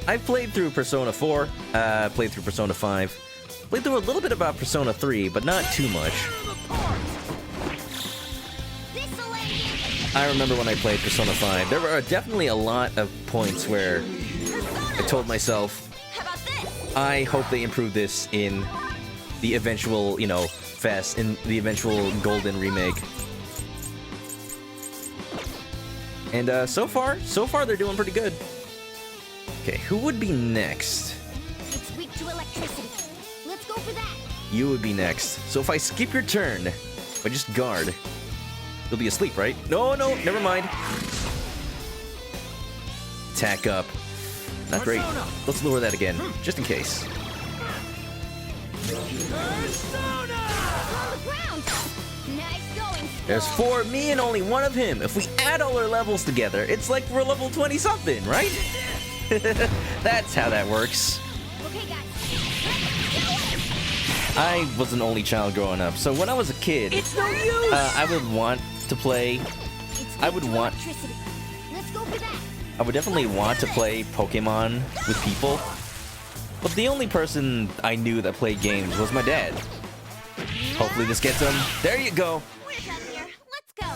I've played through Persona 4, played through Persona 5, played through a little bit about Persona 3, but not too much. I remember when I played Persona 5, there were definitely a lot of points where I told myself, I hope they improve this in the eventual, you know, in the eventual Golden remake. And so far they're doing pretty good. Okay, who would be next? It's weak to electricity. Let's go for that. You would be next. So if I skip your turn, if I just guard, you'll be asleep, right? No, never mind. Attack up. Not great. Let's lower that again, just in case. On the ground. Nice going. There's 4 of me and only 1 of him. If we add all our levels together, it's like we're level 20-something, right? That's how that works. Okay, guys. I was an only child growing up, so when I was a kid, I would want to play. I would want. Electricity. Let's go for that. I would definitely want to play Pokemon with people, but the only person I knew that played games was my dad. Hopefully this gets him. There you go. We're done here. Let's go.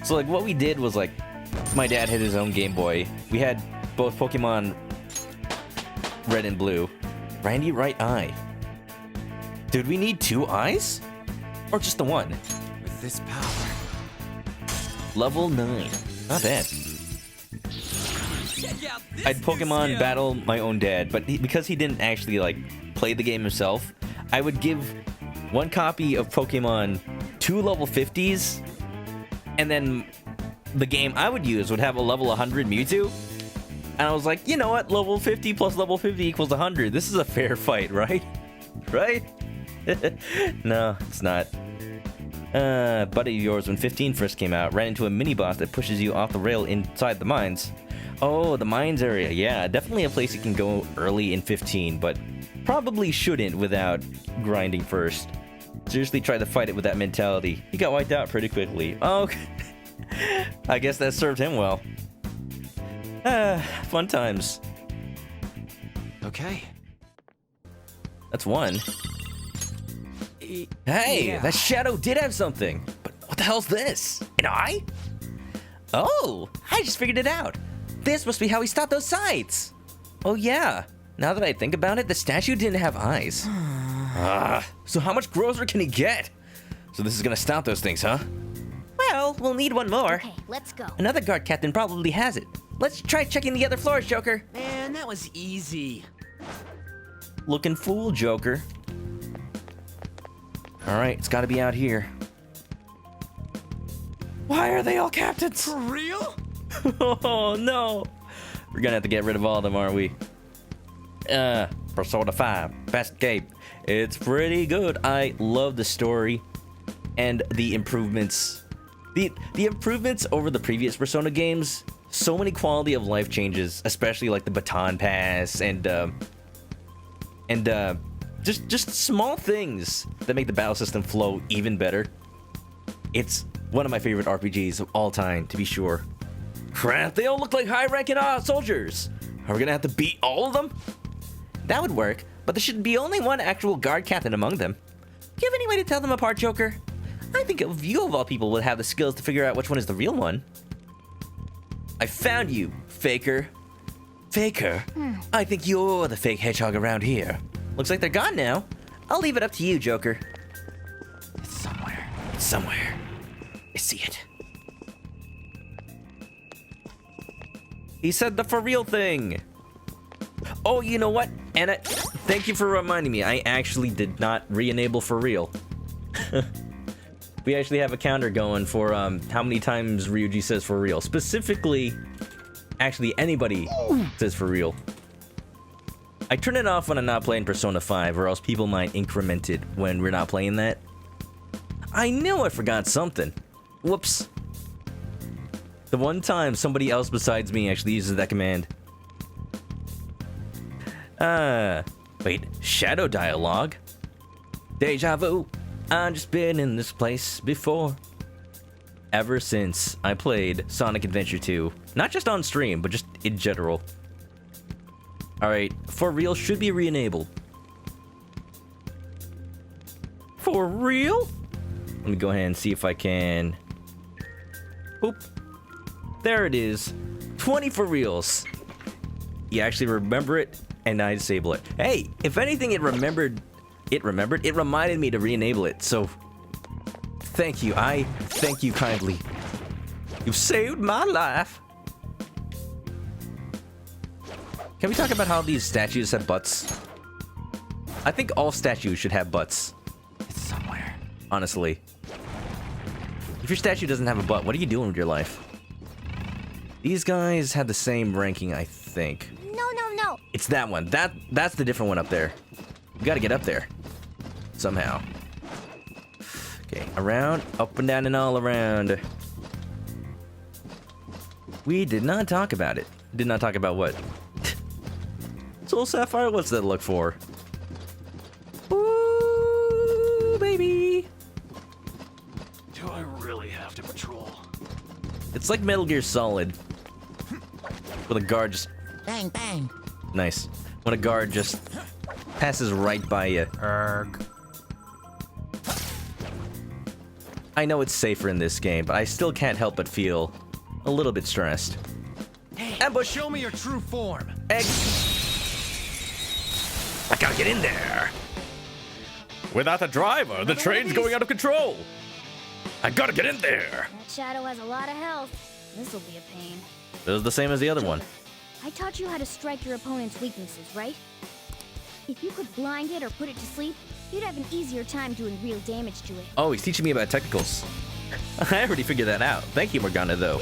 So like what we did was like, my dad had his own Game Boy. We had both Pokemon Red and Blue. Randy, right eye. Dude, we need 2 eyes? Or just the one? With this power. Level 9. Not bad. I'd Pokemon battle my own dad, but because he didn't actually like play the game himself, I would give 1 copy of Pokemon 2 level 50s, and then the game I would use would have a level 100 Mewtwo. And I was like, you know what? Level 50 plus level 50 equals 100. This is a fair fight, right? Right? No, it's not. Buddy of yours, when 15 first came out, ran into a mini-boss that pushes you off the rail inside the mines. Oh, the mines area. Yeah, definitely a place you can go early in 15, but probably shouldn't without grinding first. Seriously, try to fight it with that mentality. He got wiped out pretty quickly. Oh, I guess that served him well. Fun times. Okay. That's 1. Hey, Yeah. that shadow did have something. But what the hell's this? An eye? Oh, I just figured it out. This must be how he stopped those sights. Oh yeah. Now that I think about it, the statue didn't have eyes. So how much grosser can he get? So this is gonna stop those things, huh? Well, we'll need 1 more. Okay, let's go. Another guard captain probably has it. Let's try checking the other floors, Joker. Man, that was easy. Looking fool, Joker. Alright, it's gotta be out here. Why are they all captains? For real? Oh no! We're gonna have to get rid of all of them, aren't we? Persona 5, best game. It's pretty good. I love the story and the improvements. The improvements over the previous Persona games. So many quality of life changes, especially like the baton pass and just small things that make the battle system flow even better. It's one of my favorite RPGs of all time, to be sure. Crap, they all look like high-ranking soldiers. Are we gonna have to beat all of them? That would work, but there should be only 1 actual guard captain among them. Do you have any way to tell them apart, Joker? I think you of all people would have the skills to figure out which one is the real one. I found you, Faker. Faker? I think you're the fake hedgehog around here. Looks like they're gone now. I'll leave it up to you, Joker. It's somewhere. It's somewhere. I see it. He said the for real thing. Oh, you know what, Anna? Thank you for reminding me. I actually did not re-enable for real. we actually have a counter going for how many times Ryuji says for real. Specifically, actually anybody says for real. I turn it off when I'm not playing Persona 5, or else people might increment it when we're not playing that. I knew I forgot something. Whoops. The one time somebody else besides me actually uses that command. Wait, shadow dialogue? Deja vu. I've just been in this place before. Ever since I played Sonic Adventure 2. Not just on stream, but just in general. Alright, for real should be re-enabled. For real? Let me go ahead and see if I can... Oop. There it is. 20 for reals. You actually remember it, and I disable it. Hey, if anything, it remembered. It reminded me to re-enable it, so... Thank you. I thank you kindly. You've saved my life. Can we talk about how these statues have butts? I think all statues should have butts. It's somewhere. Honestly. If your statue doesn't have a butt, what are you doing with your life? These guys had the same ranking, I think. No. It's that one. That's the different one up there. We gotta get up there. Somehow. Okay, around, up and down and all around. We did not talk about it. Did not talk about what? Soul Sapphire, what's that look for? Ooh, baby. Do I really have to patrol? It's like Metal Gear Solid. With a guard just... Bang, bang. Nice. When a guard just passes right by you. Erg. I know it's safer in this game, but I still can't help but feel a little bit stressed. Hey, Ambush. show me your true form. Egg. I gotta get in there. Without a driver, the train's going out of control. I gotta get in there. That shadow has a lot of health. This'll be a pain. It was the same as the other one. I taught you how to strike your opponent's weaknesses, right? If you could blind it or put it to sleep, you'd have an easier time doing real damage to it. Oh, he's teaching me about technicals. I already figured that out. Thank you, Morgana, though.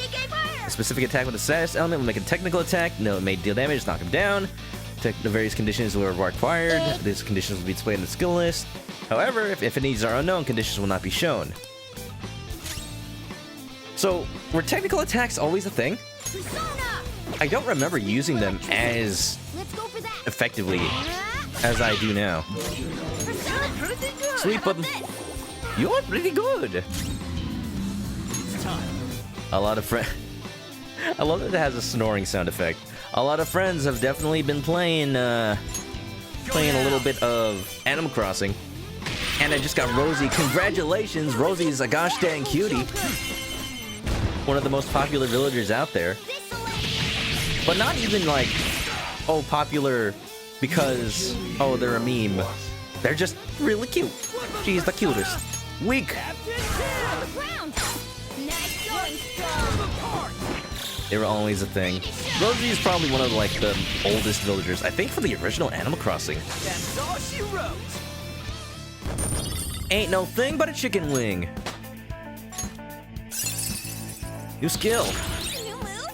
A specific attack with a status element will make a technical attack. No, it may deal damage, knock him down. The various conditions were required. These conditions will be displayed in the skill list. However, if any are unknown, conditions will not be shown. So, were technical attacks always a thing? I don't remember using them as effectively as I do now. Sweet, but you're pretty good. A lot of friends. I love that it has a snoring sound effect. A lot of friends have definitely been playing a little bit of Animal Crossing. And I just got Rosie. Congratulations, Rosie's a gosh dang cutie. One of the most popular villagers out there. But not even like, oh, popular because, oh, they're a meme. They're just really cute. She's the cutest. Weak. They were always a thing. Rosie is probably one of like the oldest villagers. I think for the original Animal Crossing. That's all she wrote. Ain't no thing but a chicken wing. New skill. New move?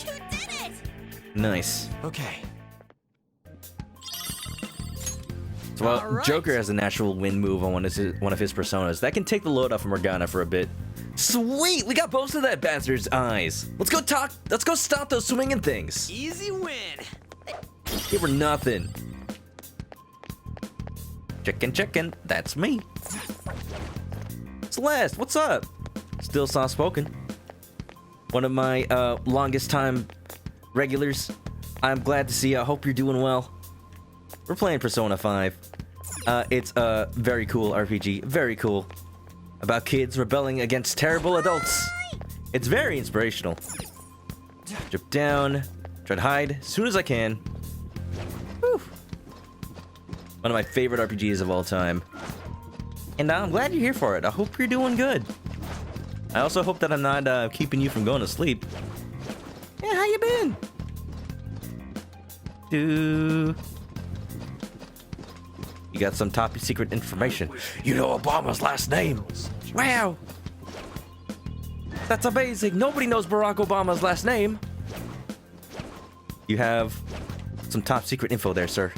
You did it! Nice. Okay. So while Alright. Joker has a natural wind move on one of his personas, that can take the load off of Morgana for a bit. Sweet, we got both of that bastard's eyes. Let's go stop those swinging things. Easy win. They were nothing. Chicken, that's me. Celeste, what's up? Still soft spoken. One of my longest time regulars. I'm glad to see you. I hope you're doing well. We're playing Persona 5. It's a very cool RPG. Very cool. About kids rebelling against terrible adults. It's very inspirational. Jump down. Try to hide as soon as I can. Whew. One of my favorite RPGs of all time. And I'm glad you're here for it. I hope you're doing good. I also hope that I'm not keeping you from going to sleep. Yeah, how you been? You got some top secret information. You know Obama's last name. Wow. That's amazing. Nobody knows Barack Obama's last name. You have some top secret info there, sir.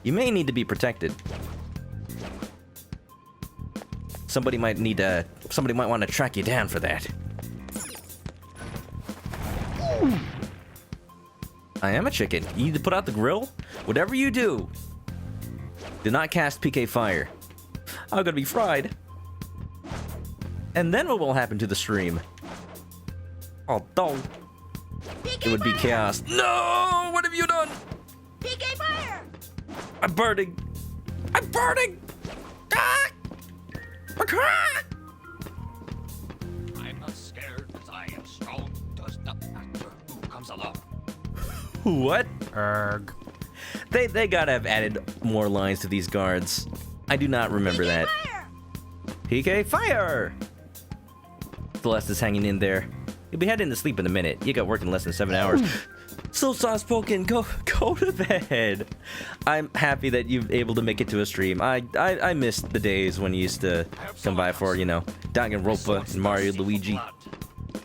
You may need to be protected. Somebody might want to track you down for that. I am a chicken. You need to put out the grill. Whatever you do, do not cast PK fire. I'm gonna be fried. And then what will happen to the stream? Oh, don't. It would be chaos. No! What have you done? PK fire! I'm burning. I'm burning. Ah! Ah! I'm not scared because I am strong. Does not matter who comes along. What? They gotta have added more lines to these guards. I do not remember that. PK fire! Celeste is hanging in there. You'll be heading to sleep in a minute. You got work in less than 7 hours. So soft-spoken, go to bed. I'm happy that you're able to make it to a stream. I missed the days when you used to come by for, you know, Danganronpa and Mario Luigi.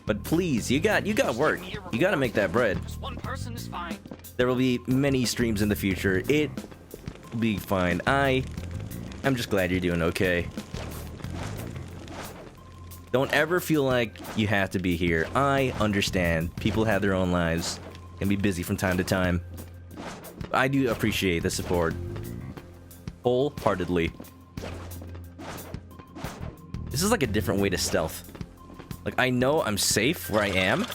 But please, you got work. You gotta make that bread. Just one person is fine. There will be many streams in the future. It will be fine. I'm just glad you're doing okay. Don't ever feel like you have to be here. I understand. People have their own lives. Can be busy from time to time. I do appreciate the support. Wholeheartedly. This is like a different way to stealth. Like, I know I'm safe where I am.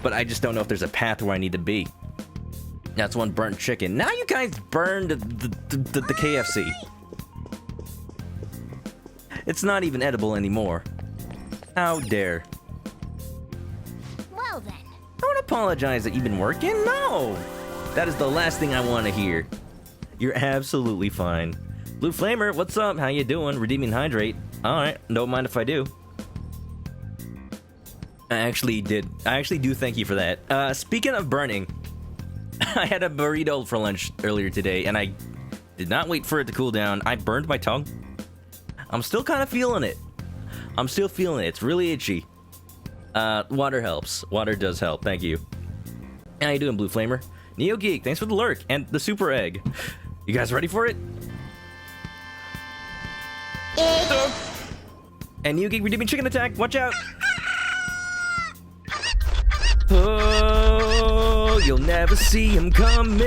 But I just don't know if there's a path where I need to be. That's one burnt chicken. Now you guys burned the KFC. It's not even edible anymore. How dare. Well then. Don't apologize that you've been working. No! That is the last thing I want to hear. You're absolutely fine. Blue Flamer, what's up? How you doing? Redeeming Hydrate. Alright, don't mind if I do. I actually do thank you for that. Speaking of burning, I had a burrito for lunch earlier today, and I did not wait for it to cool down. I burned my tongue. I'm still kind of feeling it. I'm still feeling it. It's really itchy. Water helps. Water does help. Thank you. How you doing, Blue Flamer? Neo Geek, thanks for the lurk and the super egg. You guys ready for it? And Neo Geek redeeming chicken attack. Watch out. Oh, you'll never see him coming.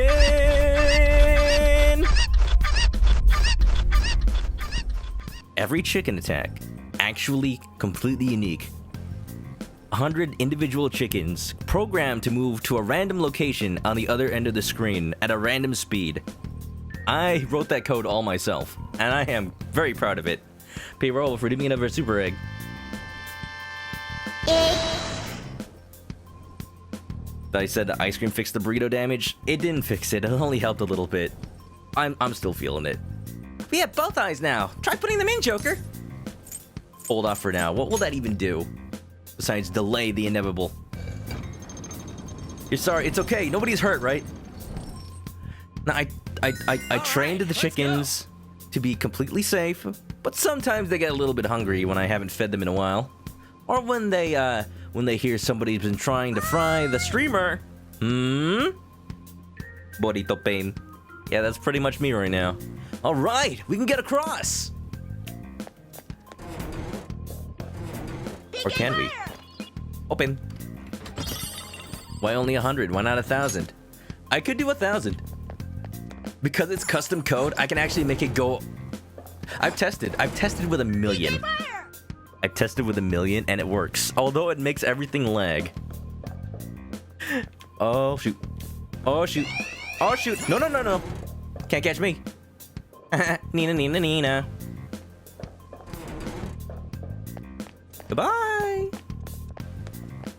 Every chicken attack, actually completely unique. 100 individual chickens programmed to move to a random location on the other end of the screen at a random speed. I wrote that code all myself, and I am very proud of it. Payroll for redeeming another super egg. I said the ice cream fixed the burrito damage. It didn't fix it. It only helped a little bit. I'm still feeling it. We have both eyes now. Try putting them in, Joker. Hold off for now. What will that even do? Besides delay the inevitable. You're sorry. It's okay. Nobody's hurt, right? Now, I trained the chickens to be completely safe, but sometimes they get a little bit hungry when I haven't fed them in a while, or when they hear somebody's been trying to fry the streamer. Burrito pain. Yeah, that's pretty much me right now. All right, we can get across. Or can we? Open. Why only 100? Why not 1,000? I could do 1,000. Because it's custom code, I can actually make it go. I've tested with 1,000,000. I've tested with 1,000,000 and it works. Although it makes everything lag. Oh shoot. Oh shoot. Oh shoot. No, no, no, no. Can't catch me. Nina, Nina, Nina. Goodbye.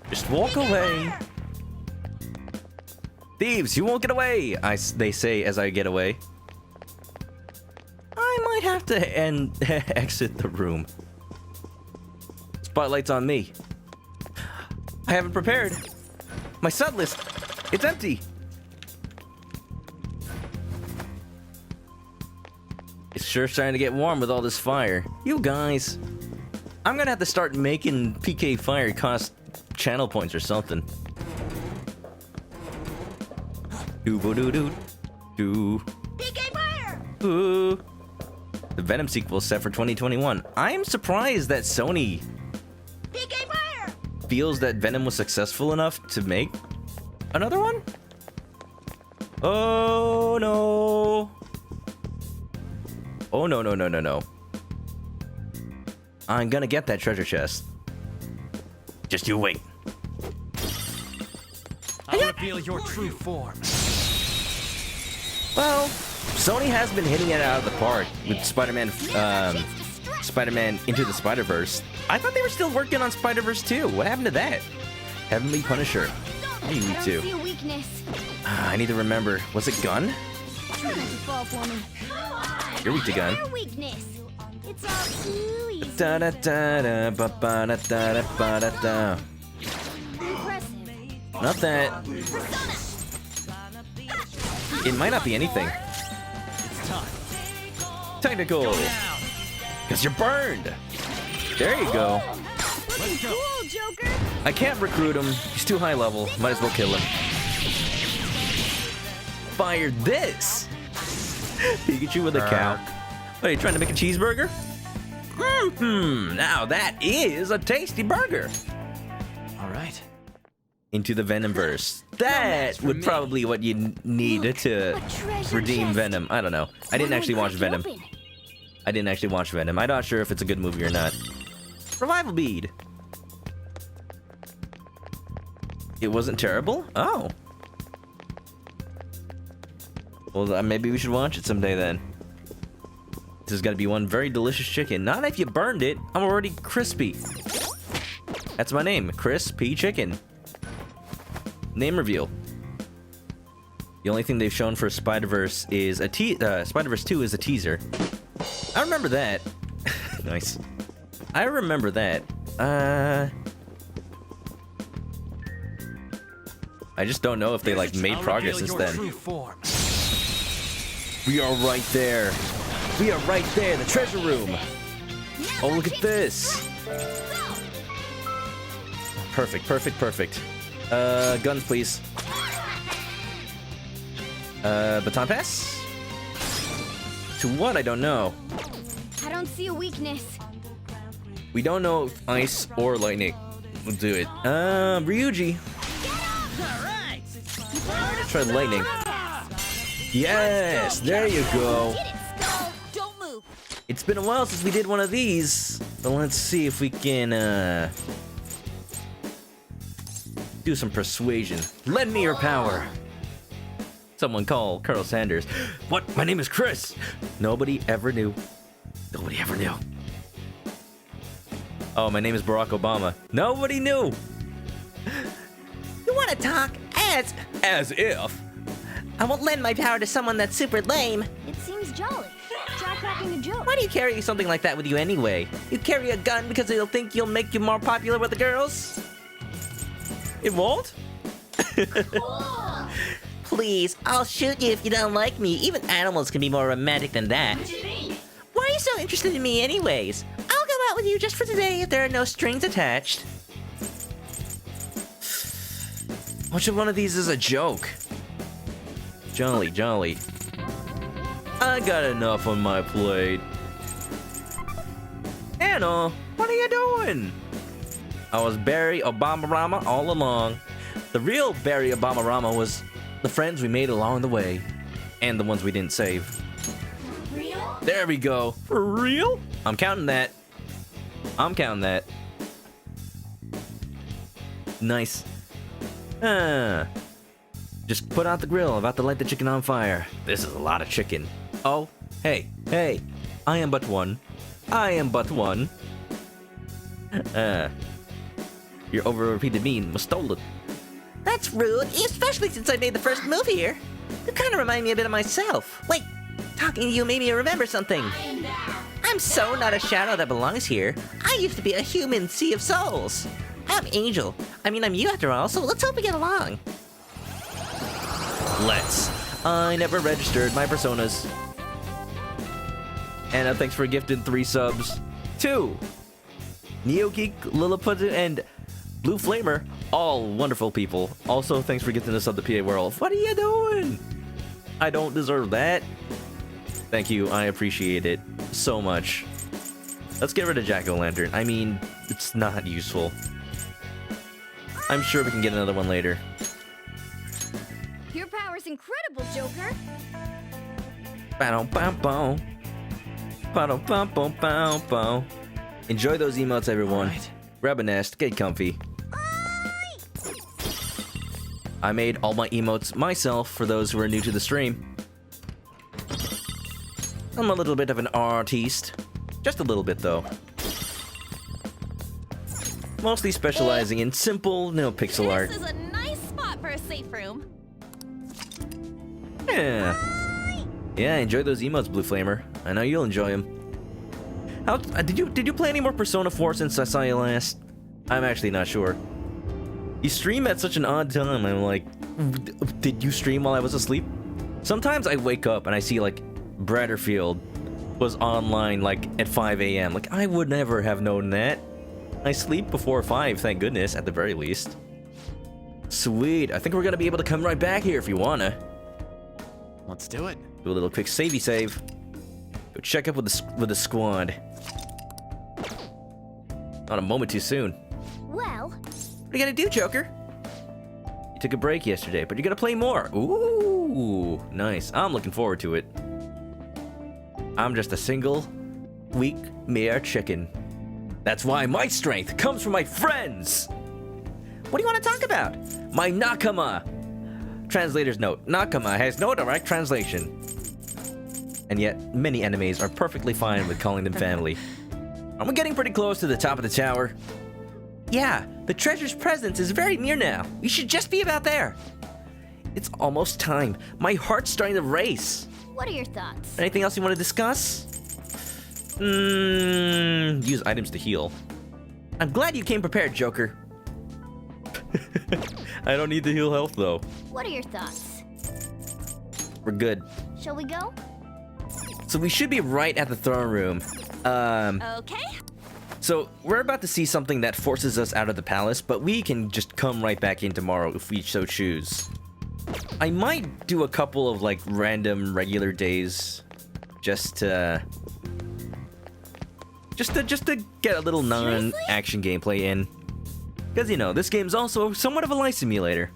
Just walk away. Thieves, you won't get away, they say as I get away. I might have to exit the room. Spotlight's on me. I haven't prepared. My set list, it's empty. sure starting to get warm with all this fire. You guys. I'm gonna have to start making PK fire cost channel points or something. Doo-boo-doo-doo. PK Fire! Ooh. The Venom sequel is set for 2021. I am surprised that Sony PK Fire! feels that Venom was successful enough to make another one? Oh no. Oh no, no, no, no, no. I'm gonna get that treasure chest. Just you wait. I'll reveal your true form. Well, Sony has been hitting it out of the park with Spider-Man Into the Spider-Verse. I thought they were still working on Spider-Verse 2. What happened to that? Heavenly Punisher. I need I to. don't see a weakness. I need to remember. Was it gun? Try not to fall for me. You're weak to gun. Your weakness. It's all too easy. Da da da da ba ba da da da ba da da. Impressive. Not that. It might not be anything. It's time. Technical. Because you're burned. There you go. Looking cool, Joker. I can't recruit him. He's too high level. Might as well kill him. Fire this. Pikachu with a cow. What, are you trying to make a cheeseburger? Now that is a tasty burger. All right. Into the Venomverse. That would probably what you need to a treasure redeem chest. Venom. I don't know. I didn't actually watch Venom. I didn't actually watch Venom. I'm not sure if it's a good movie or not. Revival bead. It wasn't terrible? Oh. Well, maybe we should watch it someday then. This has got to be one very delicious chicken. Not if you burned it. I'm already crispy. That's my name, Crispy Chicken. Name reveal. The only thing they've shown for Spider-Verse is Spider-Verse 2 is a teaser. I remember that. Nice. I remember that. I just don't know if they like made progress since then. We are right there. We are right there, the treasure room. Oh, look at this. Perfect, perfect, perfect. Guns, please. Baton pass? To what? I don't know. I don't see a weakness. We don't know if ice or lightning will do it. Ryuji. Try lightning. Yes, there you go. Get it, Skull. Don't move. It's been a while since we did one of these, but let's see if we can, do some persuasion. Lend me your power. Someone call Colonel Sanders. What? My name is Chris. Nobody ever knew. Nobody ever knew. Oh, my name is Barack Obama. Nobody knew. You want to talk As if. I won't lend my power to someone that's super lame. It seems jolly. Try cracking a joke. Why do you carry something like that with you anyway? You carry a gun because they'll think you'll make you more popular with the girls? It won't? Please, I'll shoot you if you don't like me. Even animals can be more romantic than that. Why are you so interested in me anyways? I'll go out with you just for today if there are no strings attached. Which one of these is a joke? Jolly, jolly. I got enough on my plate. Anna, what are you doing? I was Barry Obama-Rama all along. The real Barry Obama-Rama was the friends we made along the way. And the ones we didn't save. Real? There we go. For real? I'm counting that. I'm counting that. Nice. Just put out the grill. About to light the chicken on fire. This is a lot of chicken. Oh, hey, hey. I am but one. I am but one. Your over-repeated meme was stolen. That's rude, especially since I made the first move here. You kind of remind me a bit of myself. Wait, talking to you made me remember something. I'm so not a shadow that belongs here. I used to be a human sea of souls. I'm Angel. I'm you after all, so let's hope we get along. Let's. I never registered my personas. Anna, thanks for gifting 3 subs. 2. NeoGeek, Lilliput, and Blue Flamer, all wonderful people. Also, thanks for gifting us up the PA World. What are you doing? I don't deserve that. Thank you, I appreciate it so much. Let's get rid of Jack-o'-lantern. I mean, it's not useful. I'm sure we can get another one later. Your power's incredible, Joker. Ba-dum-bum-bum. Ba-dum-bum-bum-bum-bum. Enjoy those emotes, everyone. Grab a nest, get comfy. I made all my emotes myself for those who are new to the stream. I'm a little bit of an artiste. Just a little bit, though. Mostly specializing in simple, no pixel art. This is a nice spot for a safe room. Yeah. Yeah, enjoy those emotes, Blue Flamer. I know you'll enjoy them. How did you play any more Persona 4 since I saw you last? I'm actually not sure. You stream at such an odd time. I'm like, did you stream while I was asleep? Sometimes I wake up and I see like Bratterfield was online like at 5 a.m. Like I would never have known that. I sleep before 5, thank goodness, at the very least. Sweet. I think we're gonna be able to come right back here if you wanna. Let's do it. Do a little quick savey save. Go check up with the squad. Not a moment too soon. Well, What are you gonna do, Joker? You took a break yesterday, but you're gonna play more. Ooh, nice. I'm looking forward to it. I'm just a single, weak mere chicken. That's why my strength comes from my friends. What do you want to talk about? My nakama. Translator's note. Nakama has no direct translation. And yet, many animes are perfectly fine with calling them family. Are we getting pretty close to the top of the tower? Yeah, the treasure's presence is very near now. We should just be about there. It's almost time. My heart's starting to race. what are your thoughts? Anything else you want to discuss? Use items to heal. I'm glad you came prepared, Joker. I don't need to heal health, though. What are your thoughts? We're good. Shall we go? So we should be right at the throne room. Okay. So we're about to see something that forces us out of the palace, but we can just come right back in tomorrow if we so choose. I might do a couple of like random regular days just to get a little non-action gameplay in. Because, you know, this game's also somewhat of a life simulator.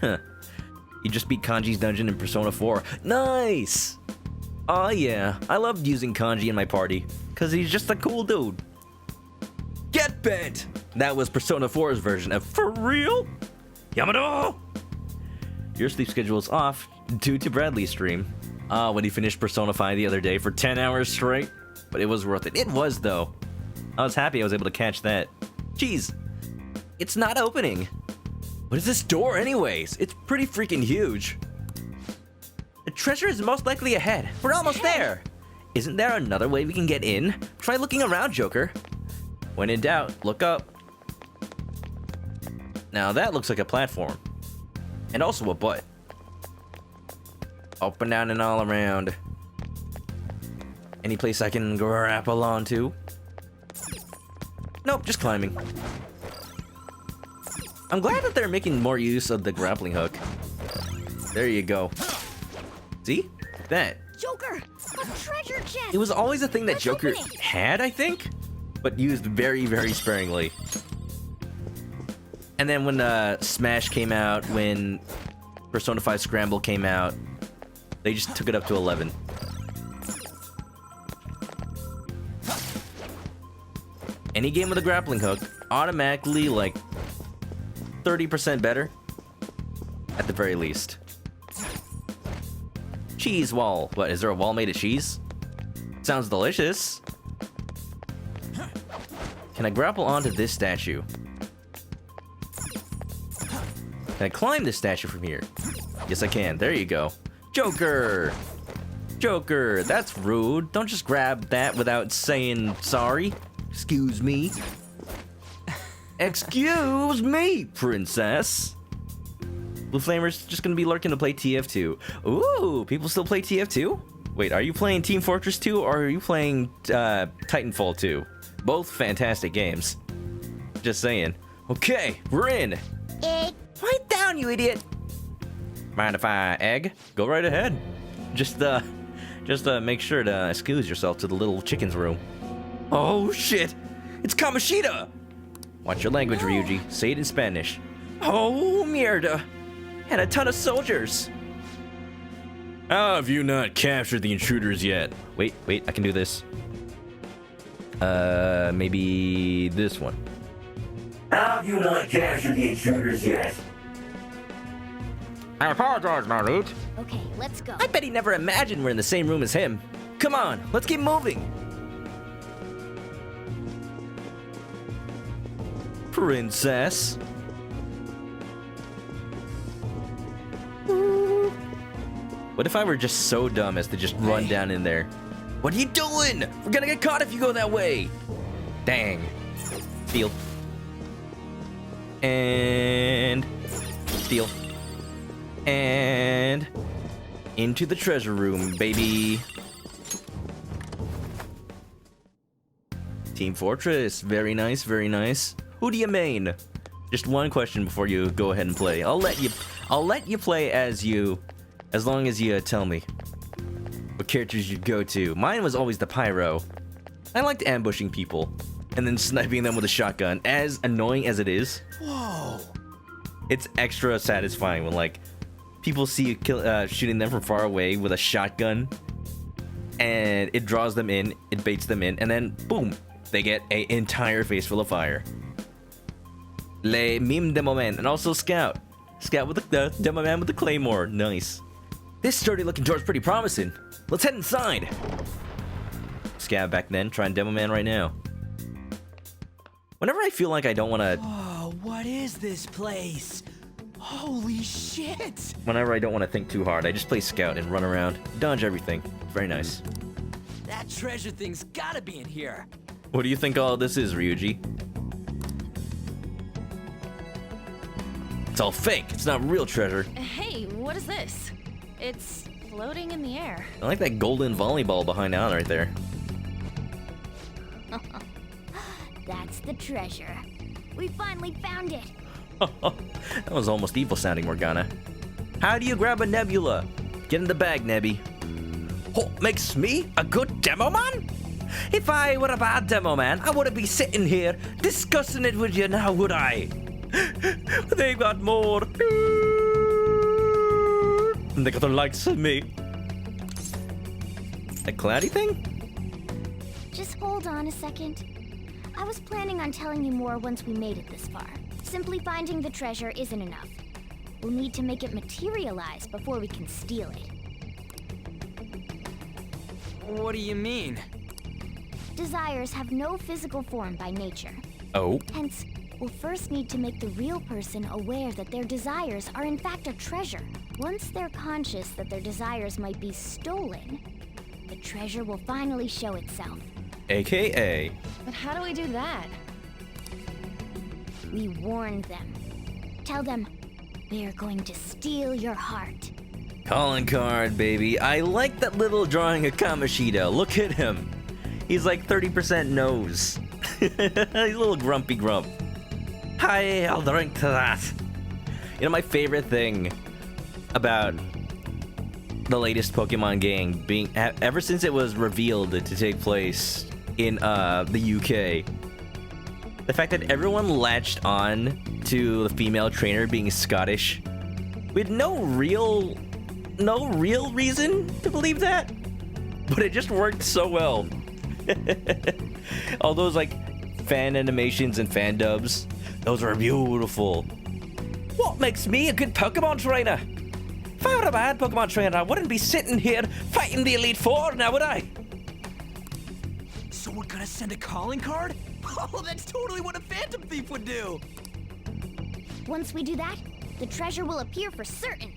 You just beat Kanji's dungeon in Persona 4. Nice! Oh yeah, I loved using Kanji in my party, because he's just a cool dude. Get bent! That was Persona 4's version of for real? Yamato! Your sleep schedule is off due to Bradley's stream. When he finished Persona 5 the other day for 10 hours straight. But it was worth it. It was, though. I was happy I was able to catch that. Jeez. It's not opening. What is this door anyways? It's pretty freaking huge. The treasure is most likely ahead. We're almost there. Isn't there another way we can get in? Try looking around, Joker. When in doubt, look up. Now that looks like a platform. And also a butt. Up and down and all around. Any place I can grapple onto? Nope, just climbing. I'm glad that they're making more use of the grappling hook. There you go. See? That. Joker, a treasure chest. It was always a thing that Joker had, I think, but used very, very sparingly. And then when Smash came out, when Persona 5 Scramble came out, they just took it up to 11. Any game with a grappling hook, automatically, like, 30% better. At the very least. Cheese wall. What, is there a wall made of cheese? Sounds delicious. Can I grapple onto this statue? Can I climb this statue from here? Yes, I can. There you go. Joker! Joker, that's rude. Don't just grab that without saying sorry. Excuse me. Excuse me, princess. Blue Flamer's just gonna be lurking to play TF2. Ooh, people still play TF2? Wait, are you playing Team Fortress 2 or are you playing Titanfall 2? Both fantastic games. Just saying. Okay, we're in. Egg. Quiet down, you idiot. Mind if I egg? Go right ahead. Just make sure to excuse yourself to the little chicken's room. Oh shit! It's Kamoshida! Watch your language, Ryuji. Say it in Spanish. Oh, mierda! And a ton of soldiers. How have you not captured the intruders yet? Wait, I can do this. Maybe this one. How have you not captured the intruders yet? I apologize, Marut. Okay, let's go. I bet he never imagined we're in the same room as him. Come on, let's keep moving. Princess. What if I were just so dumb as to just run down in there? What are you doing? We're gonna get caught if you go that way. Dang. Steal. And steal. And into the treasure room, baby. Team Fortress, very nice, very nice. Who do you main? Just one question before you go ahead and play. I'll let you play as long as you tell me what characters you go to. Mine was always the pyro. I liked ambushing people and then sniping them with a shotgun. As annoying as it is, Whoa! it's extra satisfying when like people see you shooting them from far away with a shotgun, and it draws them in, it baits them in, and then boom, they get an entire face full of fire. Le mime de moment, and also Scout with the demo man with the claymore. Nice. This sturdy looking door's pretty promising. Let's head inside. Scout back then, trying demo man right now. Whenever I feel like I don't want to. Oh, what is this place? Holy shit! Whenever I don't want to think too hard, I just play Scout and run around, dodge everything. Very nice. That treasure thing's gotta be in here. What do you think all this is, Ryuji? It's all fake. It's not real treasure. Hey, what is this? It's floating in the air. I like that golden volleyball behind Alan right there. That's the treasure. We finally found it. That was almost evil sounding, Morgana. How do you grab a nebula? Get in the bag, Nebby. What makes me a good demo man? If I were a bad demo man, I wouldn't be sitting here discussing it with you now, would I? They've got more. And they got the likes of me. That cloudy thing? Just hold on a second. I was planning on telling you more once we made it this far. Simply finding the treasure isn't enough. We'll need to make it materialize before we can steal it. What do you mean? Desires have no physical form by nature. Oh. Hence, we'll first need to make the real person aware that their desires are in fact a treasure. Once they're conscious that their desires might be stolen, the treasure will finally show itself. AKA. But how do we do that? We warn them. Tell them, we are going to steal your heart. Calling card, baby. I like that little drawing of Kamoshida. Look at him. He's like 30% nose. He's a little grumpy grump. Hi, I'll drink to that. You know, my favorite thing about the latest Pokemon game being ever since it was revealed to take place in the UK, the fact that everyone latched on to the female trainer being Scottish with no real reason to believe that, but it just worked so well. All those like fan animations and fan dubs, those are beautiful. What makes me a good Pokemon trainer? If I were a bad Pokemon trainer, I wouldn't be sitting here fighting the Elite Four now, would I? So we're gonna send a calling card? Oh, that's totally what a Phantom Thief would do! Once we do that, the treasure will appear for certain.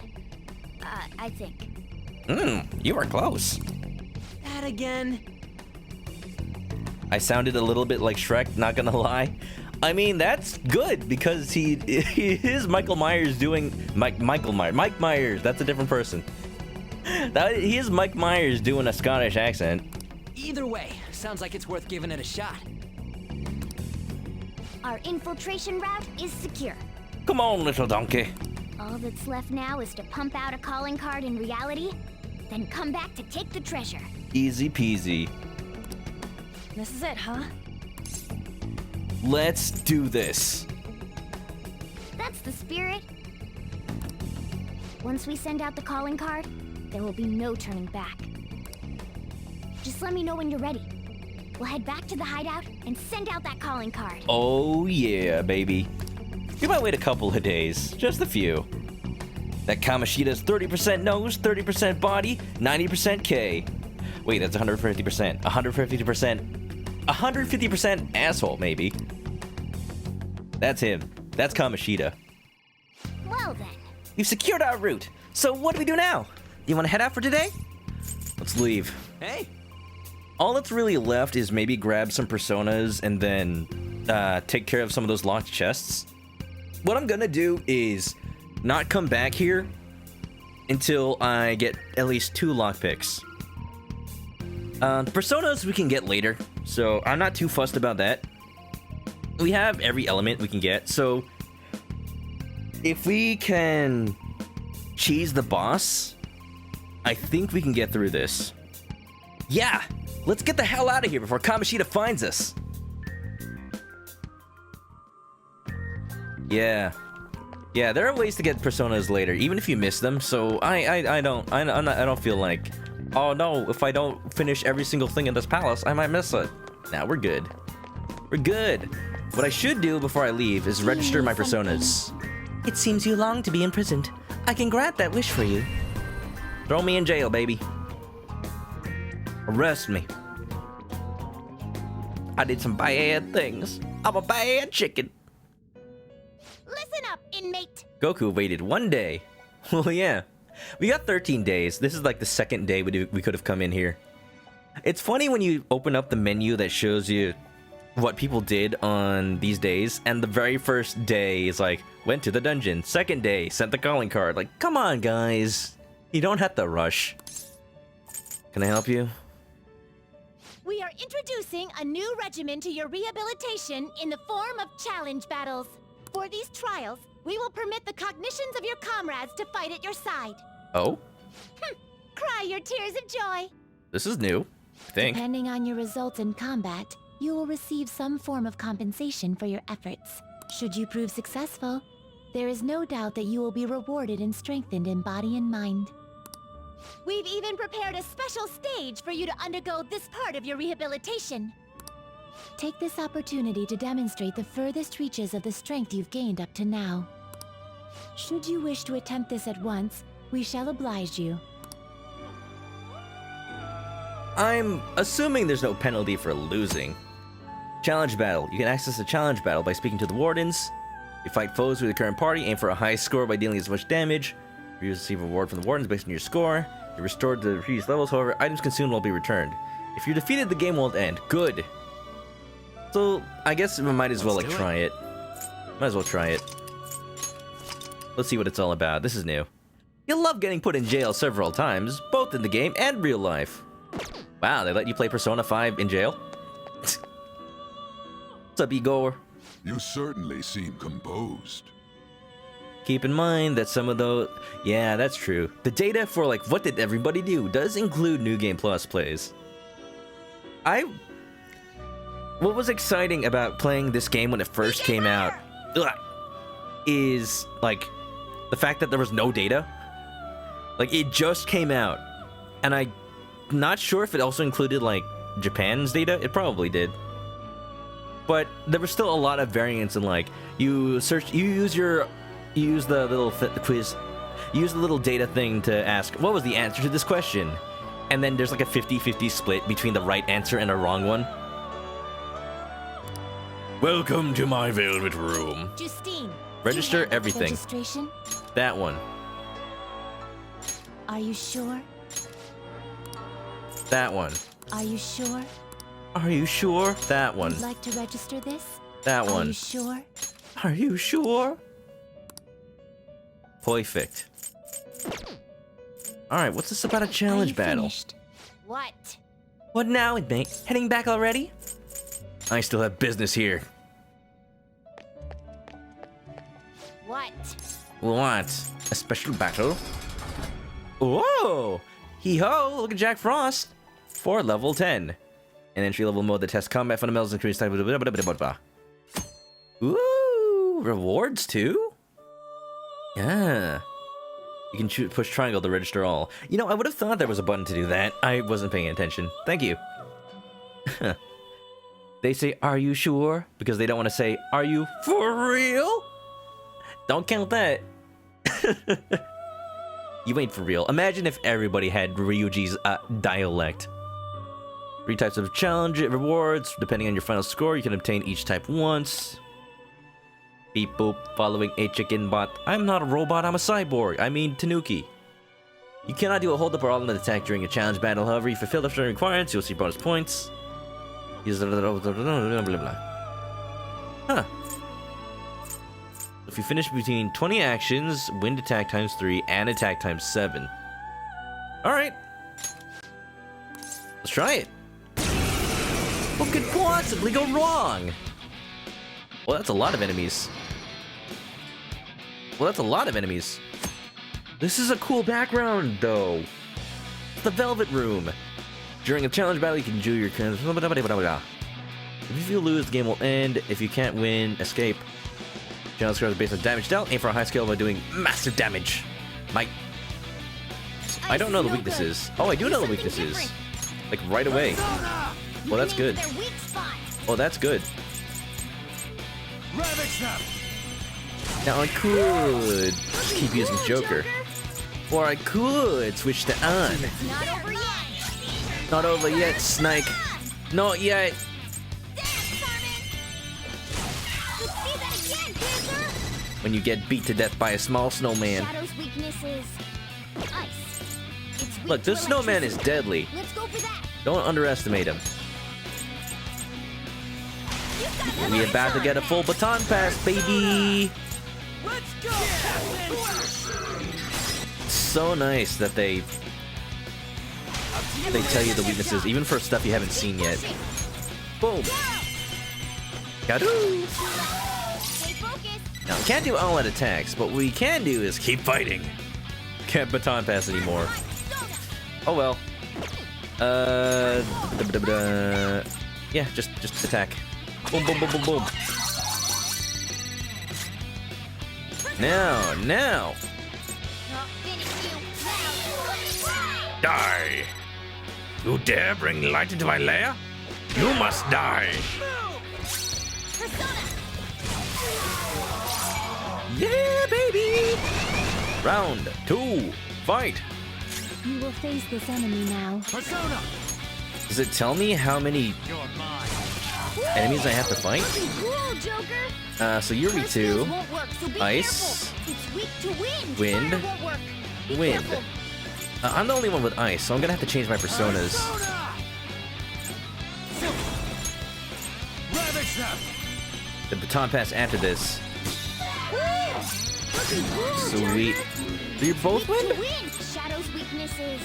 I think. You were close. That again? I sounded a little bit like Shrek, not gonna lie. I mean, that's good because he is Michael Myers doing Mike Myers. That's a different person. He is Mike Myers doing a Scottish accent. Either way, sounds like it's worth giving it a shot. Our infiltration route is secure. Come on, little donkey. All that's left now is to pump out a calling card in reality, then come back to take the treasure. Easy peasy. This is it, huh? Let's do this. That's the spirit. Once we send out the calling card, there will be no turning back. Just let me know when you're ready. We'll head back to the hideout and send out that calling card. Oh yeah, baby. We might wait a couple of days, just a few. That Kamoshida's 30% nose, 30% body, 90% K. Wait, that's 150%. 150%. 150% asshole, maybe. That's him. That's Kamoshida. Well then. We've secured our route. So what do we do now? You want to head out for today? Let's leave. Hey, All that's really left is maybe grab some personas and then take care of some of those locked chests. What I'm gonna do is not come back here until I get at least 2 lockpicks. Personas we can get later, so I'm not too fussed about that. We have every element we can get, so if we can cheese the boss, I think we can get through this. Yeah, let's get the hell out of here before Kamoshida finds us. Yeah, there are ways to get personas later, even if you miss them. So I don't feel like, oh no, if I don't finish every single thing in this palace, I might miss it. Nah, we're good. We're good. What I should do before I leave is register my personas. It seems you long to be imprisoned. I can grant that wish for you. Throw me in jail, baby. Arrest me. I did some bad things. I'm a bad chicken. Listen up, inmate. Goku waited 1 day. Well, yeah. We got 13 days. This is like the second day we could have come in here. It's funny when you open up the menu that shows you what people did on these days, and the very first day is like, went to the dungeon. Second day, sent the calling card. Like, come on, guys. You don't have to rush. Can I help you? We are introducing a new regimen to your rehabilitation in the form of challenge battles. For these trials, we will permit the cognitions of your comrades to fight at your side. Oh? Cry your tears of joy. This is new, I think. Depending on your results in combat, you will receive some form of compensation for your efforts. Should you prove successful, there is no doubt that you will be rewarded and strengthened in body and mind. We've even prepared a special stage for you to undergo this part of your rehabilitation. Take this opportunity to demonstrate the furthest reaches of the strength you've gained up to now. Should you wish to attempt this at once, we shall oblige you. I'm assuming there's no penalty for losing. Challenge battle. You can access a challenge battle by speaking to the wardens. You fight foes with the current party, aim for a high score by dealing as much damage. You receive a reward from the wardens based on your score. You're restored to the previous levels, however, items consumed will be returned. If you're defeated, the game won't end. Good. So, I guess we might as well like try it. Might as well try it. Let's see what it's all about. This is new. You'll love getting put in jail several times, both in the game and real life. Wow, they let you play Persona 5 in jail? What's up, Igor? You certainly seem composed. Keep in mind that some of those... Yeah, that's true. The data for, like, what did everybody do does include New Game Plus plays. What was exciting about playing this game when it first came out is, like, the fact that there was no data. Like, it just came out. And I'm not sure if it also included, like, Japan's data. It probably did. But there was still a lot of variance in, like, you use the little quiz, use the little data thing to ask, what was the answer to this question? And then there's like a 50-50 split between the right answer and a wrong one. Welcome to my velvet room. Justine. Register everything. Registration? That one. Are you sure? That one. Are you sure? Are you sure? That one. Would like to register this? That one. Are you sure? Are you sure? Perfect. Alright, what's this about a challenge battle? Finished. What? What now, mate? Heading back already? I still have business here. What? What? A special battle? Whoa! Hee-ho! Look at Jack Frost! For level 10. An entry-level mode that tests combat fundamentals and increases type of... Ooh! Rewards too? Yeah. You can push triangle to register all. You know, I would have thought there was a button to do that. I wasn't paying attention. Thank you. They say, "Are you sure?" Because they don't want to say, "Are you for real?" Don't count that. You ain't for real. Imagine if everybody had Ryuji's dialect. 3 types of challenge rewards. Depending on your final score, you can obtain each type once. Beep boop. Following a chicken bot. I'm not a robot, I'm a cyborg. I mean Tanuki. You cannot do a hold up or all-in attack during a challenge battle. However, you fulfill the certain requirements, you'll see bonus points. Huh. If you finish between 20 actions, wind attack times 3 and attack times 7. Alright. Let's try it. What could possibly go wrong? Well, that's a lot of enemies. This is a cool background, though. The Velvet Room. During a challenge battle, you can do your... If you lose, the game will end. If you can't win, escape. Challenge scores are based on damage dealt. Aim for a high skill by doing massive damage. Mike. I don't know the weaknesses. Oh, I do know the weaknesses. Like, right away. Well, that's good. Oh, that's good. Now, I could just keep using Joker. Or I could switch to on. Not over yet, Snake. Not yet. When you get beat to death by a small snowman. Shadow's weakness is ice. It's weak Look, to this snowman is electricity. deadly. Let's go for that. Don't underestimate him. We about to get a full baton pass, baby. Let's go! So nice that they tell you the weaknesses, even for stuff you haven't seen yet. Boom. Gadoo. Stay focused. Now, we can't do all-out attacks, but what we can do is keep fighting. Can't baton pass anymore. Oh well. Yeah, just attack. Boom, boom, boom, boom, boom. Now. Die! You dare bring light into my lair? You must die! Yeah, baby! Round 2, fight! You will face this enemy now. Persona! Does it tell me how many You're mine. enemies I have to fight? Cool, Joker. So Yuri 2, Won't work, so be Ice, careful. It's weak to wind. Wind, Fire won't work. Be Wind. careful. I'm the only one with ice, so I'm gonna have to change my personas. Ravage them! The baton pass after this. Looking cool, Sweet. Joker. Do you both Weak to win? wind. Shadow's weakness is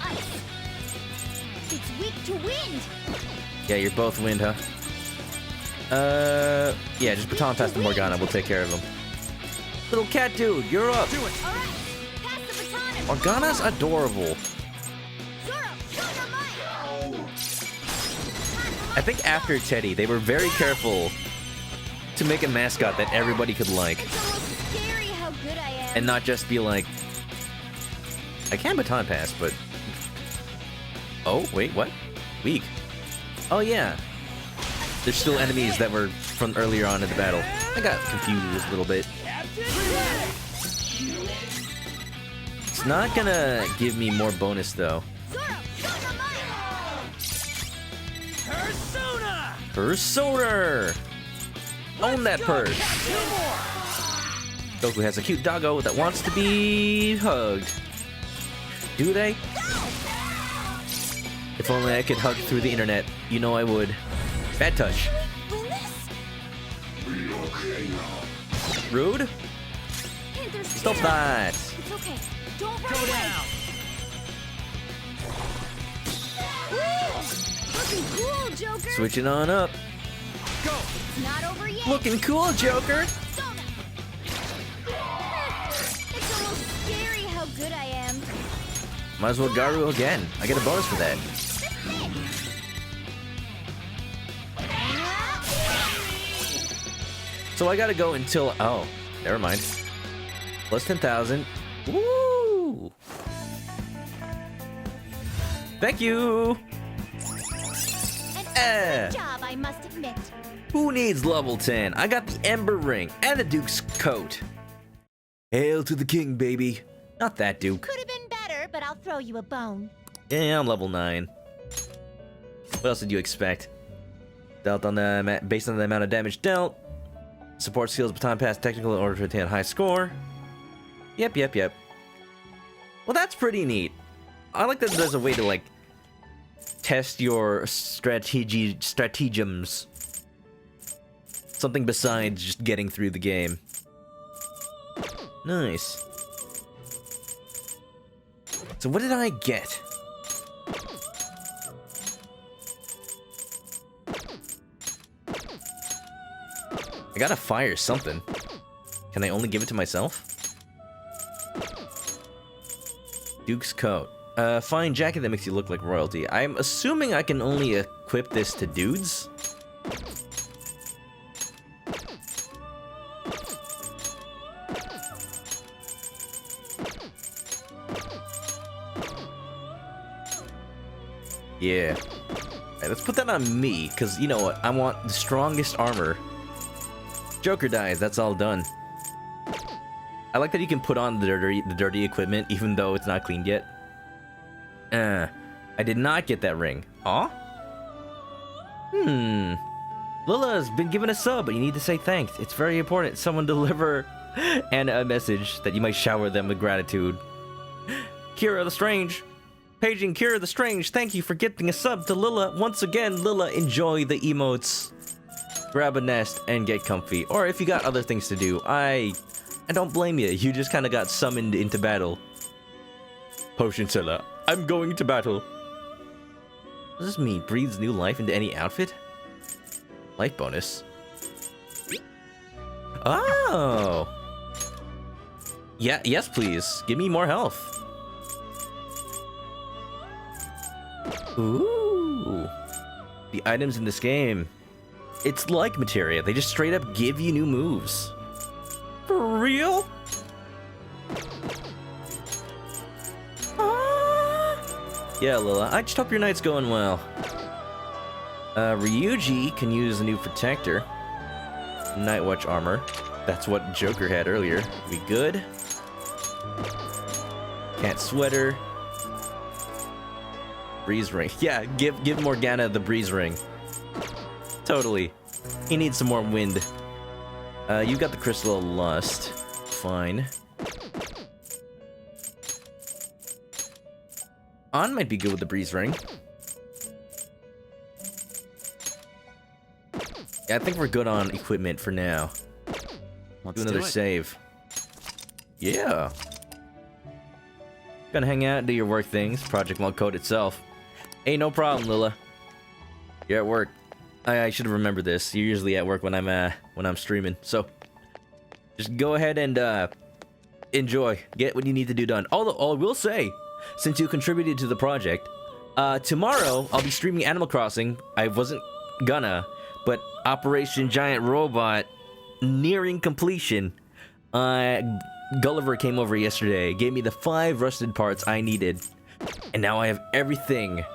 ice. It's weak to wind. Yeah, you're both wind, huh? Yeah, just baton pass to Morgana. We'll take care of him. Little cat dude, you're up. Do it! All right. Pass the baton and Morgana's adorable. Zoro, show your might. I think after Teddy, they were very careful to make a mascot that everybody could like, It's almost scary how good I am. and not just be like, I can baton pass, but... Oh, wait, what? Weak. Oh, yeah. There's still enemies that were from earlier on in the battle. I got confused a little bit. It's not gonna give me more bonus, though. Zoro, show your might. Persona! Persona! Own that purse! Goku has a cute doggo that wants to be hugged. Do they? If only I could hug through the internet. You know I would. Bad touch. Rude? Panther's Stop scared. that. It's okay. Don't run Go away. down! Looking cool, Joker. Switching on up. Go! It's not over yet. Looking cool, Joker. It's almost scary how good I am. Might as well Garu again. I get a bonus for that. So I gotta go until... Oh, never mind. Plus 10,000. Woo! Thank you! An excellent job, I must admit. Who needs level 10? I got the Ember Ring and the Duke's coat. Hail to the king, baby. Not that Duke. Could have been better, but I'll throw you a bone. Yeah, I'm level 9. What else did you expect? Dealt on the based on the amount of damage dealt. Support skills, baton pass, technical in order to attain a high score. Yep. Well, that's pretty neat. I like that there's a way to, like, test your stratagems. Something besides just getting through the game. Nice. So what did I get? I gotta fire something. Can I only give it to myself? Duke's coat. Fine jacket that makes you look like royalty. I'm assuming I can only equip this to dudes. Yeah. Alright, let's put that on me, because you know what? I want the strongest armor. Joker dies, that's all done. I like that you can put on the dirty equipment even though it's not cleaned yet. I did not get that ring. Aw? Lilla's been given a sub, but you need to say thanks. It's very important. Someone deliver Anna a message that you might shower them with gratitude. Kira the Strange. Paging Kira the Strange, thank you for getting a sub to Lilla. Once again, Lilla, enjoy the emotes. Grab a nest and get comfy. Or if you got other things to do, I don't blame you. You just kind of got summoned into battle. Potion seller, I'm going to battle. What does this mean? Breathes new life into any outfit? Life bonus. Oh! Yeah, yes please. Give me more health. Ooh. The items in this game. It's like materia. They just straight up give you new moves. For real? Yeah, Lilla. I just hope your night's going well. Ryuji can use a new protector. Nightwatch armor. That's what Joker had earlier. We good? Cat sweater. Breeze ring. Yeah, give Morgana the breeze ring. Totally. He needs some more wind. You got the Crystal of Lust. Fine. On might be good with the breeze ring. Yeah, I think we're good on equipment for now. Let's do another do it. save. Yeah. Gonna hang out and do your work things. Project won't code itself. Hey, no problem, Lilla. You're at work. I should have remembered this. You're usually at work when I'm streaming. So just go ahead and enjoy. Get what you need to do done. Although I will say, since you contributed to the project, tomorrow I'll be streaming Animal Crossing. I wasn't gonna, but Operation Giant Robot nearing completion. Gulliver came over yesterday, gave me the 5 rusted parts I needed, and now I have everything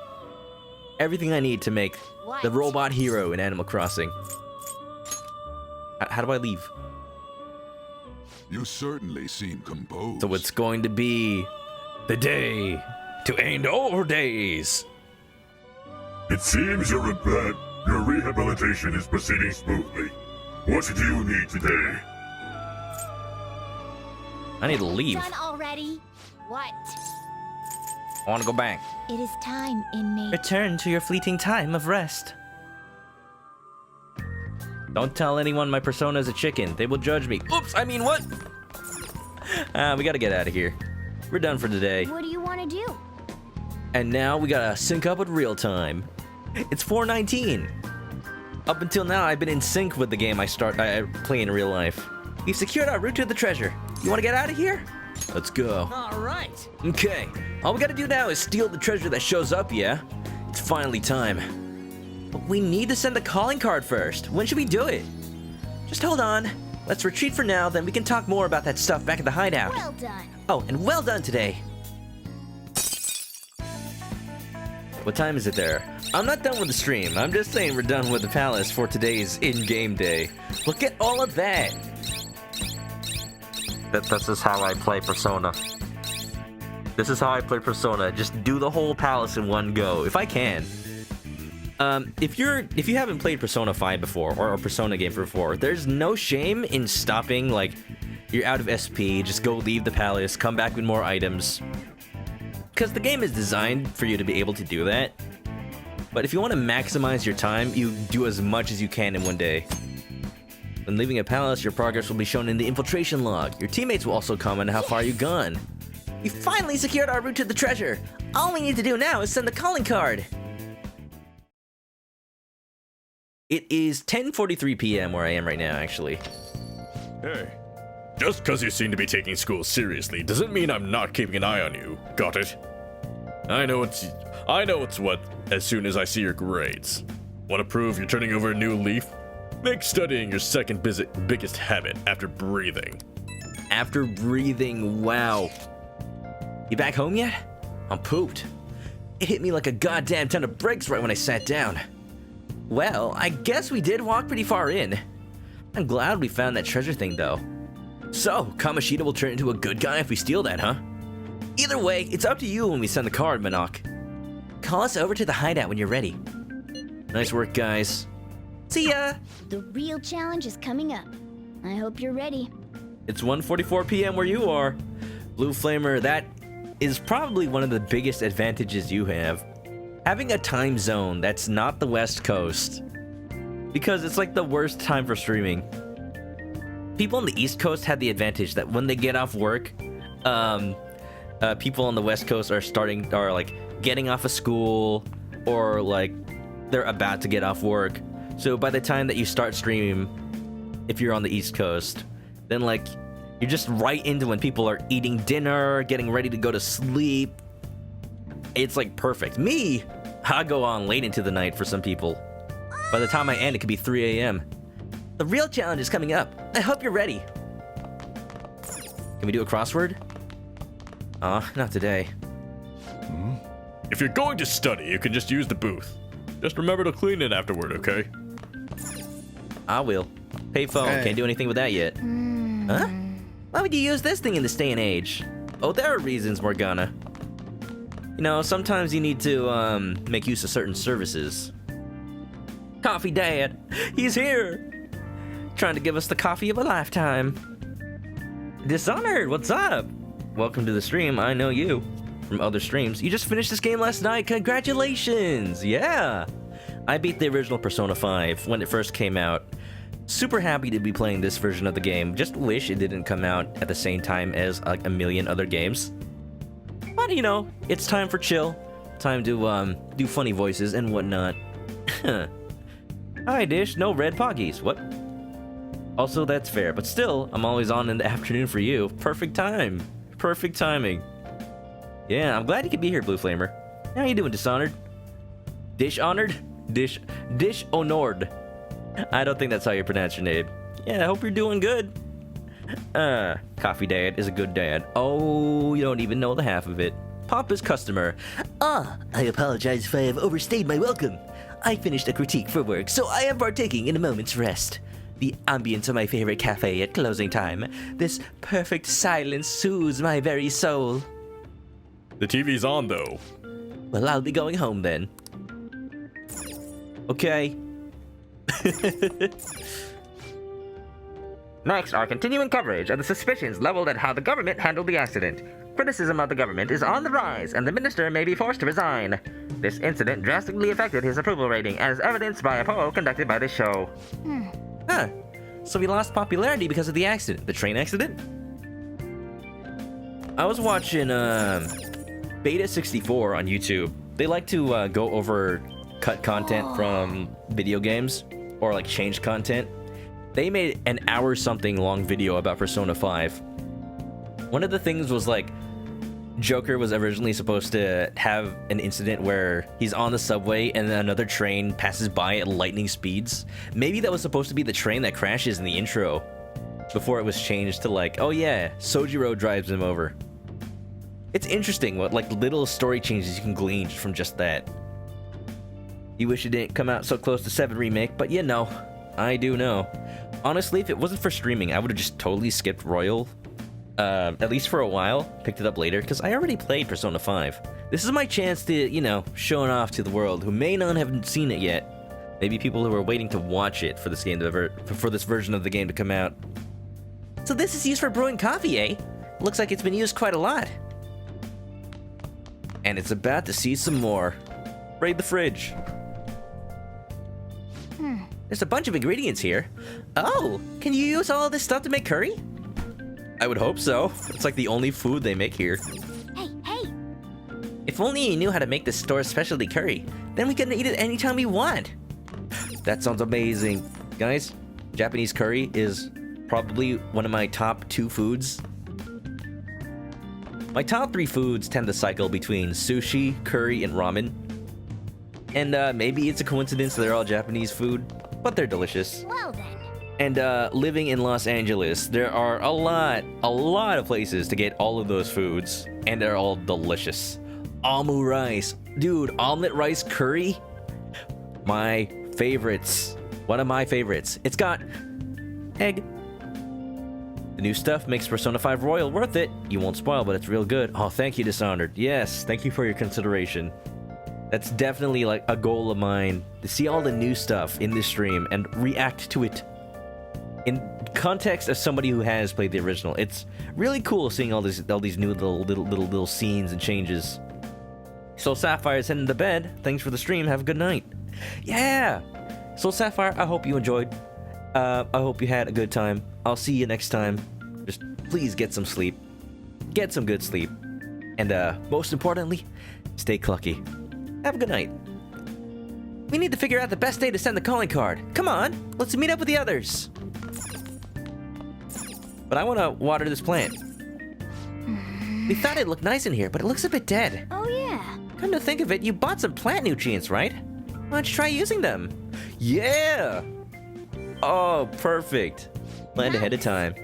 I need to make the robot hero in Animal Crossing. How do I leave? You certainly seem composed. So it's going to be the day to end all days. It seems your rehabilitation is proceeding smoothly. What do you need today? I need to leave. Done already? What? I want to go back. It is time, inmate. Return to your fleeting time of rest. Don't tell anyone my persona is a chicken. They will judge me. Oops, I mean what? We gotta get out of here. We're done for today. What do you want to do? And now we gotta sync up with real time. It's 4:19. Up until now, I've been in sync with the game I play in real life. We've secured our route to the treasure. You wanna get out of here? Let's go. All right. Okay, all we gotta do now is steal the treasure that shows up, yeah? It's finally time. But we need to send the calling card first. When should we do it? Just hold on. Let's retreat for now, then we can talk more about that stuff back at the hideout. Well done. Oh, and well done today. What time is it there? I'm not done with the stream. I'm just saying we're done with the palace for today's in-game day. Look at all of that. This is how I play Persona. This is how I play Persona. Just do the whole palace in one go, if I can. If you haven't played Persona 5 before, or a Persona game before, there's no shame in stopping, like, you're out of SP, just go leave the palace, come back with more items. Because the game is designed for you to be able to do that. But if you want to maximize your time, you do as much as you can in one day. When leaving a palace, your progress will be shown in the infiltration log. Your teammates will also comment how far you've gone. We finally secured our route to the treasure. All we need to do now is send the calling card. It is 10:43 p.m. where I am right now, actually. Hey, just because you seem to be taking school seriously doesn't mean I'm not keeping an eye on you. Got it? I know it's what as soon as I see your grades. Want to prove you're turning over a new leaf? Make studying your second biggest habit after breathing. After breathing, wow. You back home yet? I'm pooped. It hit me like a goddamn ton of bricks right when I sat down. Well, I guess we did walk pretty far in. I'm glad we found that treasure thing, though. So, Kamoshida will turn into a good guy if we steal that, huh? Either way, it's up to you when we send the card, Manok. Call us over to the hideout when you're ready. Nice work, guys. See ya! The real challenge is coming up. I hope you're ready. It's 1:44 p.m. where you are. Blue Flamer, that is probably one of the biggest advantages you have. Having a time zone that's not the West Coast. Because it's like the worst time for streaming. People on the East Coast had the advantage that when they get off work, people on the West Coast are like getting off of school, or like they're about to get off work. So by the time that you start streaming, if you're on the East Coast, then like you're just right into when people are eating dinner, getting ready to go to sleep. It's like perfect. Me, I go on late into the night for some people. By the time I end, it could be 3 a.m. The real challenge is coming up. I hope you're ready. Can we do a crossword? Not today. If you're going to study, you can just use the booth. Just remember to clean it afterward, okay? I will. Payphone, can't do anything with that yet. Huh? Why would you use this thing in this day and age? Oh, there are reasons, Morgana. You know, sometimes you need to, make use of certain services. Coffee Dad! He's here! Trying to give us the coffee of a lifetime. Dishonored, what's up? Welcome to the stream, I know you. From other streams. You just finished this game last night, congratulations! Yeah! I beat the original Persona 5 when it first came out. Super happy to be playing this version of the game. Just wish it didn't come out at the same time as like a million other games. But you know, it's time for chill. Time to do funny voices and whatnot. Hi Dish, no red poggies. What? Also, that's fair, but still, I'm always on in the afternoon for you. Perfect time. Perfect timing. Yeah, I'm glad you could be here, Blue Flamer. How you doing, Dishonored? Dish Honored? Dish Honored. I don't think that's how you pronounce your name. Yeah, I hope you're doing good. Coffee Dad is a good dad. Oh, you don't even know the half of it. Papa's customer. I apologize if I have overstayed my welcome. I finished a critique for work, so I am partaking in a moment's rest. The ambience of my favorite cafe at closing time. This perfect silence soothes my very soul. The TV's on, though. Well, I'll be going home then. Okay. Next, our continuing coverage of the suspicions leveled at how the government handled the accident. Criticism of the government is on the rise, and the minister may be forced to resign. This incident drastically affected his approval rating, as evidenced by a poll conducted by this show. Huh. So we lost popularity because of the accident. The train accident? I was watching, Beta64 on YouTube, they like to go over cut content from video games or like change content. They made an hour something long video about Persona 5. One of the things was like Joker was originally supposed to have an incident where he's on the subway and then another train passes by at lightning speeds. Maybe that was supposed to be the train that crashes in the intro before it was changed to like, oh yeah, Sojiro drives him over. It's interesting what like little story changes you can glean from just that. You wish it didn't come out so close to 7 Remake, but you know, I do know. Honestly, if it wasn't for streaming, I would have just totally skipped Royal. At least for a while, picked it up later, because I already played Persona 5. This is my chance to, you know, show it off to the world who may not have seen it yet. Maybe people who are waiting to watch it for this game for this version of the game to come out. So this is used for brewing coffee, eh? Looks like it's been used quite a lot. And it's about to see some more. Raid the fridge. There's a bunch of ingredients here. Oh, can you use all this stuff to make curry? I would hope so. It's like the only food they make here. Hey, hey! If only you knew how to make this store's specialty curry, then we can eat it anytime we want. That sounds amazing. Guys, Japanese curry is probably one of my top 2 foods. My top 3 foods tend to cycle between sushi, curry, and ramen. And maybe it's a coincidence they're all Japanese food, but they're delicious. Well then. And living in Los Angeles, there are a lot of places to get all of those foods, and they're all delicious. Omu rice. Dude, omelet rice curry? My favorites. One of my favorites. It's got egg. The new stuff makes Persona 5 Royal worth it. You won't spoil, but it's real good. Oh, thank you, Dishonored. Yes, thank you for your consideration. That's definitely like a goal of mine, to see all the new stuff in this stream and react to it in context as somebody who has played the original. It's really cool seeing all these new little scenes and changes. Soul Sapphire's heading to bed. Thanks for the stream. Have a good night. Yeah! Soul Sapphire, I hope you enjoyed. I hope you had a good time. I'll see you next time. Just please get some sleep. Get some good sleep. And most importantly, stay clucky. Have a good night. We need to figure out the best day to send the calling card. Come on, let's meet up with the others. But I want to water this plant. We thought it looked nice in here, but it looks a bit dead. Oh yeah. Come to think of it, you bought some plant nutrients, right? Why don't you try using them? Yeah! Oh, perfect. Planned ahead of time.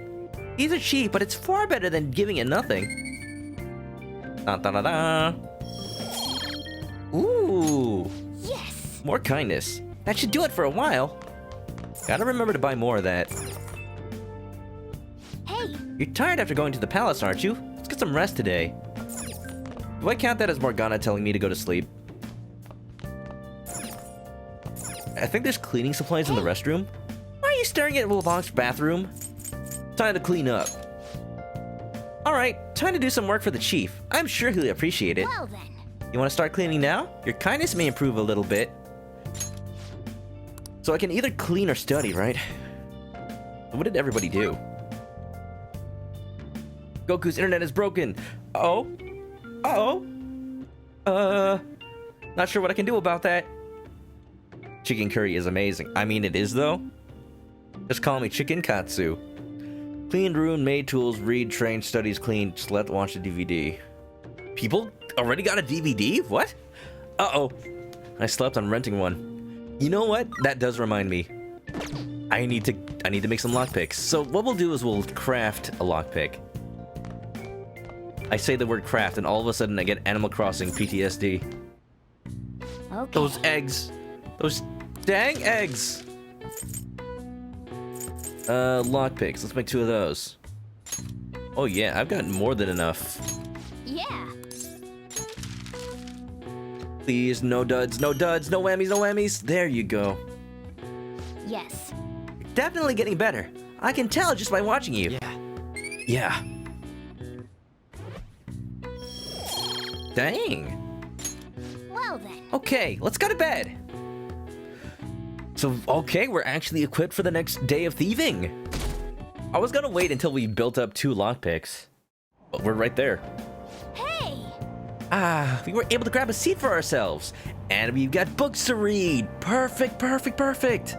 These are cheap, but it's far better than giving it nothing. Da-da-da-da. Ooh. Yes. More kindness. That should do it for a while. Gotta remember to buy more of that. Hey. You're tired after going to the palace, aren't you? Let's get some rest today. Do I count that as Morgana telling me to go to sleep? I think there's cleaning supplies in the restroom. Why are you staring at Wolfong's bathroom? Time to clean up. Alright, time to do some work for the chief. I'm sure he'll appreciate it. Well then. You want to start cleaning now? Your kindness may improve a little bit. So I can either clean or study, right? What did everybody do? Goku's internet is broken. Uh-oh. Uh-oh. Not sure what I can do about that. Chicken curry is amazing. I mean, it is, though. Just call me Chicken Katsu. Cleaned room, made tools, read, train, studies, clean, slept, watched a DVD. People already got a DVD? What? Uh-oh. I slept on renting one. You know what? That does remind me. I need to make some lockpicks. So what we'll do is we'll craft a lockpick. I say the word craft and all of a sudden I get Animal Crossing PTSD. Okay. Those eggs. Those dang eggs. Lockpicks. Let's make 2 of those. Oh yeah, I've got more than enough. Yeah. Please, no duds, no duds, no whammies, no whammies. There you go. Yes. Definitely getting better. I can tell just by watching you. Yeah. Dang. Well then. Okay, let's go to bed. So, okay, we're actually equipped for the next day of thieving. I was gonna wait until we built up 2 lockpicks, but we're right there. Hey! Ah, we were able to grab a seat for ourselves. And we've got books to read. Perfect, perfect, perfect.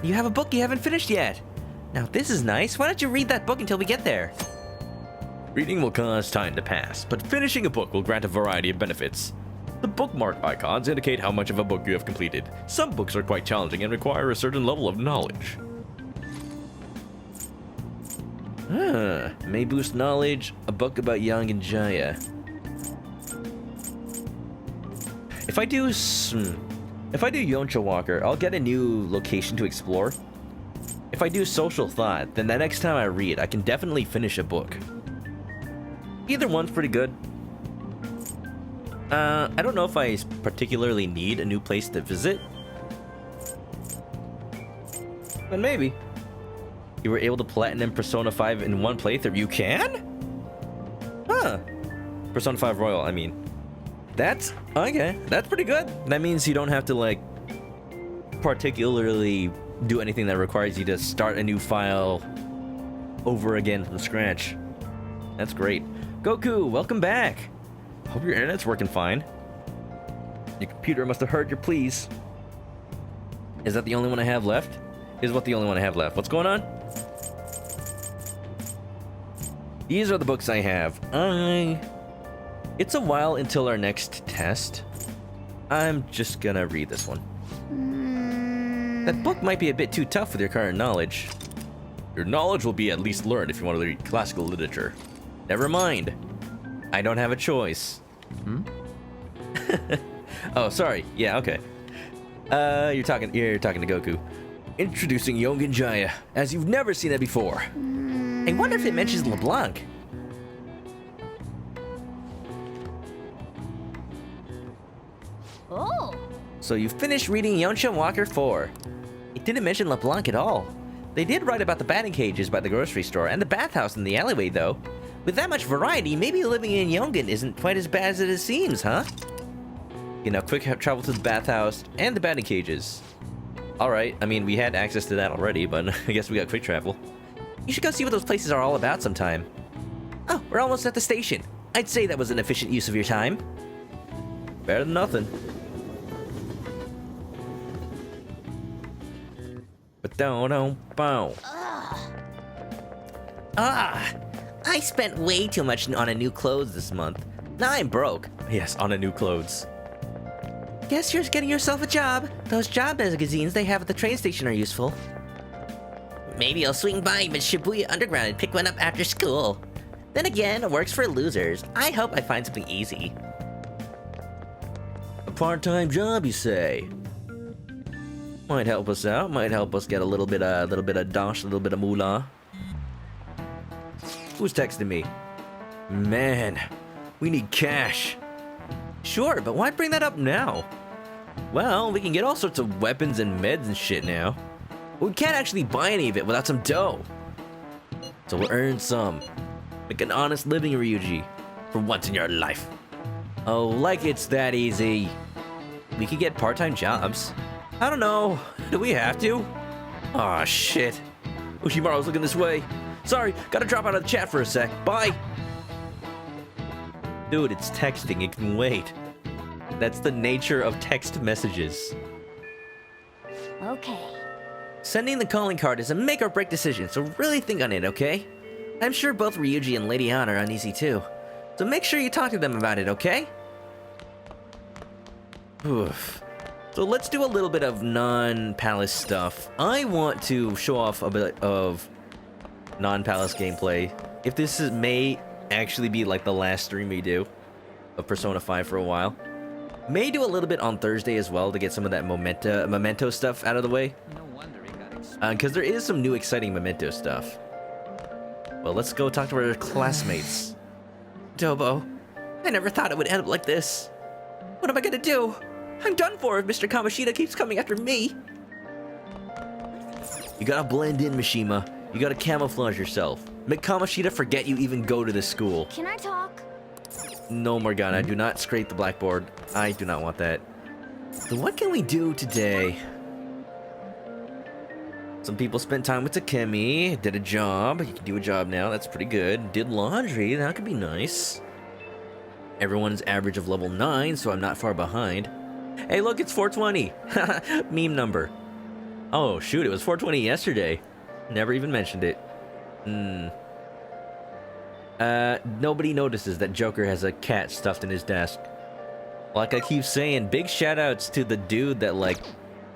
You have a book you haven't finished yet. Now this is nice. Why don't you read that book until we get there? Reading will cause time to pass, but finishing a book will grant a variety of benefits. The bookmark icons indicate how much of a book you have completed. Some books are quite challenging and require a certain level of knowledge. May boost knowledge. A book about Yang and Jaya. If I do Yoncha Walker, I'll get a new location to explore. If I do Social Thought, then the next time I read, I can definitely finish a book. Either one's pretty good. I don't know if I particularly need a new place to visit. But maybe. You were able to platinum Persona 5 in one playthrough. You can? Huh. Persona 5 Royal, I mean. That's okay. That's pretty good. That means you don't have to, like, particularly do anything that requires you to start a new file over again from scratch. That's great. Goku, welcome back. Hope your internet's working fine. Your computer must have heard your pleas. Is that the only one I have left? Is what the only one I have left. What's going on? These are the books I have. It's a while until our next test. I'm just gonna read this one. That book might be a bit too tough with your current knowledge. Your knowledge will be at least learned if you want to read classical literature. Never mind. I don't have a choice. Oh, sorry. Yeah, okay. You're talking to Goku. Introducing Yongen Jaya, as you've never seen it before. I wonder if it mentions LeBlanc. Oh! So you finished reading Yoncha Walker 4. It didn't mention LeBlanc at all. They did write about the batting cages by the grocery store and the bathhouse in the alleyway, though. With that much variety, maybe living in Yongen isn't quite as bad as it seems, huh? You know, quick travel to the bathhouse and the batting cages. Alright, I mean, we had access to that already, but I guess we got quick travel. You should go see what those places are all about sometime. Oh, we're almost at the station. I'd say that was an efficient use of your time. Better than nothing. But don't bow. I spent way too much on a new clothes this month. Now I'm broke. Yes, on a new clothes. Guess you're getting yourself a job. Those job magazines they have at the train station are useful. Maybe I'll swing by Shibuya Underground and pick one up after school. Then again, it works for losers. I hope I find something easy. A part-time job, you say? Might help us out. Might help us get a little bit of dosh, a little bit of moolah. Who's texting me? Man, we need cash. Sure, but why bring that up now? Well, we can get all sorts of weapons and meds and shit now. But we can't actually buy any of it without some dough. So we'll earn some. Make an honest living, Ryuji. For once in your life. Oh, like it's that easy. We could get part-time jobs. I don't know. Do we have to? Aw, shit. Ushimaru's looking this way. Sorry, gotta drop out of the chat for a sec. Bye! Dude, it's texting. It can wait. That's the nature of text messages. Okay. Sending the calling card is a make or break decision, so really think on it, okay? I'm sure both Ryuji and Lady Ann are uneasy too. So make sure you talk to them about it, okay? Oof. So let's do a little bit of non-palace stuff. I want to show off a bit of non-palace gameplay. If this may actually be like the last stream we do of Persona 5 for a while. May do a little bit on Thursday as well to get some of that memento stuff out of the way. No wonder he got Because there is some new exciting memento stuff. Well, let's go talk to our classmates. Dobo, I never thought it would end up like this. What am I gonna do? I'm done for if Mr. Kamoshida keeps coming after me. You gotta blend in, Mishima. You gotta camouflage yourself. Make Kamoshida forget you even go to this school. Can I talk? No, Morgana, do not scrape the blackboard. I do not want that. So what can we do today? Some people spent time with Takemi, did a job. You can do a job now, that's pretty good. Did laundry, that could be nice. Everyone's average of level 9, so I'm not far behind. Hey, look, it's 420. Meme number. Oh, shoot, it was 420 yesterday. Never even mentioned it. Nobody notices that Joker has a cat stuffed in his desk. Like I keep saying, big shoutouts to the dude that, like,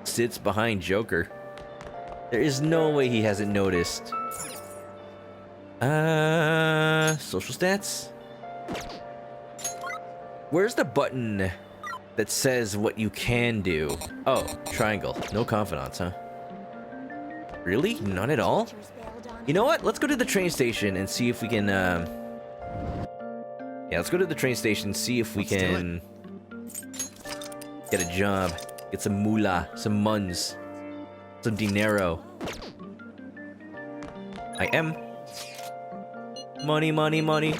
sits behind Joker. There is no way he hasn't noticed. Social stats? Where's the button that says what you can do? Oh, triangle. No confidants, huh? Really? None at all? You know what? Let's go to the train station and see if we can, yeah, let's go to the train station and see if we can get a job. Get some moolah, some muns, some dinero. I am. Money, money, money.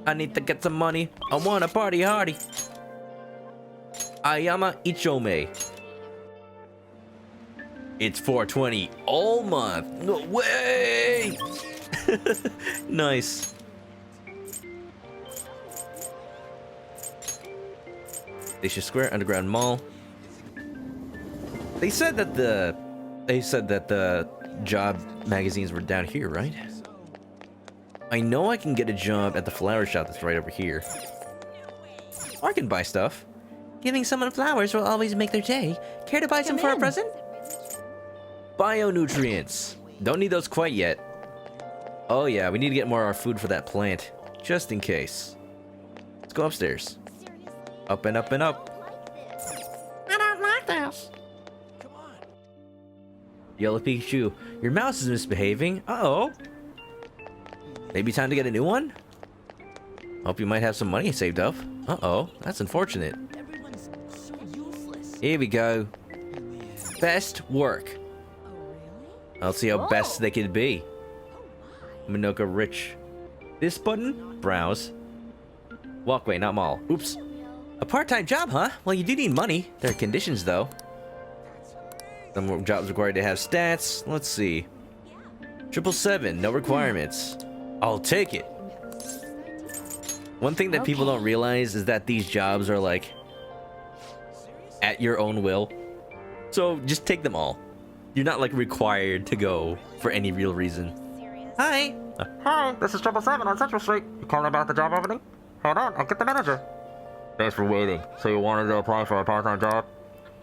I need to get some money. I want a party hardy. Ayama Ichome. It's 420 all month. No way! Nice. Station Square Underground Mall. They said that the job magazines were down here, right? I know I can get a job at the flower shop that's right over here. Or I can buy stuff. Giving someone flowers will always make their day. Care to buy some for a present? Bionutrients. Don't need those quite yet. Oh yeah, we need to get more of our food for that plant. Just in case. Let's go upstairs. Up and up and up. I don't like this. Yellow Pikachu, your mouse is misbehaving. Uh-oh. Maybe time to get a new one? Hope you might have some money saved up. Uh-oh, that's unfortunate. Here we go. Best work. I'll see how best they can be. Manoka Rich. This button? Browse. Walkway, not mall. Oops. A part-time job, huh? Well, you do need money. There are conditions, though. Some more jobs required to have stats. Let's see. 777, no requirements. I'll take it. One thing that people don't realize is that these jobs are like at your own will. So just take them all. You're not like required to go for any real reason. Hi. Hi, this is 777 on Central Street. You calling about the job opening? Hold on, I'll get the manager. Thanks for waiting. So you wanted to apply for a part-time job?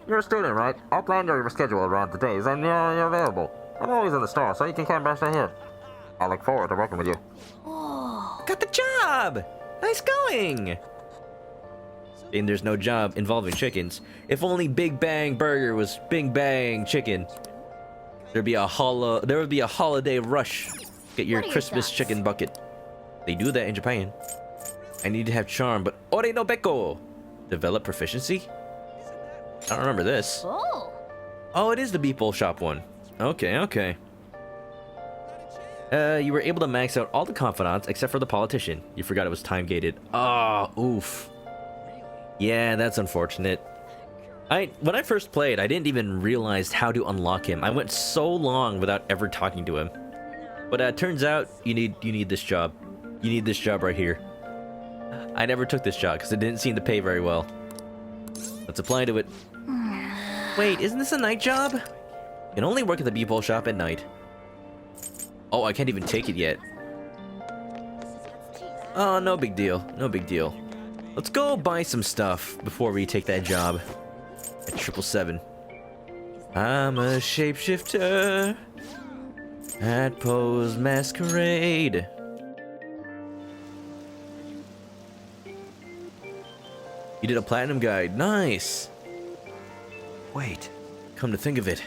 You're a student, right? I'll plan your schedule around the days and you're available. I'm always in the store, so you can come back right here. I look forward to working with you. Got the job. Nice going. And there's no job involving chickens. If only Big Bang Burger was Big Bang Chicken. There would be a holiday rush. Get your Christmas chicken bucket. They do that in Japan. I need to have charm, but Ore no Beko. Develop proficiency? I don't remember this. Oh, it is the Beep Bowl Shop one. Okay, okay. You were able to max out all the confidants except for the politician. You forgot it was time gated. Ah, oof. Yeah, that's unfortunate. When I first played, I didn't even realize how to unlock him. I went so long without ever talking to him. But turns out you need this job. You need this job right here. I never took this job because it didn't seem to pay very well. Let's apply to it. Wait, isn't this a night job? You can only work at the Beep Bowl Shop at night. Oh, I can't even take it yet. Oh, no big deal. No big deal. Let's go buy some stuff before we take that job at 777. I'm a shapeshifter at Poe's Masquerade. You did a platinum guide. Nice. Wait, come to think of it.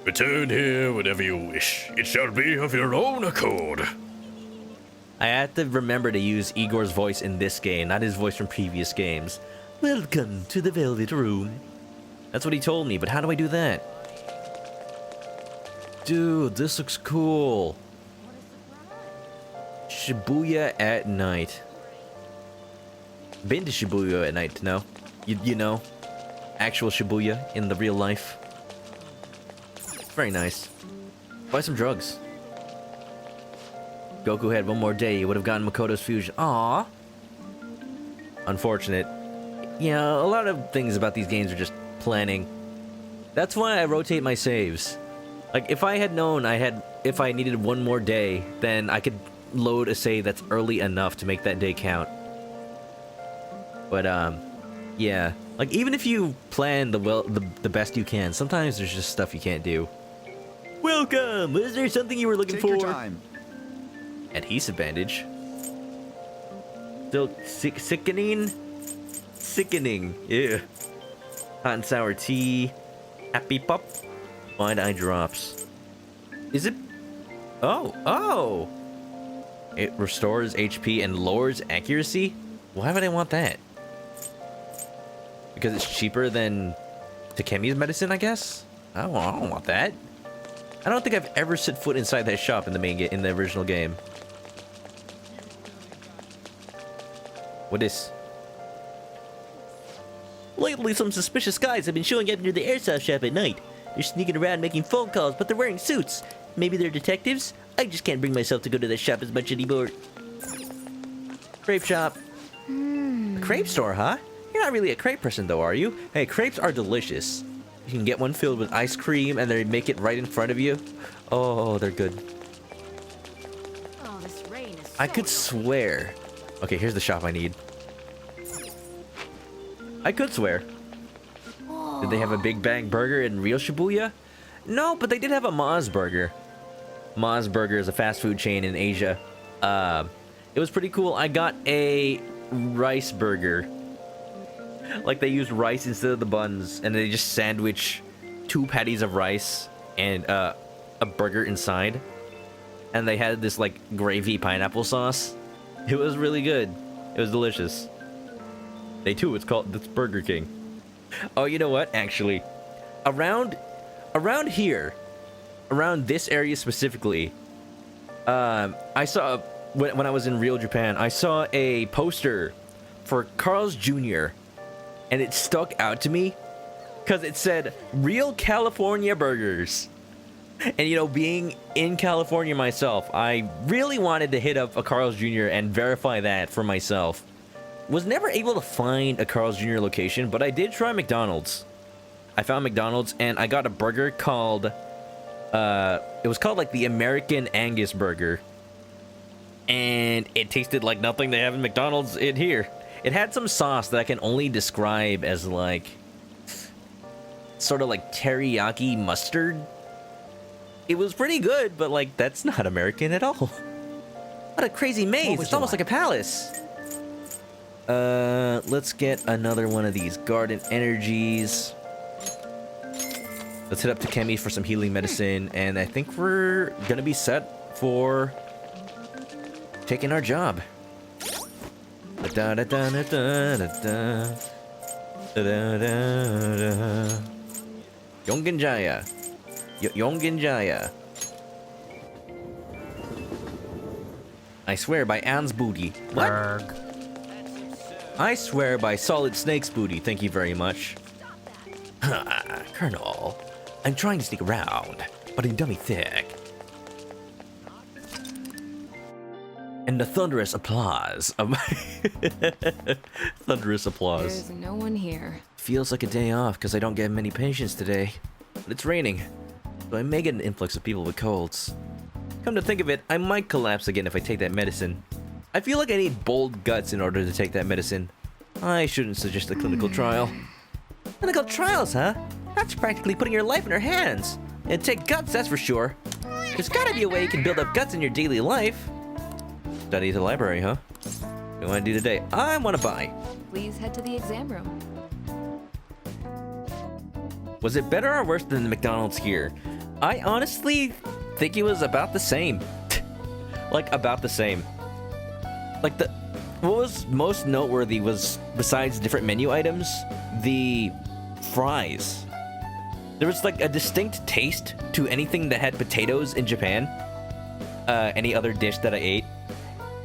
Return here whenever you wish. It shall be of your own accord. I had to remember to use Igor's voice in this game, not his voice from previous games. Welcome to the Velvet Room. That's what he told me, but how do I do that? Dude, this looks cool. Shibuya at night. Been to Shibuya at night, no? You know? Actual Shibuya in the real life. Very nice. Buy some drugs. Goku had one more day, he would have gotten Makoto's fusion. Aww. unfortunate. Yeah, a lot of things about these games are just planning. That's why I rotate my saves. Like, if I had known if I needed one more day, then I could load a save that's early enough to make that day count. But, yeah. Like, even if you plan the best you can, sometimes there's just stuff you can't do. Welcome! Was there something you were looking for? Take your time. Adhesive bandage. Still sickening? Sickening. Ew. Hot and sour tea. Happy pop. Blind eye drops. Is it? Oh! It restores HP and lowers accuracy? Why would I want that? Because it's cheaper than Takemi's medicine, I guess? I don't want that. I don't think I've ever set foot inside that shop in the original game. What is? Lately, some suspicious guys have been showing up near the airsoft shop at night. They're sneaking around making phone calls, but they're wearing suits. Maybe they're detectives? I just can't bring myself to go to the shop as much anymore. Crepe shop. A crepe store, huh? You're not really a crepe person though, are you? Hey, crepes are delicious. You can get one filled with ice cream and they make it right in front of you. Oh, they're good. Oh, this rain is I could swear. Okay, here's the shop I need. I could swear. Did they have a Big Bang Burger in real Shibuya? No, but they did have a Moz Burger. Moz Burger is a fast food chain in Asia. It was pretty cool. I got a rice burger. Like, they used rice instead of the buns, and they just sandwich 2 patties of rice and a burger inside. And they had this, like, gravy pineapple sauce. It was really good. It was delicious. It's Burger King. Oh, you know what? Actually, around here, around this area specifically, I saw, when I was in real Japan, I saw a poster for Carl's Jr., and it stuck out to me because it said Real California Burgers. And, you know, being in California myself, I really wanted to hit up a Carl's Jr. and verify that for myself. Was never able to find a Carl's Jr. location, but I did try McDonald's. I found McDonald's and I got a burger called, it was called like the American Angus Burger. And it tasted like nothing they have in McDonald's in here. It had some sauce that I can only describe as like, sort of like teriyaki mustard. It was pretty good, but like, that's not American at all. What a crazy maze, it's almost like a palace. Let's get another one of these garden energies. Let's hit up Takemi for some healing medicine, and I think we're gonna be set for taking our job. Yongenjaya. Yongenjaya. I swear by Anne's booty. What? I swear by Solid Snake's booty. Thank you very much. Colonel, I'm trying to sneak around, but I'm dummy thick. And the thunderous applause of my thunderous applause. There's no one here. Feels like a day off because I don't get many patients today. But it's raining, so I may get an influx of people with colds. Come to think of it, I might collapse again if I take that medicine. I feel like I need bold guts in order to take that medicine. I shouldn't suggest a clinical trial. Clinical trials, huh? That's practically putting your life in our hands. It'd take guts, that's for sure. There's gotta be a way you can build up guts in your daily life. Study at the library, huh? What do you want to do today? I want to buy. Please head to the exam room. Was it better or worse than the McDonald's here? I honestly think it was about the same. Like, about the same. Like, what was most noteworthy was, besides different menu items, the fries. There was like a distinct taste to anything that had potatoes in Japan. Any other dish that I ate.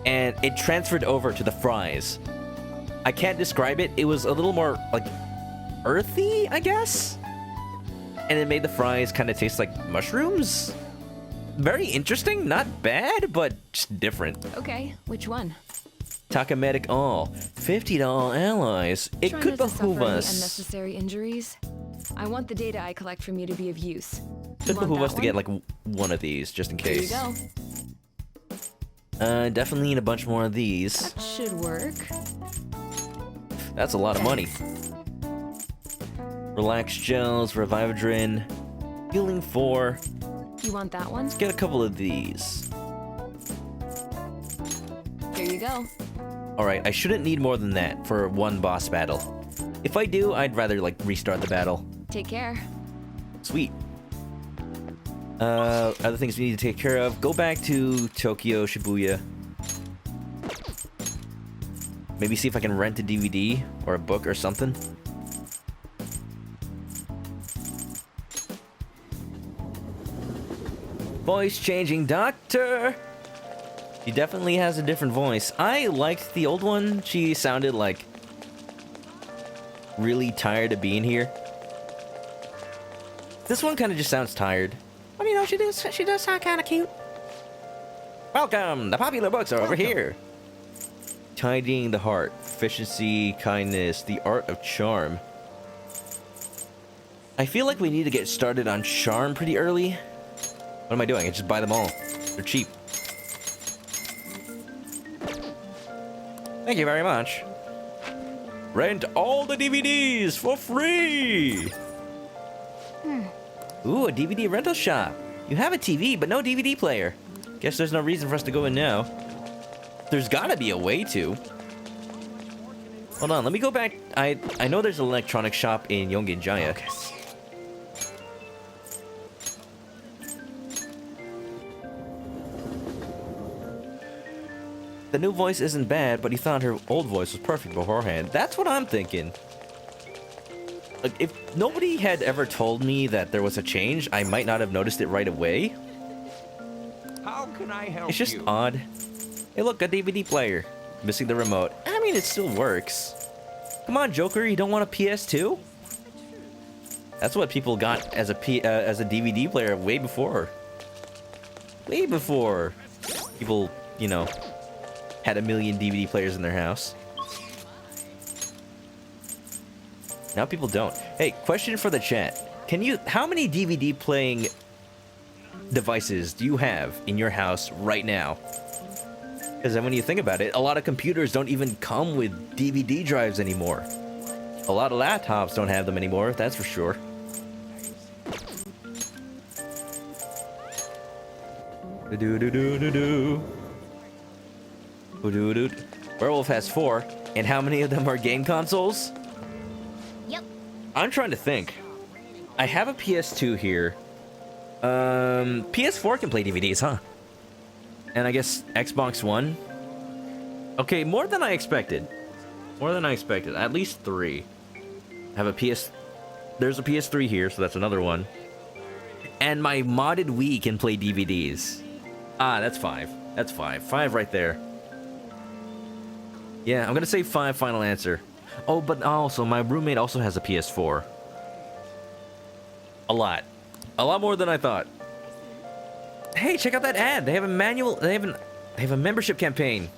And it transferred over to the fries. I can't describe it. It was a little more, like, earthy, I guess? And it made the fries kind of taste like mushrooms. Very interesting. Not bad, but just different. Okay, which one? Takamedic all. 50 to all allies. It Try could not to suffer behoove any us. unnecessary injuries. I want the data I collect from you to be of use. Could You want behoove that us to get one? like one of these, just in There you case. go. Definitely need a bunch more of these. That should work. That's a lot of money. Relax gels, Revivadrin, healing 4. You want that one? Let's get a couple of these. There you go. Alright, I shouldn't need more than that for one boss battle. If I do, I'd rather like restart the battle. Take care. Sweet. Other things we need to take care of. Go back to Tokyo, Shibuya. Maybe see if I can rent a DVD or a book or something. Voice changing doctor. She definitely has a different voice. I liked the old one. She sounded like really tired of being here. This one kind of just sounds tired. But you know, she does sound kind of cute. Welcome! The popular books are over here. Tidying the heart. Efficiency, kindness, the art of charm. I feel like we need to get started on charm pretty early. What am I doing? I just buy them all. They're cheap. Thank you very much. Rent all the DVDs for free! Ooh, a DVD rental shop. You have a TV, but no DVD player. Guess there's no reason for us to go in now. There's gotta be a way to. Hold on, let me go back. I know there's an electronic shop in Yongin Jaya. The new voice isn't bad, but he thought her old voice was perfect beforehand. That's what I'm thinking. Like, if nobody had ever told me that there was a change, I might not have noticed it right away. How can I help It's just odd. Hey look, a DVD player. Missing the remote. I mean, it still works. Come on, Joker, you don't want a PS2? That's what people got as a DVD player way before. Way before people, you know, had a million DVD players in their house. Now people don't. Hey, question for the chat. How many DVD playing devices do you have in your house right now? Because when you think about it, a lot of computers don't even come with DVD drives anymore. A lot of laptops don't have them anymore, that's for sure. Werewolf has 4, and how many of them are game consoles? Yep. I'm trying to think. I have a PS2 here. PS4 can play DVDs, huh? And I guess Xbox One. Okay, more than I expected. More than I expected. At least 3. I have a There's a PS3 here, so that's another one. And my modded Wii can play DVDs. Ah, that's 5. That's 5. 5 right there. Yeah, I'm gonna say 5 final answer. Oh, but also, my roommate also has a PS4. A lot. A lot more than I thought. Hey, check out that ad. They have a membership campaign.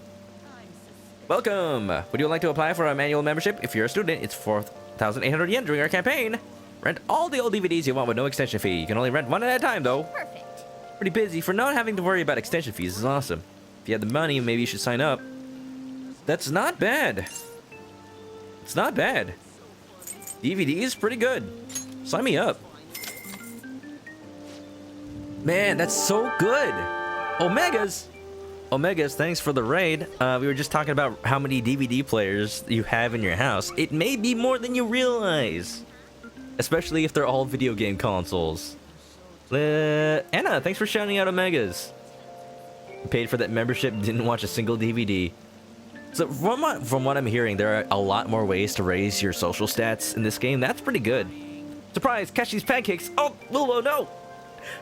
Welcome. Would you like to apply for a manual membership? If you're a student, it's 4,800 yen during our campaign. Rent all the old DVDs you want with no extension fee. You can only rent one at a time, though. Perfect. Pretty busy. For not having to worry about extension fees is awesome. If you have the money, maybe you should sign up. That's not bad. It's not bad. DVD is pretty good. Sign me up. Man, that's so good. Omegas. Omegas, thanks for the raid. We were just talking about how many DVD players you have in your house. It may be more than you realize. Especially if they're all video game consoles. Anna, thanks for shouting out Omegas. Paid for that membership, didn't watch a single DVD. So from what I'm hearing, there are a lot more ways to raise your social stats in this game. That's pretty good. Surprise, Kashi's pancakes. Oh, Willow, no.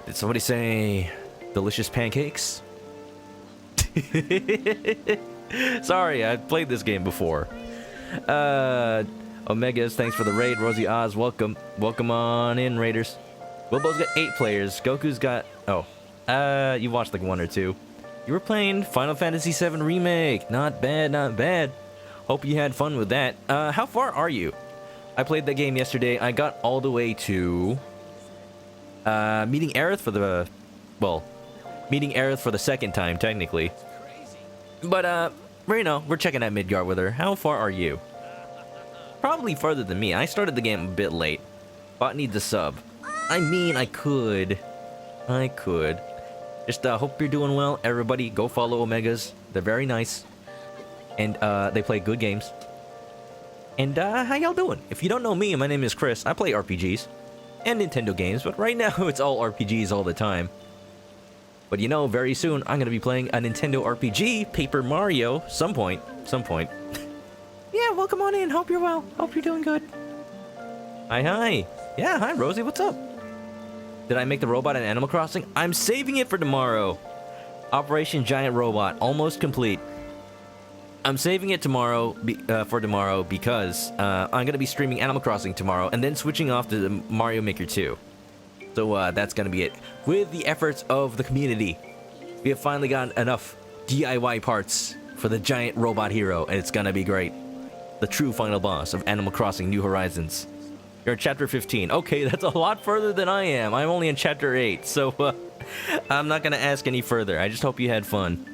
Did somebody say delicious pancakes? Sorry, I've played this game before. Omegas, thanks for the raid. Rosie Oz, welcome. Welcome on in, Raiders. Wilbo's got 8 players. Goku's got... Oh. You watched like 1 or 2. You were playing Final Fantasy VII Remake. Not bad, not bad. Hope you had fun with that. How far are you? I played that game yesterday. I got all the way to meeting Aerith for the, well, meeting Aerith for the second time technically. But we're checking out Midgard with her. How far are you? Probably farther than me. I started the game a bit late. Bot needs a sub. I mean, I could. Just hope you're doing well. Everybody, go follow Omegas. They're very nice. And they play good games. And how y'all doing? If you don't know me, my name is Chris. I play RPGs and Nintendo games, but right now it's all RPGs all the time. But you know, very soon I'm gonna be playing a Nintendo RPG, Paper Mario, some point. Yeah, welcome on in. Hope you're well. Hope you're doing good. Hi. Yeah, hi Rosie. What's up? Did I make the robot in Animal Crossing? I'm saving it for tomorrow. Operation Giant Robot, almost complete. I'm saving it tomorrow for tomorrow because I'm gonna be streaming Animal Crossing tomorrow and then switching off to Mario Maker 2. So that's gonna be it. With the efforts of the community, we have finally gotten enough DIY parts for the giant robot hero, and it's gonna be great. The true final boss of Animal Crossing New Horizons. You're in Chapter 15. Okay, that's a lot further than I am. I'm only in Chapter 8, so I'm not gonna ask any further. I just hope you had fun.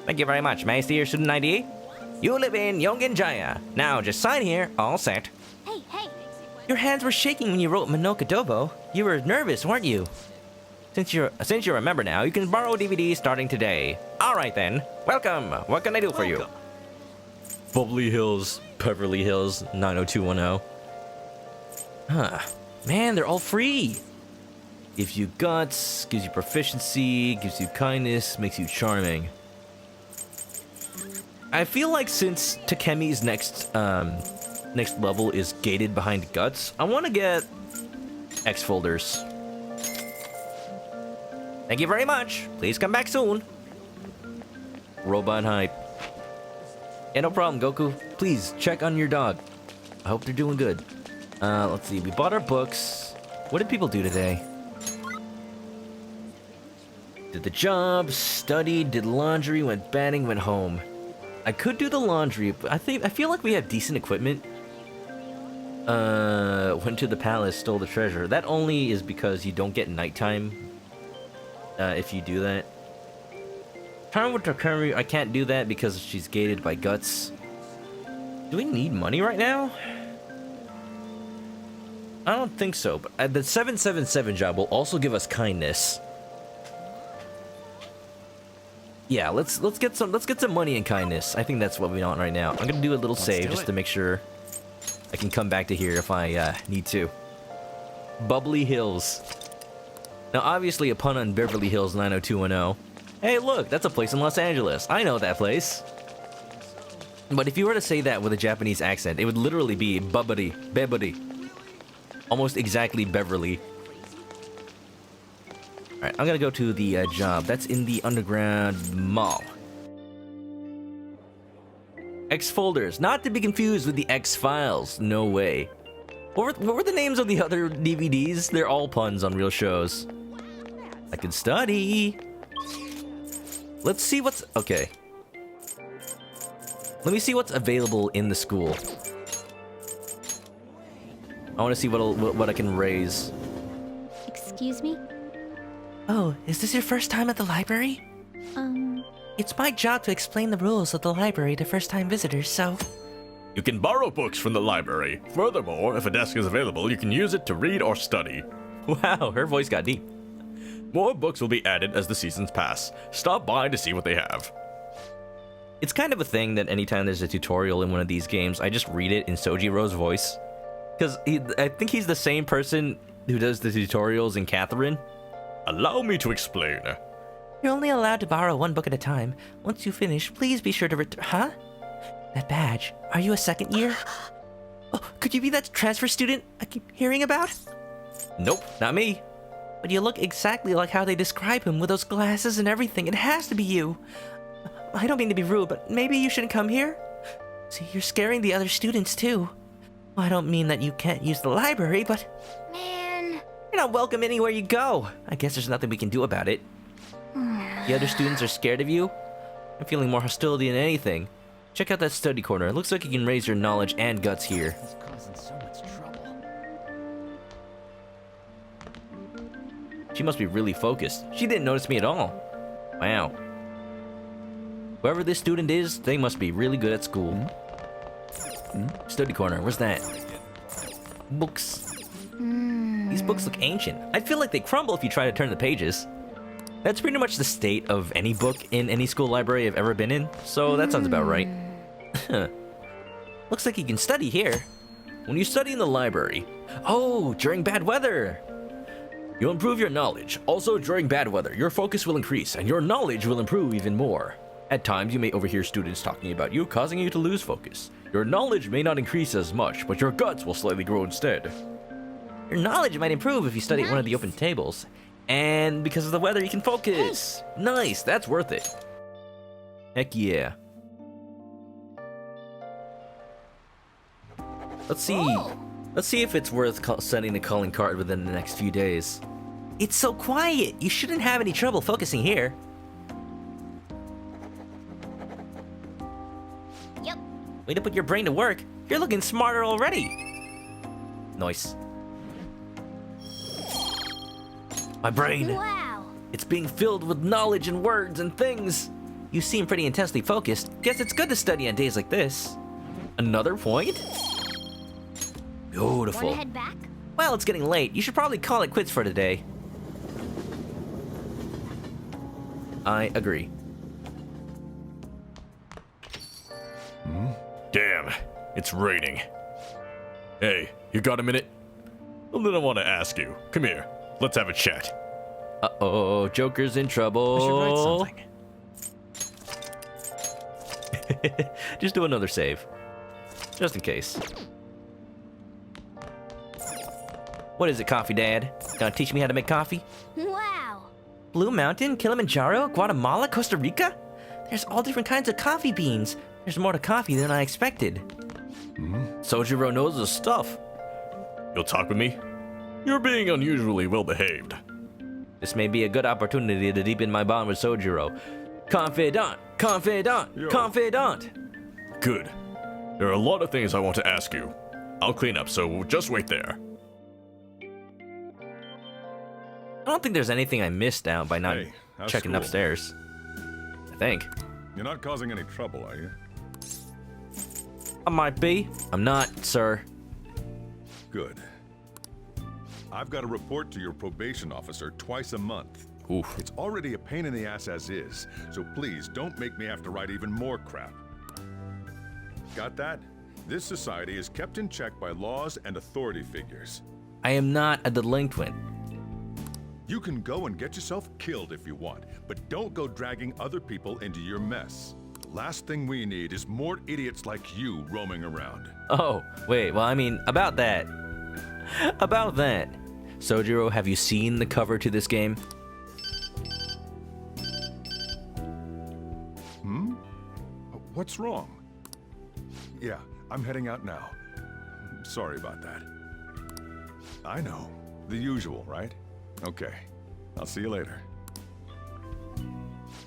Thank you very much. May I see your student ID? You live in Yongenjaya. Now just sign here. All set. Hey! Your hands were shaking when you wrote ManokAdobo. You were nervous, weren't you? Since you remember now, you can borrow DVDs starting today. Alright then. Welcome. What can I do for you? Bubbly Hills, Beverly Hills, 90210. Huh. Man, they're all free. Gives you guts, gives you proficiency, gives you kindness, makes you charming. I feel like since Takemi's next level is gated behind guts, I want to get X folders. Thank you very much. Please come back soon. Robot hype. Yeah, no problem, Goku. Please check on your dog. I hope they're doing good. Let's see. We bought our books. What did people do today? Did the job, studied, did laundry, went batting, went home. I could do the laundry, but I feel like we have decent equipment. Went to the palace, stole the treasure. That only is because you don't get nighttime if you do that. Time with Takemi, I can't do that because she's gated by guts. Do we need money right now? I don't think so, but the 777 job will also give us kindness. Yeah, let's get some money and kindness. I think that's what we want right now. I'm gonna do a little save just to make sure I can come back to here if I need to. Bubbly Hills. Now, obviously, a pun on Beverly Hills 90210. Hey, look, that's a place in Los Angeles. I know that place. But if you were to say that with a Japanese accent, it would literally be bubbly, bebody. Almost exactly Beverly. Alright, I'm gonna go to the job. That's in the underground mall. X folders, not to be confused with the X files. No way. What were the names of the other DVDs? They're all puns on real shows. I can study. Let's see what's okay. Let me see what's available in the school. I want to see what I can raise. Excuse me? Oh, is this your first time at the library? It's my job to explain the rules of the library to first-time visitors, so... You can borrow books from the library. Furthermore, if a desk is available, you can use it to read or study. Wow, her voice got deep. More books will be added as the seasons pass. Stop by to see what they have. It's kind of a thing that anytime there's a tutorial in one of these games, I just read it in Sojiro's voice. Because I think he's the same person who does the tutorials in Catherine. Allow me to explain. You're only allowed to borrow one book at a time. Once you finish, please be sure to return. Huh? That badge. Are you a second year? Oh, could you be that transfer student I keep hearing about? Nope, not me. But you look exactly like how they describe him with those glasses and everything. It has to be you. I don't mean to be rude, but maybe you shouldn't come here? See, you're scaring the other students too. Well, I don't mean that you can't use the library, but... Man... You're not welcome anywhere you go. I guess there's nothing we can do about it. The other students are scared of you? I'm feeling more hostility than anything. Check out that study corner. It looks like you can raise your knowledge and guts here. He's causing so much trouble. She must be really focused. She didn't notice me at all. Wow. Whoever this student is, they must be really good at school. Study corner, where's that? Books. These books look ancient. I feel like they crumble if you try to turn the pages. That's pretty much the state of any book in any school library I've ever been in, so that sounds about right. Looks like you can study here. When you study in the library. Oh, during bad weather. You'll improve your knowledge. Also, during bad weather, your focus will increase and your knowledge will improve even more. At times, you may overhear students talking about you, causing you to lose focus. Your knowledge may not increase as much, but your guts will slightly grow instead. Your knowledge might improve if you study at one of the open tables. And because of the weather, you can focus. Nice, that's worth it. Heck yeah. Let's see. Let's see if it's worth sending the calling card within the next few days. It's so quiet. You shouldn't have any trouble focusing here. Yep. Way to put your brain to work. You're looking smarter already. Nice. My brain. Wow. It's being filled with knowledge and words and things. You seem pretty intensely focused. Guess it's good to study on days like this. Another point? Beautiful. Wanna head back? Well, it's getting late. You should probably call it quits for today. I agree. Damn, it's raining. Hey, you got a minute? Well, then I want to ask you. Come here. Let's have a chat. Uh-oh, Joker's in trouble. I should write something. Just do another save. Just in case. What is it, Coffee Dad? Gonna teach me how to make coffee? Wow. Blue Mountain, Kilimanjaro, Guatemala, Costa Rica? There's all different kinds of coffee beans. There's more to coffee than I expected. Sojiro knows his stuff. You'll talk with me? You're being unusually well behaved. This may be a good opportunity to deepen my bond with Sojiro. Confidant! Confidant! Yo. Confidant! Good. There are a lot of things I want to ask you. I'll clean up, so just wait there. I don't think there's anything I missed out by not Hey, how's checking school? upstairs. I think. You're not causing any trouble, are you? I might be. I'm not, sir. Good. I've got to report to your probation officer twice a month. Oof. It's already a pain in the ass as is, so please don't make me have to write even more crap. Got that? This society is kept in check by laws and authority figures. I am not a delinquent. You can go and get yourself killed if you want, but don't go dragging other people into your mess. The last thing we need is more idiots like you roaming around. Oh, wait, well, I mean, about that. About that. Sojiro, have you seen the cover to this game? What's wrong? Yeah, I'm heading out now. Sorry about that. I know. The usual, right? Okay. I'll see you later.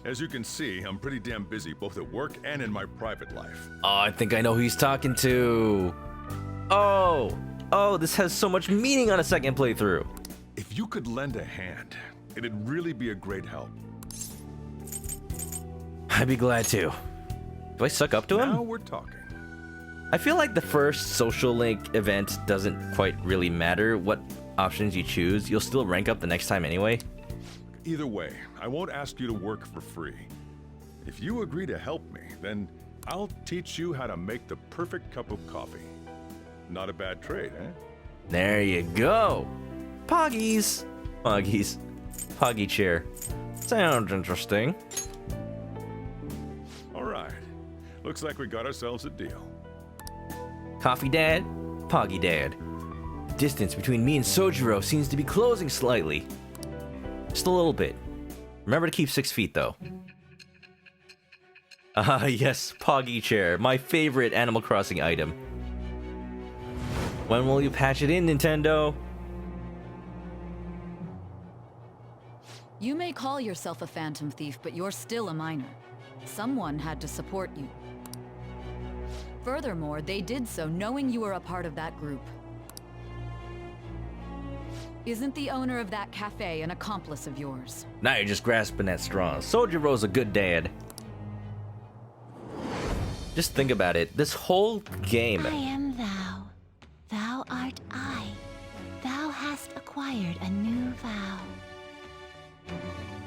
As you can see, I'm pretty damn busy both at work and in my private life. Oh, I think I know who he's talking to. Oh, this has so much meaning on a second playthrough. If you could lend a hand, it'd really be a great help. I'd be glad to. Do I suck up to him? Now we're talking. I feel like the first social link event doesn't quite really matter what options you choose. You'll still rank up the next time anyway. Either way, I won't ask you to work for free. If you agree to help me, then I'll teach you how to make the perfect cup of coffee. Not a bad trade, eh? There you go. Poggies. Poggies. Poggy chair. Sounds interesting. All right. Looks like we got ourselves a deal. Coffee Dad, Poggy Dad. Distance between me and Sojiro seems to be closing slightly. Just a little bit. Remember to keep 6 feet, though. Ah, yes, Poggy chair, my favorite Animal Crossing item. When will you patch it in, Nintendo? You may call yourself a phantom thief, but you're still a minor. Someone had to support you. Furthermore, they did so knowing you were a part of that group. Isn't the owner of that cafe an accomplice of yours? Now you're just grasping at straws. Sojiro's a good dad. Just think about it. This whole game. I am thou. Thou art I. Thou hast acquired a new vow.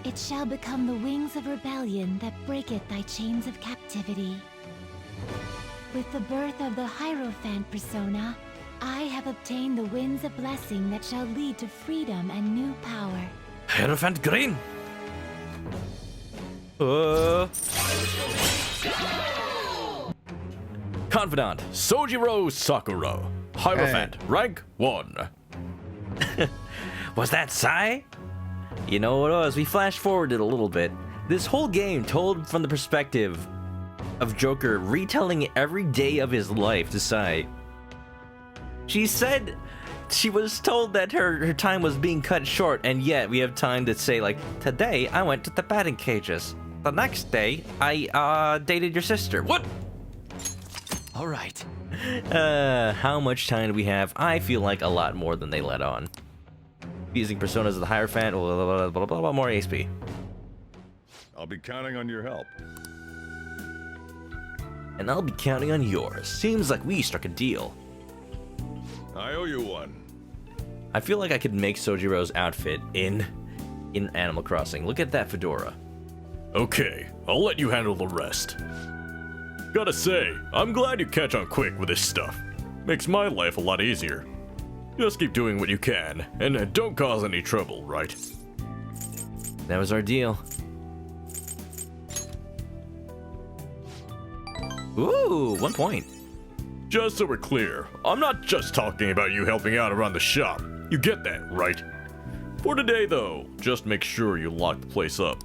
It shall become the wings of rebellion that breaketh thy chains of captivity. With the birth of the Hierophant persona, I have obtained the winds of blessing that shall lead to freedom and new power. Hierophant Green. Confidant Sojiro Sakura. Hierophant, rank 1. Was that Sai? You know what it was? We flash forwarded a little bit. This whole game told from the perspective of Joker retelling every day of his life to Sai. She said she was told that her time was being cut short, and yet we have time to say, like, today I went to the batting cages. The next day, I dated your sister. What? All right. How much time do we have? I feel like a lot more than they let on. Using personas of the Hierophant, blah, blah, blah, blah, blah, more ASP. I'll be counting on your help. And I'll be counting on yours. Seems like we struck a deal. I owe you one. I feel like I could make Sojiro's outfit in Animal Crossing. Look at that fedora. Okay, I'll let you handle the rest. Gotta say, I'm glad you catch on quick with this stuff. Makes my life a lot easier. Just keep doing what you can, and don't cause any trouble, right? That was our deal. Ooh, 1 point. Just so we're clear, I'm not just talking about you helping out around the shop. You get that, right? For today, though, just make sure you lock the place up.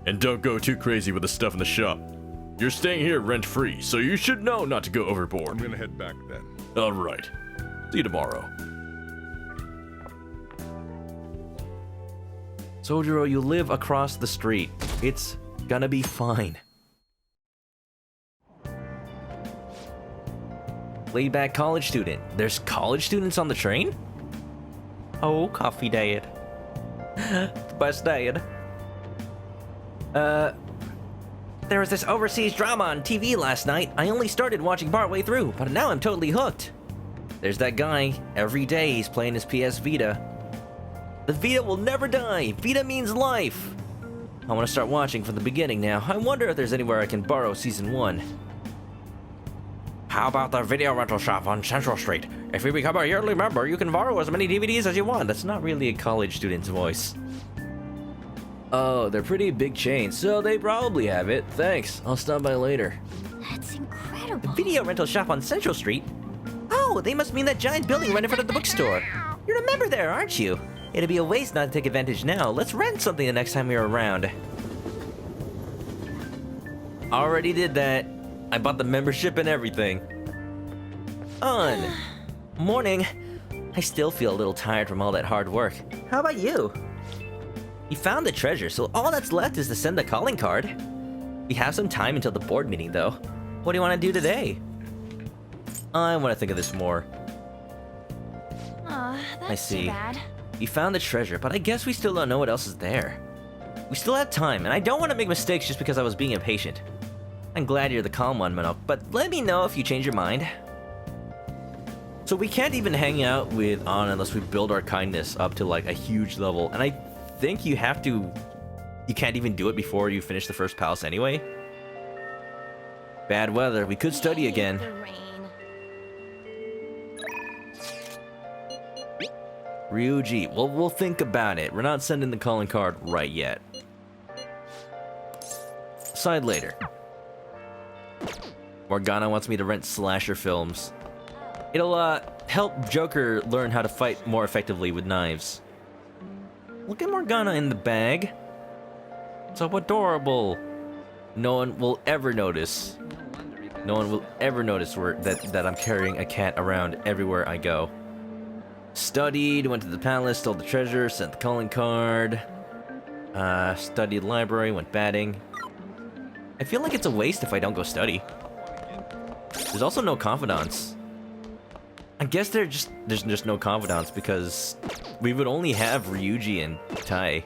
And don't go too crazy with the stuff in the shop. You're staying here rent-free, so you should know not to go overboard. I'm gonna head back then. Alright. See you tomorrow. Sojiro, you live across the street. It's gonna be fine. Laid-back college student. There's college students on the train? Oh, coffee dad. The best dad. There was this overseas drama on TV last night. I only started watching partway through, but now I'm totally hooked. There's that guy. Every day he's playing his PS Vita. The Vita will never die. Vita means life. I want to start watching from the beginning now. I wonder if there's anywhere I can borrow Season 1. How about the video rental shop on Central Street? If you become a yearly member, you can borrow as many DVDs as you want. That's not really a college student's voice. Oh, they're pretty big chains, so they probably have it. Thanks. I'll stop by later. That's incredible. The video rental shop on Central Street? Oh, they must mean that giant building right in front of the bookstore. You're a member there, aren't you? It'd be a waste not to take advantage now. Let's rent something the next time we're around. Already did that. I bought the membership and everything. Morning. I still feel a little tired from all that hard work. How about you? We found the treasure, so all that's left is to send the calling card. We have some time until the board meeting, though. What do you want to do today? I want to think of this more. That's I see. too bad. We found the treasure, but I guess we still don't know what else is there. We still have time, and I don't want to make mistakes just because I was being impatient. I'm glad you're the calm one, Manok, but let me know if you change your mind. So we can't even hang out with An unless we build our kindness up to like a huge level. And I think you have to... You can't even do it before you finish the first palace anyway. Bad weather. We could study again. The rain. Ryuji. Well, we'll think about it. We're not sending the calling card right yet. Decide later. Morgana wants me to rent slasher films. It'll help Joker learn how to fight more effectively with knives. Look at Morgana in the bag. So adorable. No one will ever notice. No one will ever notice that I'm carrying a cat around everywhere I go. Studied, went to the palace, stole the treasure, sent the calling card. Studied library, went batting. I feel like it's a waste if I don't go study. There's also no confidants. I guess there's just no confidants because we would only have Ryuji and Tai.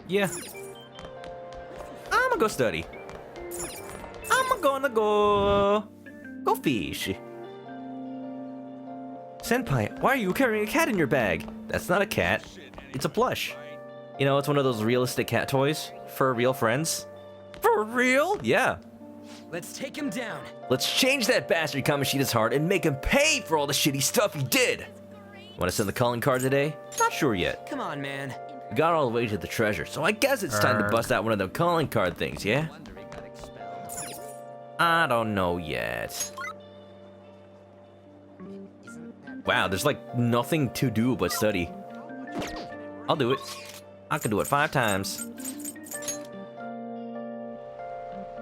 Yeah. I'ma go study. I'm gonna go fish. Senpai, why are you carrying a cat in your bag? That's not a cat. It's a plush. You know, it's one of those realistic cat toys for real friends. For real? Yeah. Let's take him down. Let's change that bastard Kamoshida's heart and make him pay for all the shitty stuff he did. Want to send the calling card today? Not sure yet. Come on, man. We got all the way to the treasure, so I guess it's time to bust out one of them calling card things, yeah? I don't know yet. Wow, there's like nothing to do but study. I'll do it. I can do it 5 times.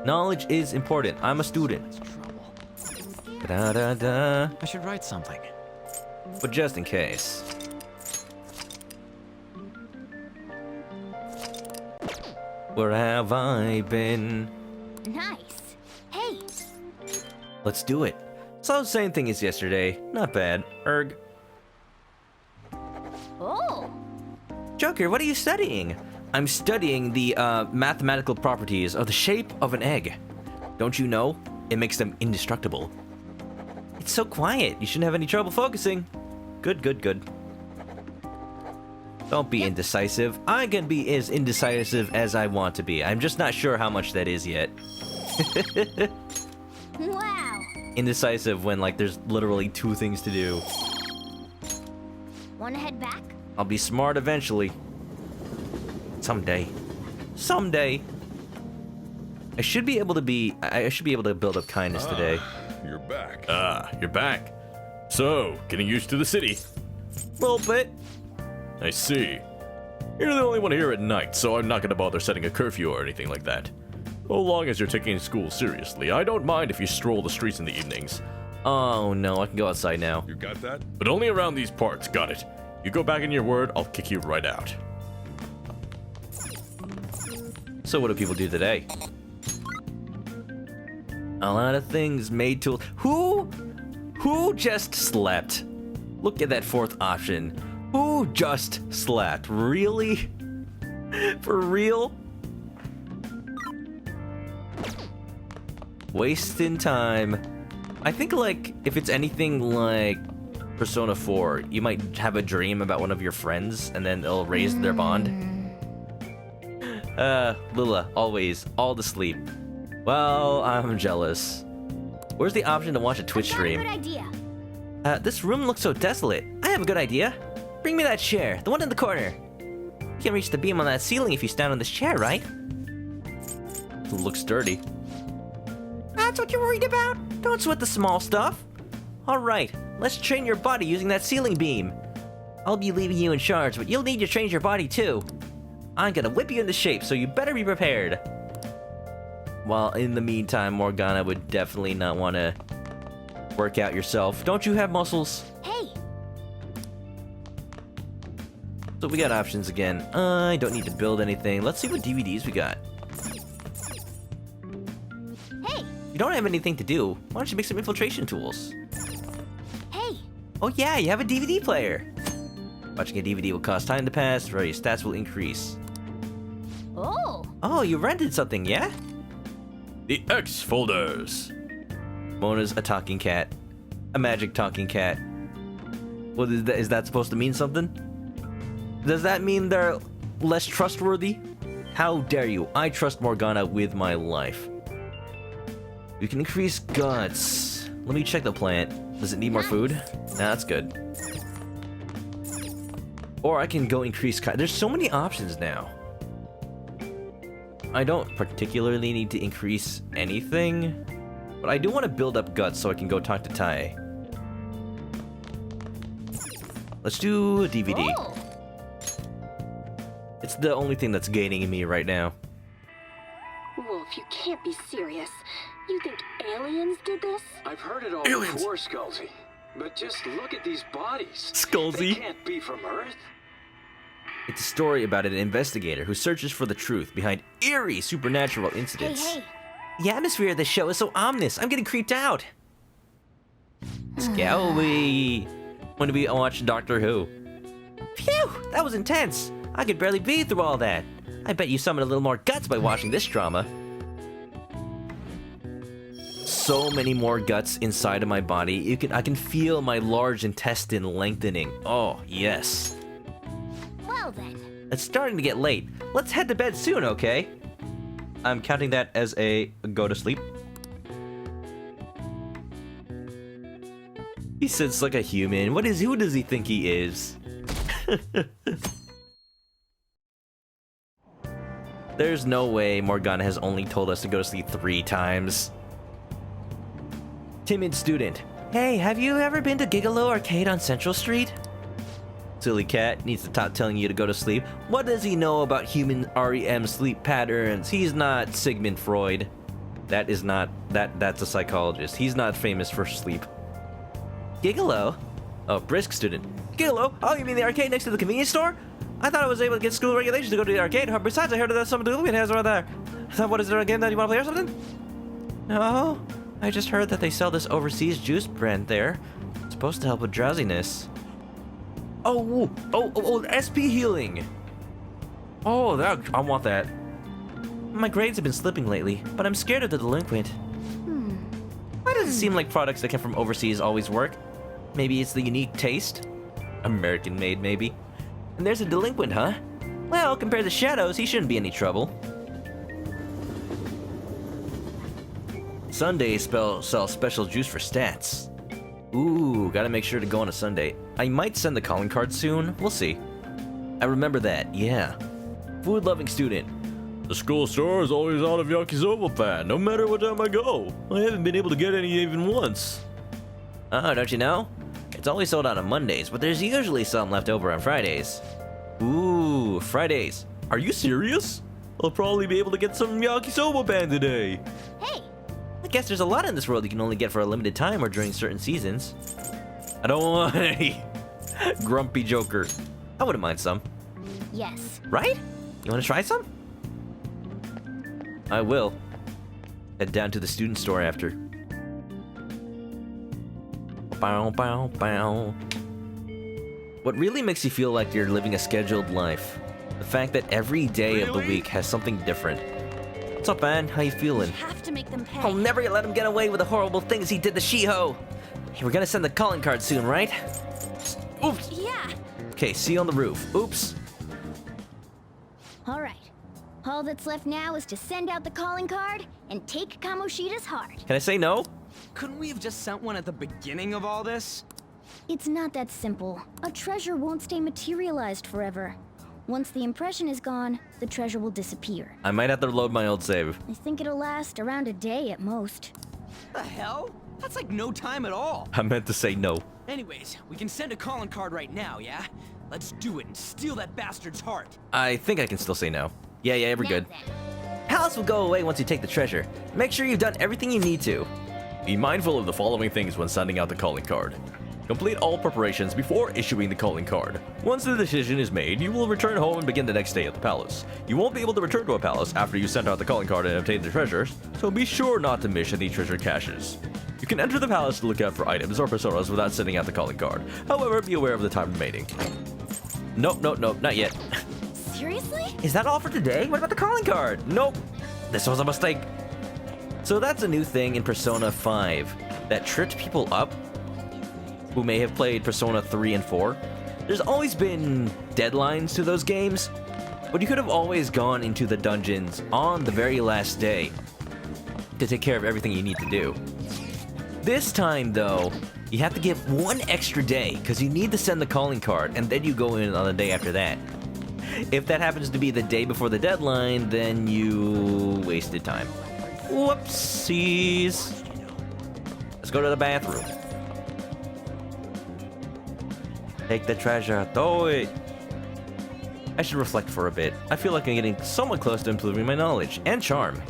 Knowledge is important. I'm a student. Da-da-da. I should write something. But just in case. Where have I been? Nice. Hey. Let's do it. So same thing as yesterday. Not bad. Erg. Oh. Joker, what are you studying? I'm studying the mathematical properties of the shape of an egg. Don't you know? It makes them indestructible. It's so quiet. You shouldn't have any trouble focusing. Good, good, good. Don't be indecisive. I can be as indecisive as I want to be. I'm just not sure how much that is yet. Wow. Indecisive when, like, there's literally 2 things to do. Wanna head back? I'll be smart eventually. Someday. Someday. I should be able to build up kindness today. You're back. You're back. So, getting used to the city. Little bit. I see. You're the only one here at night, so I'm not gonna bother setting a curfew or anything like that. So long as you're taking school seriously, I don't mind if you stroll the streets in the evenings. Oh no, I can go outside now. You got that? But only around these parts, got it. You go back in your word, I'll kick you right out. So what do people do today? A lot of things made to... Who just slept? Look at that 4th option. Who just slept? Really? For real? Wasting time. I think, like, if it's anything like Persona 4, you might have a dream about one of your friends, and then it'll raise their bond. Lula, always, all to sleep. Well, I'm jealous. Where's the option to watch a Twitch stream? Good idea. This room looks so desolate. I have a good idea. Bring me that chair, the one in the corner. You can reach the beam on that ceiling if you stand on this chair, right? It looks dirty. That's what you're worried about? Don't sweat the small stuff. Alright, let's train your body using that ceiling beam. I'll be leaving you in charge, but you'll need to train your body too. I'm gonna whip you into shape, so you better be prepared. While in the meantime, Morgana would definitely not want to work out yourself. Don't you have muscles? Hey. So we got options again. I don't need to build anything. Let's see what DVDs we got. Hey. You don't have anything to do. Why don't you make some infiltration tools? Hey. Oh yeah, you have a DVD player. Watching a DVD will cause time to pass, where your stats will increase. Oh. Oh, you rented something, yeah? The X folders. Mona's a talking cat. A magic talking cat. What is that supposed to mean something? Does that mean they're less trustworthy? How dare you? I trust Morgana with my life. You can increase guts. Let me check the plant. Does it need more food? Nah, that's good. Or I can go increase... There's so many options now. I don't particularly need to increase anything, but I do want to build up guts so I can go talk to Tai. Let's do a DVD. Oh. It's the only thing that's gaining in me right now. Wolf, you can't can't be serious. You think aliens did this? I've heard it all before, Skullsy. But just look at these bodies. Skullsy. They can't be from Earth. It's a story about an investigator who searches for the truth behind eerie supernatural incidents. Hey. The atmosphere of this show is so ominous. I'm getting creeped out. Scowy. When did we watch Doctor Who? Phew, that was intense. I could barely breathe through all that. I bet you summoned a little more guts by watching this drama. So many more guts inside of my body. I can feel my large intestine lengthening. Oh, yes. Well then. It's starting to get late. Let's head to bed soon, okay? I'm counting that as a go to sleep. He sits like a human. Who does he think he is? There's no way Morgana has only told us to go to sleep 3 times. Timid student. Hey, have you ever been to Gigolo Arcade on Central Street? Silly cat needs to stop telling you to go to sleep. What does he know about human REM sleep patterns? He's not Sigmund Freud. That's a psychologist. He's not famous for sleep. Gigolo? Oh, brisk student. Gigolo? Oh, you mean the arcade next to the convenience store? I thought I was able to get school regulations to go to the arcade. Besides, I heard that some delinquent has right there. So what is it, a game that you want to play or something? No, I just heard that they sell this overseas juice brand there. It's supposed to help with drowsiness. Oh, SP healing. Oh, I want that. My grades have been slipping lately, but I'm scared of the delinquent. Why does it seem like products that come from overseas always work? Maybe it's the unique taste? American made, maybe. And there's a delinquent, huh? Well, compared to Shadows, he shouldn't be any trouble. Sundays sell special juice for stats. Ooh, gotta make sure to go on a Sunday. I might send the calling card soon. We'll see. I remember that, yeah. Food-loving student. The school store is always out of yakisoba pan, no matter what time I go. I haven't been able to get any even once. Oh, don't you know? It's always sold out on Mondays, but there's usually some left over on Fridays. Ooh, Fridays. Are you serious? I'll probably be able to get some yakisoba pan today. Hey! I guess there's a lot in this world you can only get for a limited time or during certain seasons. I don't want any. Grumpy Joker. I wouldn't mind some. Yes. Right? You want to try some? I will. Head down to the student store after. Bow, bow, bow. What really makes you feel like you're living a scheduled life? The fact that every day of the week has something different. What's up, man? How you feeling? Have to make them pay. I'll never let him get away with the horrible things he did to Shiho. Hey, we're gonna send the calling card soon, right? Oops. Yeah. Okay, see you on the roof. Oops. All right. All that's left now is to send out the calling card and take Kamoshida's heart. Can I say no? Couldn't we have just sent one at the beginning of all this? It's not that simple. A treasure won't stay materialized forever. Once the impression is gone, the treasure will disappear. I might have to load my old save. I think it'll last around a day at most. The hell? That's like no time at all. I meant to say no. Anyways, we can send a calling card right now, yeah? Let's do it and steal that bastard's heart. I think I can still say no. Yeah, we're good. Palace will go away once you take the treasure. Make sure you've done everything you need to. Be mindful of the following things when sending out the calling card. Complete all preparations before issuing the calling card. Once the decision is made, you will return home and begin the next day at the palace. You won't be able to return to a palace after you sent out the calling card and obtain the treasures, so be sure not to miss any treasure caches. You can enter the palace to look out for items or personas without sending out the calling card. However, be aware of the time remaining. Nope, not yet. Seriously? Is that all for today? What about the calling card? Nope. This was a mistake. So that's a new thing in Persona 5 that tripped people up who may have played Persona 3 and 4. There's always been deadlines to those games, but you could have always gone into the dungeons on the very last day to take care of everything you need to do. This time, though, you have to give one extra day because you need to send the calling card, and then you go in on the day after that. If that happens to be the day before the deadline, then you wasted time. Whoopsies. Let's go to the bathroom. Take the treasure, throw it. I should reflect for a bit. I feel like I'm getting somewhat close to improving my knowledge and charm.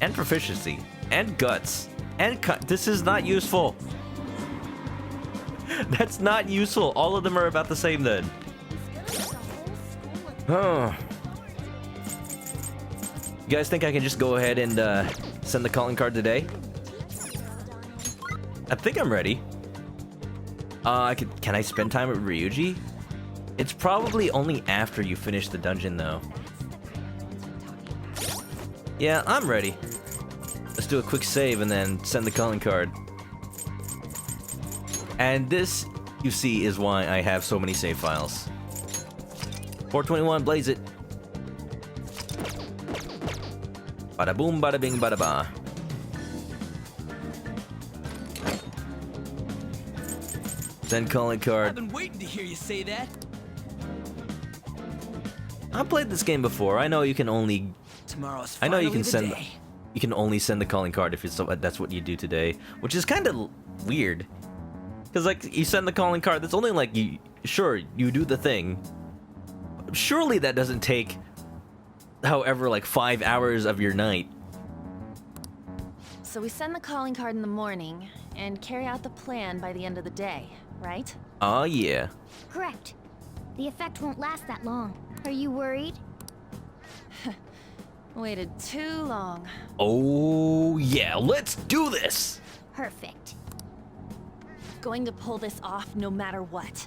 and proficiency, and guts, and this is not useful. That's not useful. All of them are about the same then. Oh. You guys think I can just go ahead and send the calling card today? I think I'm ready. Can I spend time with Ryuji? It's probably only after you finish the dungeon though. Yeah, I'm ready. Let's do a quick save and then send the calling card. And this, you see, is why I have so many save files. 421, blaze it. Bada boom, bada bing, bada ba. Send calling card. I've been waiting to hear you say that. I've played this game before. I know you can only. Tomorrow's I know you finally can the send. day. You can only send the calling card if it's that's what you do today, which is kind of weird. Cause like you send the calling card, that's only like you. Sure, you do the thing. Surely that doesn't take, however, like 5 hours of your night. So we send the calling card in the morning and carry out the plan by the end of the day, right? Oh yeah. Correct. The effect won't last that long. Are you worried? Waited too long. Oh yeah, let's do this. Perfect. Going to pull this off no matter what.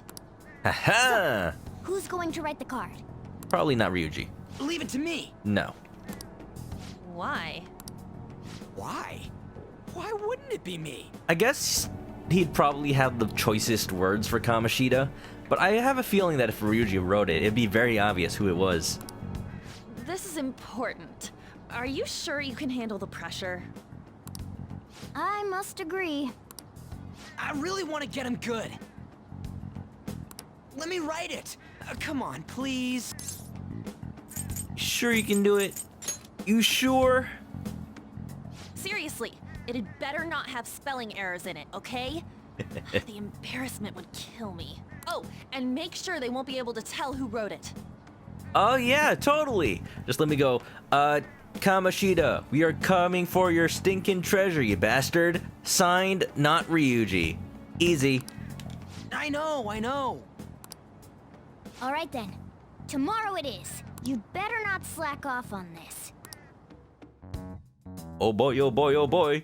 Haha. Who's going to write the card? Probably not Ryuji. Leave it to me. No. Why? Why? Why wouldn't it be me? I guess he'd probably have the choicest words for Kamoshida, but I have a feeling that if Ryuji wrote it, it'd be very obvious who it was. This is important. Are you sure you can handle the pressure? I must agree. I really want to get him good. Let me write it. Come on, please. Sure you can do it? You sure? Seriously, it'd better not have spelling errors in it, okay? The embarrassment would kill me. Oh, and make sure they won't be able to tell who wrote it. Oh yeah, totally. Just let me go. Kamoshida, we are coming for your stinking treasure, you bastard. Signed, not Ryuji. Easy. I know. All right then. Tomorrow it is. You'd better not slack off on this. Oh boy, oh boy, oh boy.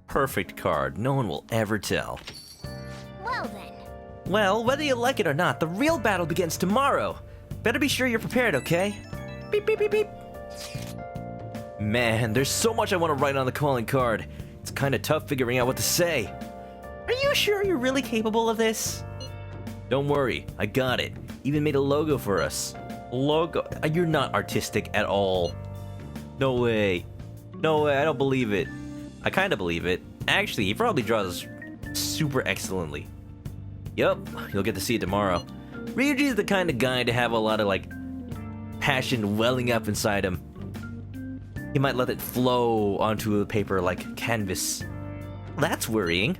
Perfect card. No one will ever tell. Well then. Well, whether you like it or not, the real battle begins tomorrow. Better be sure you're prepared, okay? Beep, beep, beep, beep. Man, there's so much I want to write on the calling card. It's kind of tough figuring out what to say. Are you sure you're really capable of this? Don't worry, I got it. Even made a logo for us. Logo? You're not artistic at all. No way. No way, I don't believe it. I kind of believe it. Actually, he probably draws super excellently. Yup, you'll get to see it tomorrow. Ryuji's the kind of guy to have a lot of, like, passion welling up inside him. He might let it flow onto a paper like canvas. That's worrying.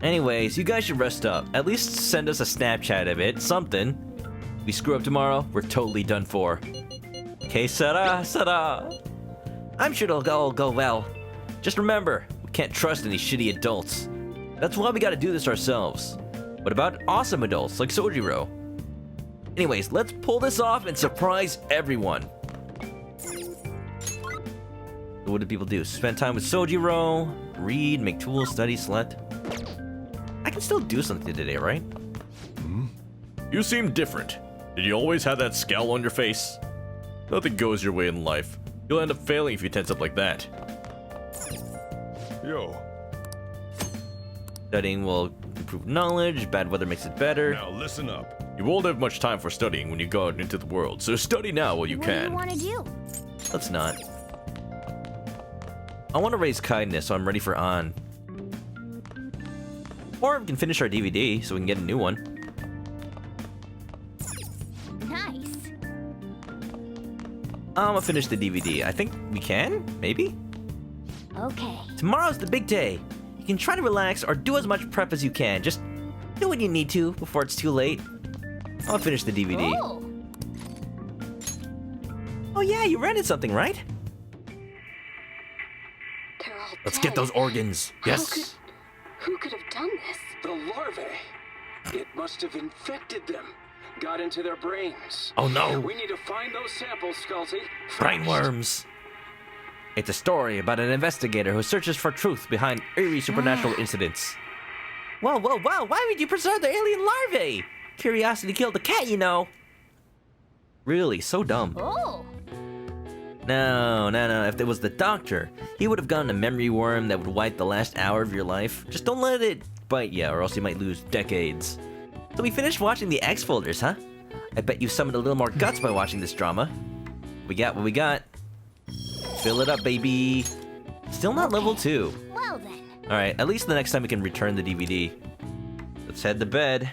Anyways, you guys should rest up. At least send us a Snapchat of it, something. If we screw up tomorrow, we're totally done for. Que sera, sera. I'm sure it'll all go well. Just remember, we can't trust any shitty adults. That's why we gotta do this ourselves. What about awesome adults like Sojiro? Anyways, let's pull this off and surprise everyone. So what do people do? Spend time with Sojiro, read, make tools, study, select. I can still do something today, right? You seem different. Did you always have that scowl on your face? Nothing goes your way in life. You'll end up failing if you tense up like that. Yo. Studying will improve knowledge, bad weather makes it better. Now listen up. You won't have much time for studying when you go out into the world, so study now while you What can. do you want to do? Let's not. I want to raise kindness, so I'm ready for On. Or we can finish our DVD, so we can get a new one. Nice. I'm gonna finish the DVD. I think we can? Maybe? Okay. Tomorrow's the big day. You can try to relax or do as much prep as you can. Just do what you need to before it's too late. I'll finish the DVD. Oh. Oh yeah, you rented something, right? Let's get those organs. Yes. Who could have done this? The larvae. It must have infected them. Got into their brains. Oh no. We need to find those samples, Sculty. Brain worms. It's a story about an investigator who searches for truth behind eerie supernatural incidents. Whoa, whoa, whoa! Why would you preserve the alien larvae? Curiosity killed the cat, you know. Really, so dumb. Oh. No. If it was the doctor, he would have gotten a memory worm that would wipe the last hour of your life. Just don't let it bite you, or else you might lose decades. So we finished watching the X folders, huh? I bet you summoned a little more guts by watching this drama. We got what we got. Fill it up, baby. Still not level 2. Well then. Alright, at least the next time we can return the DVD. Let's head to bed.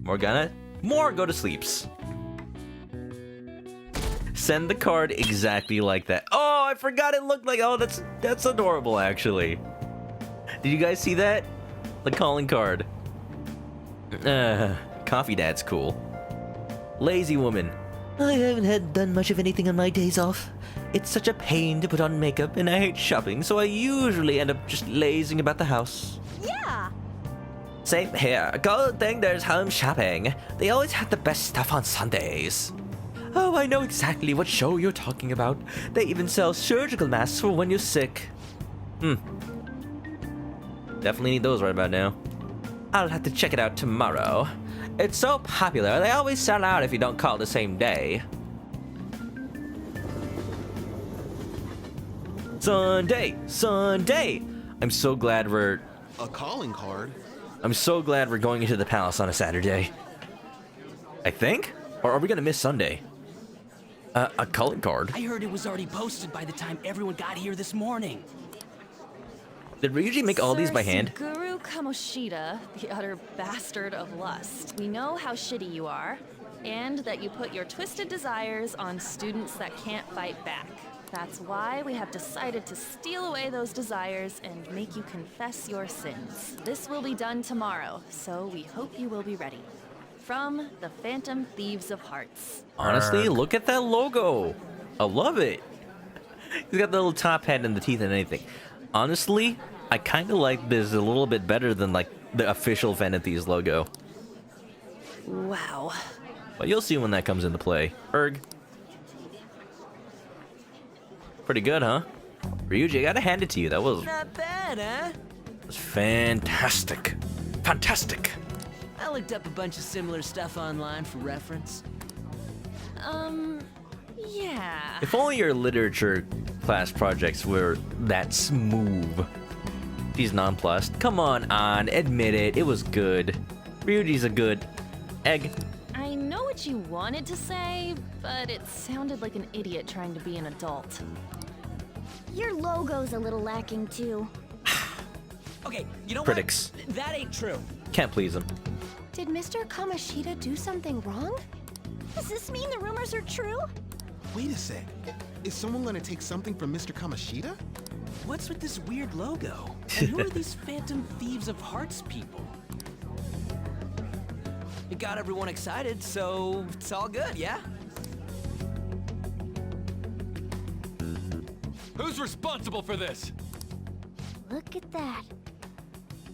Morgana, more go to sleeps. Send the card exactly like that. Oh, I forgot it looked like. Oh, that's adorable, actually. Did you guys see that? The calling card. Coffee Dad's cool. Lazy woman. I haven't done much of anything on my days off. It's such a pain to put on makeup, and I hate shopping, so I usually end up just lazing about the house. Yeah. Same here. Good thing there's home shopping. They always have the best stuff on Sundays. Oh, I know exactly what show you're talking about. They even sell surgical masks for when you're sick. Definitely need those right about now. I'll have to check it out tomorrow. It's so popular, they always sell out if you don't call the same day. Sunday! I'm so glad we're... A calling card? I'm so glad we're going into the palace on a Saturday. I think? Or are we gonna miss Sunday? A calling card? I heard it was already posted by the time everyone got here this morning. Did we usually make all these by hand? Guru Kamoshida, the utter bastard of lust. We know how shitty you are, and that you put your twisted desires on students that can't fight back. That's why we have decided to steal away those desires and make you confess your sins. This will be done tomorrow, so we hope you will be ready. From the Phantom Thieves of Hearts. Honestly, look at that logo. I love it. He's got the little top hat and the teeth and anything. Honestly, I kind of like this a little bit better than like the official Phantom Thieves logo. Wow. But you'll see when that comes into play. Erg. Pretty good, huh? Ryuji, I gotta hand it to you. That was... Not bad, huh? That was fantastic. Fantastic. I looked up a bunch of similar stuff online for reference. Yeah. If only your literature class projects were that smooth. She's nonplussed. Come on, admit it. It was good. Ryuji's a good egg. I know what you wanted to say, but it sounded like an idiot trying to be an adult. Your logo's a little lacking too. Okay, you know Critics. what? That ain't true. Can't please them. Did Mr. Kamoshida do something wrong? Does this mean the rumors are true? Wait a sec. Is someone gonna take something from Mr. Kamoshida? What's with this weird logo? And who are these Phantom Thieves of Hearts people? It got everyone excited, so it's all good, yeah? Who's responsible for this? Look at that.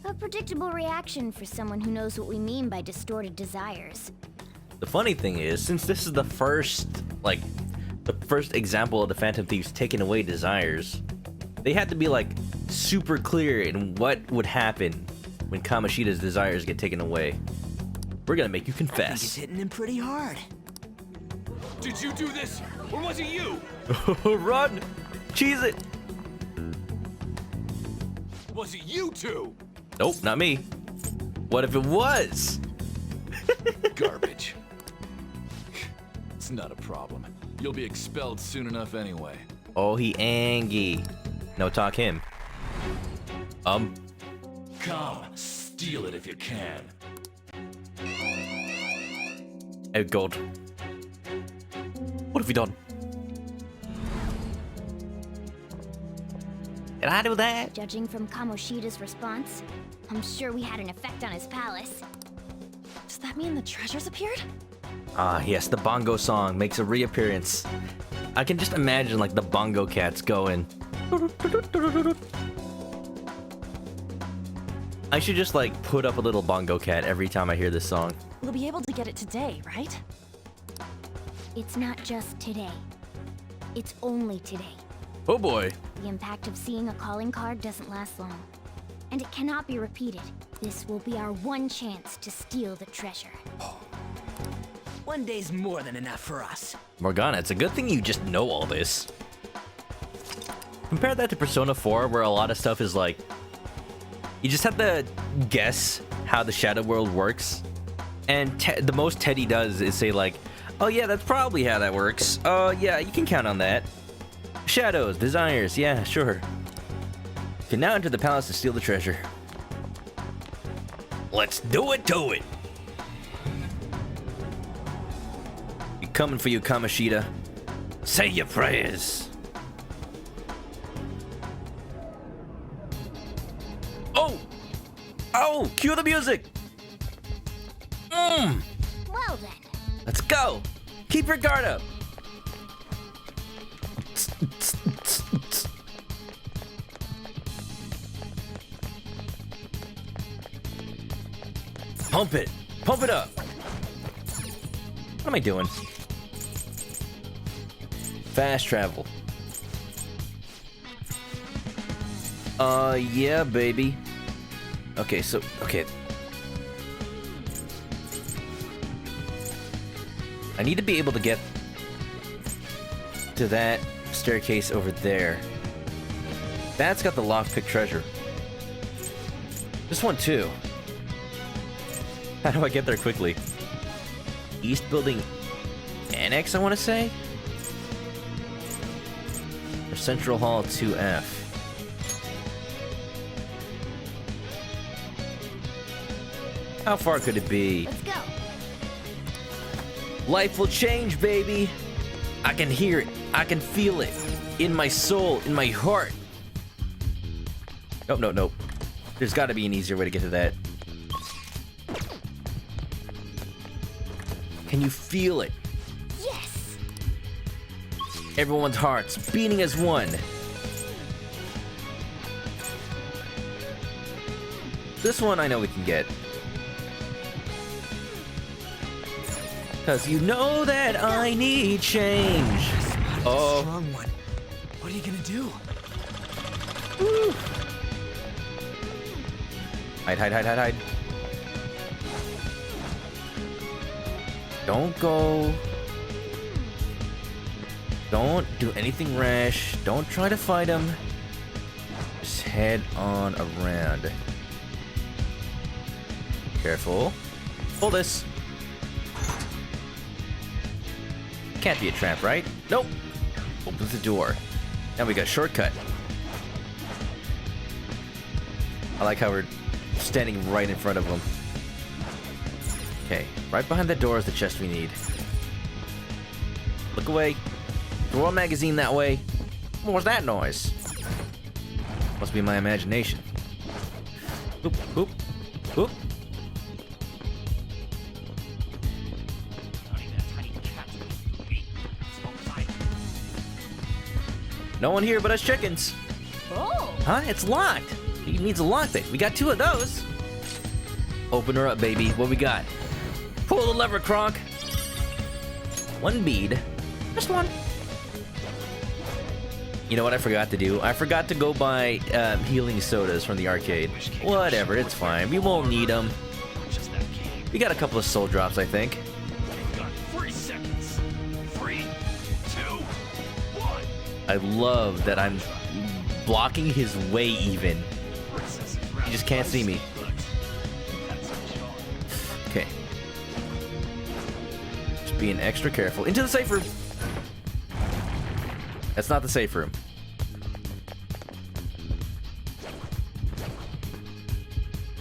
A predictable reaction for someone who knows what we mean by distorted desires. The funny thing is, since this is the first example of the Phantom Thieves taking away desires, they had to be like super clear in what would happen when Kamoshida's desires get taken away. We're gonna make you I think confess. it's hitting him pretty hard. Did you do this, or was it you? Run! Cheese it! Was it you two? Nope, not me. What if it was? Garbage. It's not a problem. You'll be expelled soon enough anyway. Oh, he angry. No, talk him. Come, steal it if you can. Oh god. What have we done? Did I do that? Judging from Kamoshida's response, I'm sure we had an effect on his palace. Does that mean the treasures appeared? Ah, yes, the bongo song makes a reappearance. I can just imagine like the bongo cats going. I should just like put up a little bongo cat every time I hear this song. We'll be able to get it today, right? It's not just today. It's only today. Oh boy. The impact of seeing a calling card doesn't last long. And it cannot be repeated. This will be our one chance to steal the treasure. One day's more than enough for us. Morgana, it's a good thing you just know all this. Compare that to Persona 4, where a lot of stuff is like, you just have to guess how the shadow world works. And the most Teddy does is say like, oh yeah, that's probably how that works. Oh yeah, you can count on that. Shadows, desires, yeah, sure. You can now enter the palace to steal the treasure. Let's do it to it! Be coming for you, Kamoshida. Say your prayers. Oh! Oh! Cue the music! Well then. Let's go! Keep your guard up! Pump it! Pump it up! What am I doing? Fast travel. Yeah, baby. Okay, so, okay. I need to be able to get to that staircase over there. That's got the lockpick treasure. This one too. How do I get there quickly? East Building Annex, I want to say? Or Central Hall 2F. How far could it be? Let's go. Life will change, baby. I can hear it. I can feel it. In my soul, in my heart. Nope, nope, nope. There's got to be an easier way to get to that. Can you feel it? Yes. Everyone's hearts beating as one. This one I know we can get. Cause you know that I need change. Oh. Strong one. What are you gonna do? Woo. Hide, hide, hide, hide, hide. Don't go. Don't do anything rash. Don't try to fight him. Just head on around. Careful. Pull this. Can't be a trap, right? Nope. Opens the door. Now we got a shortcut. I like how we're standing right in front of him. Okay, right behind the door is the chest we need. Look away. Throw a magazine that way. What was that noise? Must be my imagination. Oop, oop, oop. No one here but us chickens. Oh. Huh? It's locked. He needs a lockpick. We got 2 of those. Open her up, baby. What we got? Pull the lever, Kronk. 1 bead. Just 1. You know what I forgot to do? I forgot to go buy healing sodas from the arcade. Whatever, it's fine. We won't need them. We got a couple of soul drops, I think. Got 3 seconds. 3, 2, 1. I love that I'm blocking his way even. He just can't see me. Okay. Just being extra careful. Into the safe room. That's not the safe room.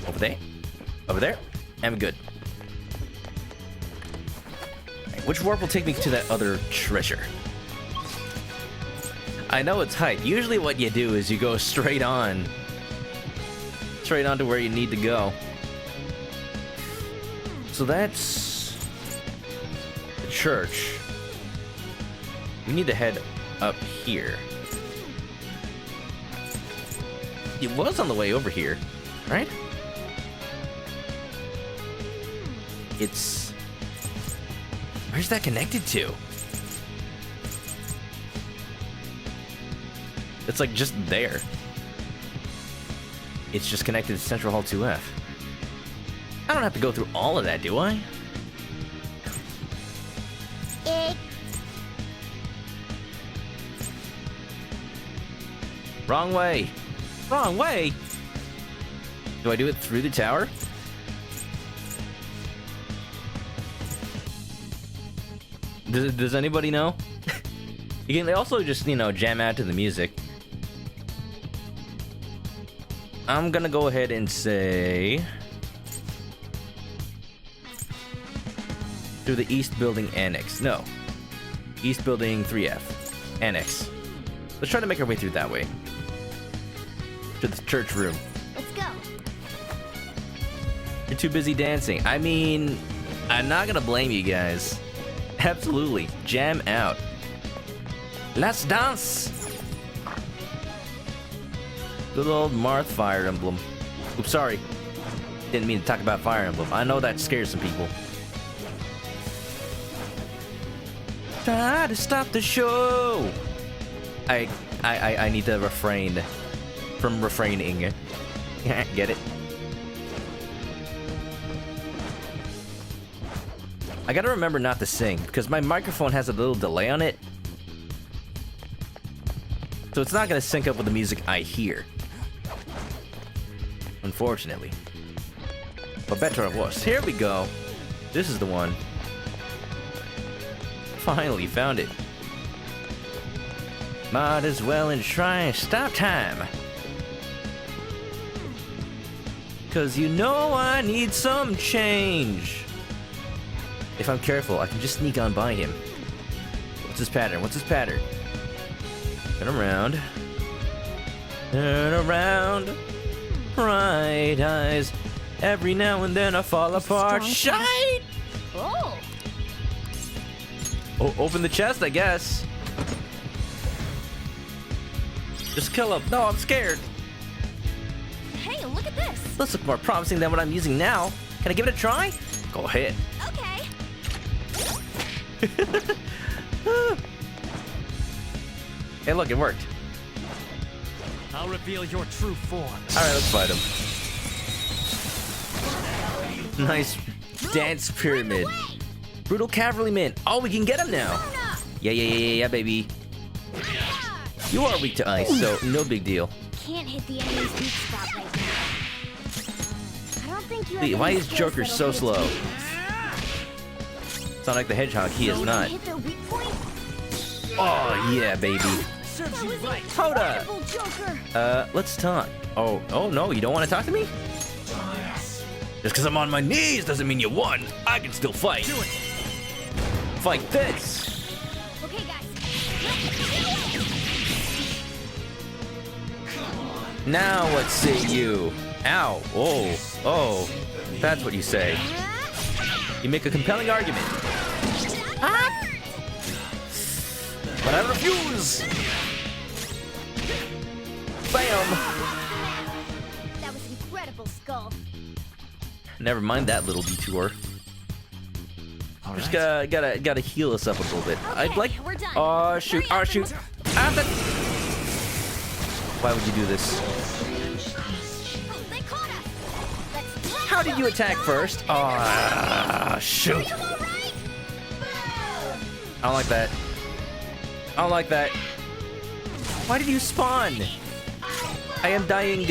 Over there. Over there. I'm good. Right, which warp will take me to that other treasure? I know it's height. Usually what you do is you go straight on to where you need to go. So that's the church. We need to head up here. It was on the way over here, right? it's... Where's that connected to? It's like just there. It's just connected to Central Hall 2F. I don't have to go through all of that, do I? Wrong way. Wrong way. Do I do it through the tower? Does anybody know? You can also just, you know, jam out to the music. I'm gonna go ahead and say... through the East Building Annex. No. East Building 3F. Annex. Let's try to make our way through that way. To the church room. Let's go. You're too busy dancing. I mean, I'm not gonna blame you guys. Absolutely. Jam out. Let's dance! Good old Marth Fire Emblem. Oops, sorry. Didn't mean to talk about Fire Emblem. I know that scares some people. Try to stop the show! I need to refrain from refraining. Get it? I gotta remember not to sing, because my microphone has a little delay on it. So it's not gonna sync up with the music I hear. Unfortunately. But better or worse. Here we go. This is the one. Finally found it. Might as well and try and stop time. Cause you know I need some change. If I'm careful, I can just sneak on by him. What's his pattern? What's his pattern? Turn around. Turn around. Bright eyes. Every now and then I fall apart. Shine! Oh. Oh, open the chest, I guess. Just kill him. No, I'm scared. Hey, look at this. This looks more promising than what I'm using now. Can I give it a try? Go ahead. Okay. Hey, look, it worked. I'll reveal your true form. Alright, let's fight him. Nice dance pyramid. Brutal cavalryman. Oh, we can get him now. Yeah, baby. You are weak to ice, so no big deal. Can't hit the enemy's weak spot right now. I don't think you have Why any is skills Joker that'll so hit its slow? weakness. Sonic the Hedgehog, he is not. Hit their weak point? Oh, yeah, baby. Serves you right. Hold up. Joker. Let's talk. Oh, no, you don't want to talk to me? Just because I'm on my knees doesn't mean you won. I can still fight. Do it. Fight this. Okay, guys. Now what say you? Ow. Oh. That's what you say. You make a compelling argument. But I refuse. Bam. That was incredible, Skull. Never mind that little detour. Just gotta heal us up a little bit. Okay, I'd like. we're done. Oh shoot! Oh shoot! Why would you do this? They caught us. Let's How did you attack first? Oh shoot! I don't like that. I don't like that. Why did you spawn? I am dying.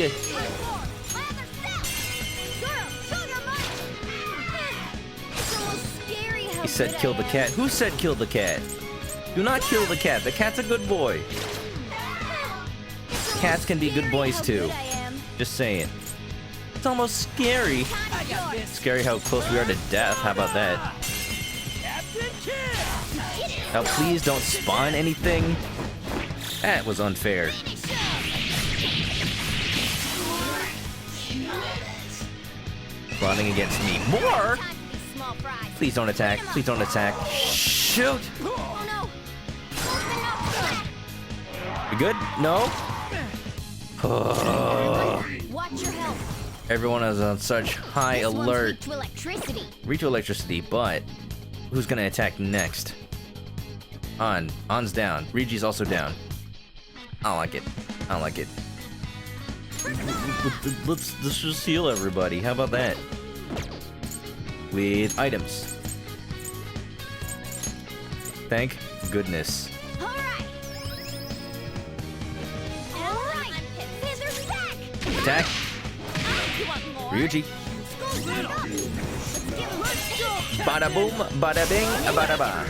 He said kill the cat. Who said kill the cat? Do not kill the cat. The cat's a good boy. Cats can be good boys too. Just saying. It's almost scary. Scary how close we are to death. How about that? Now please don't spawn anything. That was unfair. Spawning against me. More? Please don't attack. Please don't attack. Shoot! You good? No? Watch your health. Everyone is on such high This one's alert. weak to electricity. Weak to electricity, but who's gonna attack next? On's down. Regi's also down. I don't like it. I don't like it. Let's just heal everybody. How about that? With items. Thank goodness. Alright! Scissors back! Attack. You want more? Ryuji. School's not up. Let's go! Bada boom, bada bing, bada ba.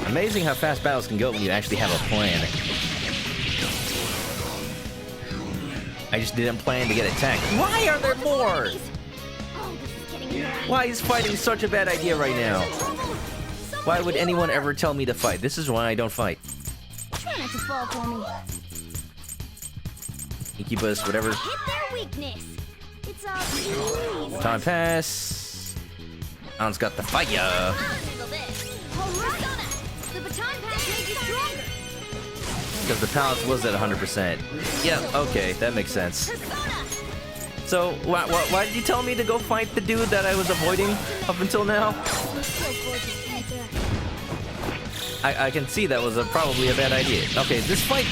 Amazing how fast battles can go when you actually have a plan. I just didn't plan to get attacked. Why are there more? Why is fighting such a bad idea right now? Why would anyone ever tell me to fight? This is why I don't fight. Try not to fall for me. Incubus, whatever. Hit their weakness. It's all easy. Time pass. On's got the fire. I'll handle this. Alright. The baton pass made you stronger. Because the palace was at 100%. Yeah, okay, that makes sense. So, why did you tell me to go fight the dude that I was avoiding up until now? I can see that was probably a bad idea. Okay, this fight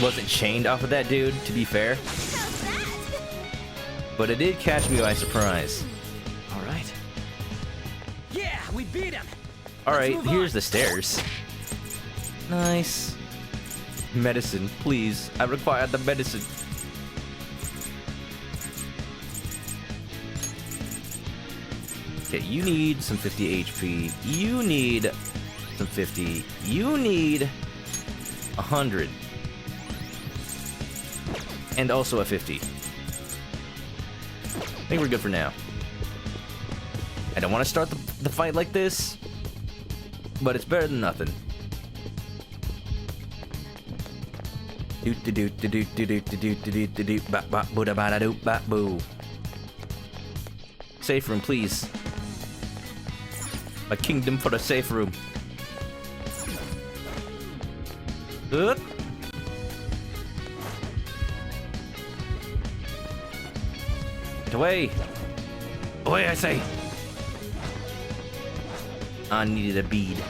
wasn't chained off of that dude, to be fair. But it did catch me by surprise. Alright. Yeah, we beat him! Alright, here's the stairs. Nice. Medicine, please. I require the medicine. Okay, you need some 50 HP. You need some 50. You need 100. And also a 50. I think we're good for now. I don't want to start the fight like this, but it's better than nothing. Do do do do do do do do do do do ba ba boo da ba da doo ba boo. Safe room, please. My kingdom for the safe room. Up. Get away! Away, I say! I needed a bead.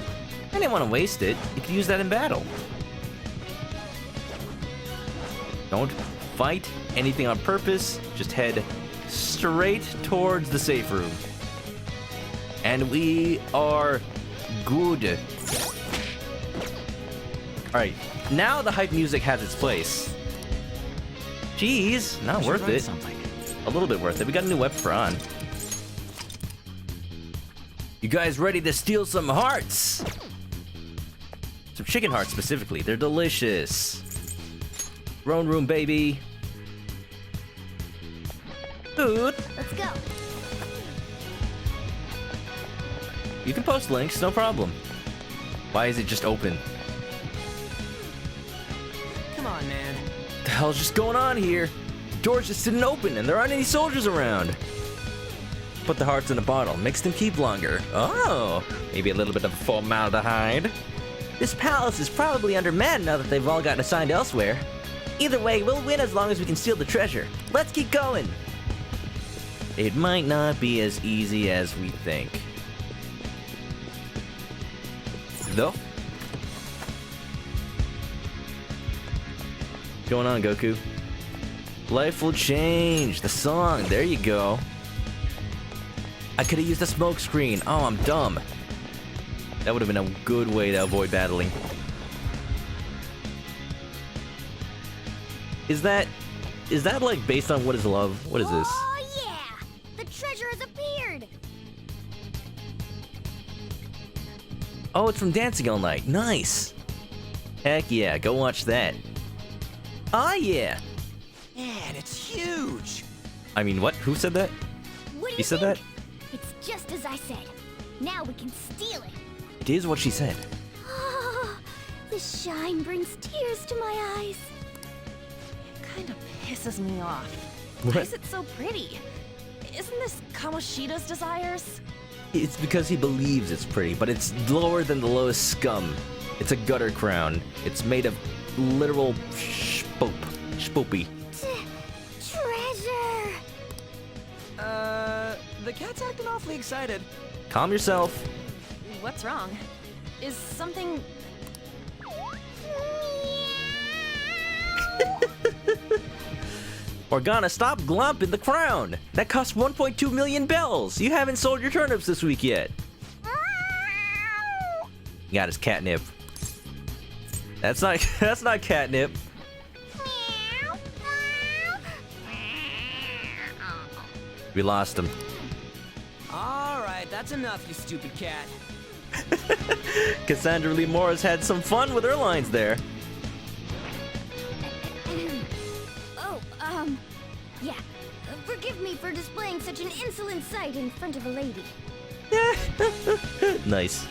I didn't want to waste it. You could use that in battle. Don't fight anything on purpose. Just head straight towards the safe room. And we are good. Alright, now the hype music has its place. Jeez, not worth it. A little bit worth it. We got a new weapon for On. You guys ready to steal some hearts? Some chicken hearts specifically. They're delicious. Throne room, baby. Food. Let's go. You can post links, no problem. Why is it just open? Come on, man. What the hell's just going on here? The door's just sitting open and there aren't any soldiers around. Put the hearts in a bottle, makes them keep longer. Oh, maybe a little bit of formaldehyde. This palace is probably undermanned now that they've all gotten assigned elsewhere. Either way, we'll win as long as we can steal the treasure. Let's keep going. It might not be as easy as we think. Though. What's going on, Goku? Life will change. The song. There you go. I could have used a smoke screen. Oh, I'm dumb. That would have been a good way to avoid battling. Is that like based on What Is Love? What is this? Oh yeah! The treasure has appeared! Oh, it's from Dancing All Night. Nice. Heck yeah, go watch that. Ah yeah. Man, it's huge! I mean, what? Who said that? What do He you said think? that? It's just as I said. Now we can steal it. It is what she said. The shine brings tears to my eyes. Kind of pisses me off. What? Why is it so pretty? Isn't this Kamoshida's desires? It's because he believes it's pretty, but it's lower than the lowest scum. It's a gutter crown. It's made of literal spoopy. Treasure! The cat's acting awfully excited. Calm yourself. What's wrong? Is something... Morgana, stop glomping the crown. That costs 1.2 million bells. You haven't sold your turnips this week yet. You got his catnip. That's not catnip. We lost him. Alright, that's enough, you stupid cat. Cassandra Lee Morris had some fun with her lines there. Yeah. Forgive me for displaying such an insolent sight in front of a lady. Nice.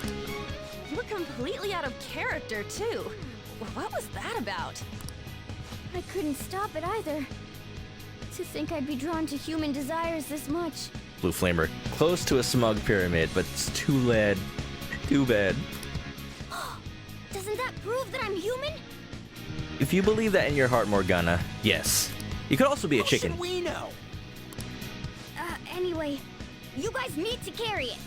You were completely out of character, too. What was that about? I couldn't stop it either. To think I'd be drawn to human desires this much. Blue Flamer. Close to a smug pyramid, but it's too bad. Too bad. Doesn't that prove that I'm human? If you believe that in your heart, Morgana, yes. You could also be a chicken. Should we know? Anyway, you guys need to carry it.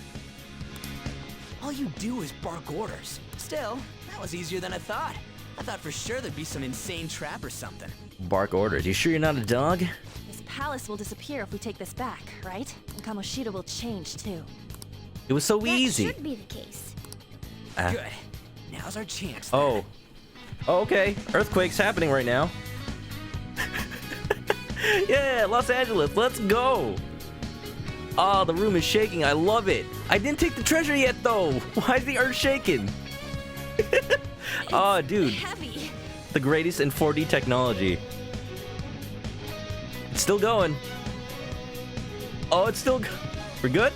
All you do is bark orders. Still, that was easier than I thought. I thought for sure there'd be some insane trap or something. Bark orders. You sure you're not a dog? This palace will disappear if we take this back, right? And Kamoshida will change, too. It was so easy. That should be the case. Good. Now's our chance. Oh. Oh, okay. Earthquake's happening right now. Yeah, Los Angeles, let's go. Oh, the room is shaking. I love it. I didn't take the treasure yet, though. Why is the earth shaking? Oh, dude. Heavy. The greatest in 4D technology. It's still going. Oh, it's still... We're good?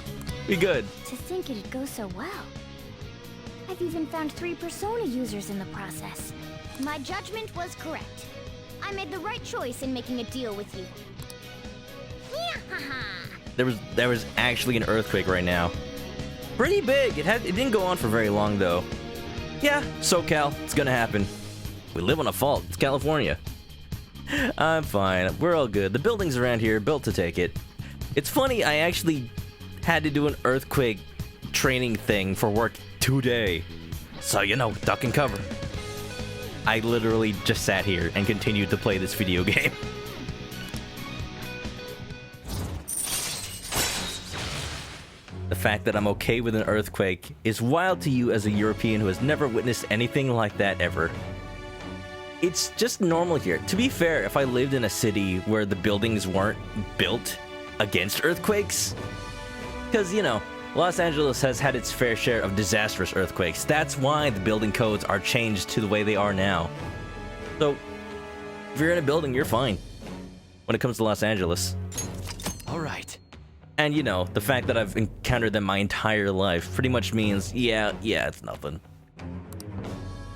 We good. To think it'd go so well. I've even found 3 Persona users in the process. My judgment was correct. I made the right choice in making a deal with you. There was actually an earthquake right now. Pretty big. It didn't go on for very long though. Yeah, SoCal, it's gonna happen. We live on a fault. It's California. I'm fine. We're all good. The buildings around here are built to take it. It's funny, I actually had to do an earthquake training thing for work today. So, you know, duck and cover. I literally just sat here and continued to play this video game. The fact that I'm okay with an earthquake is wild to you as a European who has never witnessed anything like that ever. It's just normal here. To be fair, if I lived in a city where the buildings weren't built against earthquakes, because, you know, Los Angeles has had its fair share of disastrous earthquakes. That's why the building codes are changed to the way they are now. So, if you're in a building, you're fine when it comes to Los Angeles. All right. And, you know, the fact that I've encountered them my entire life pretty much means, yeah, it's nothing.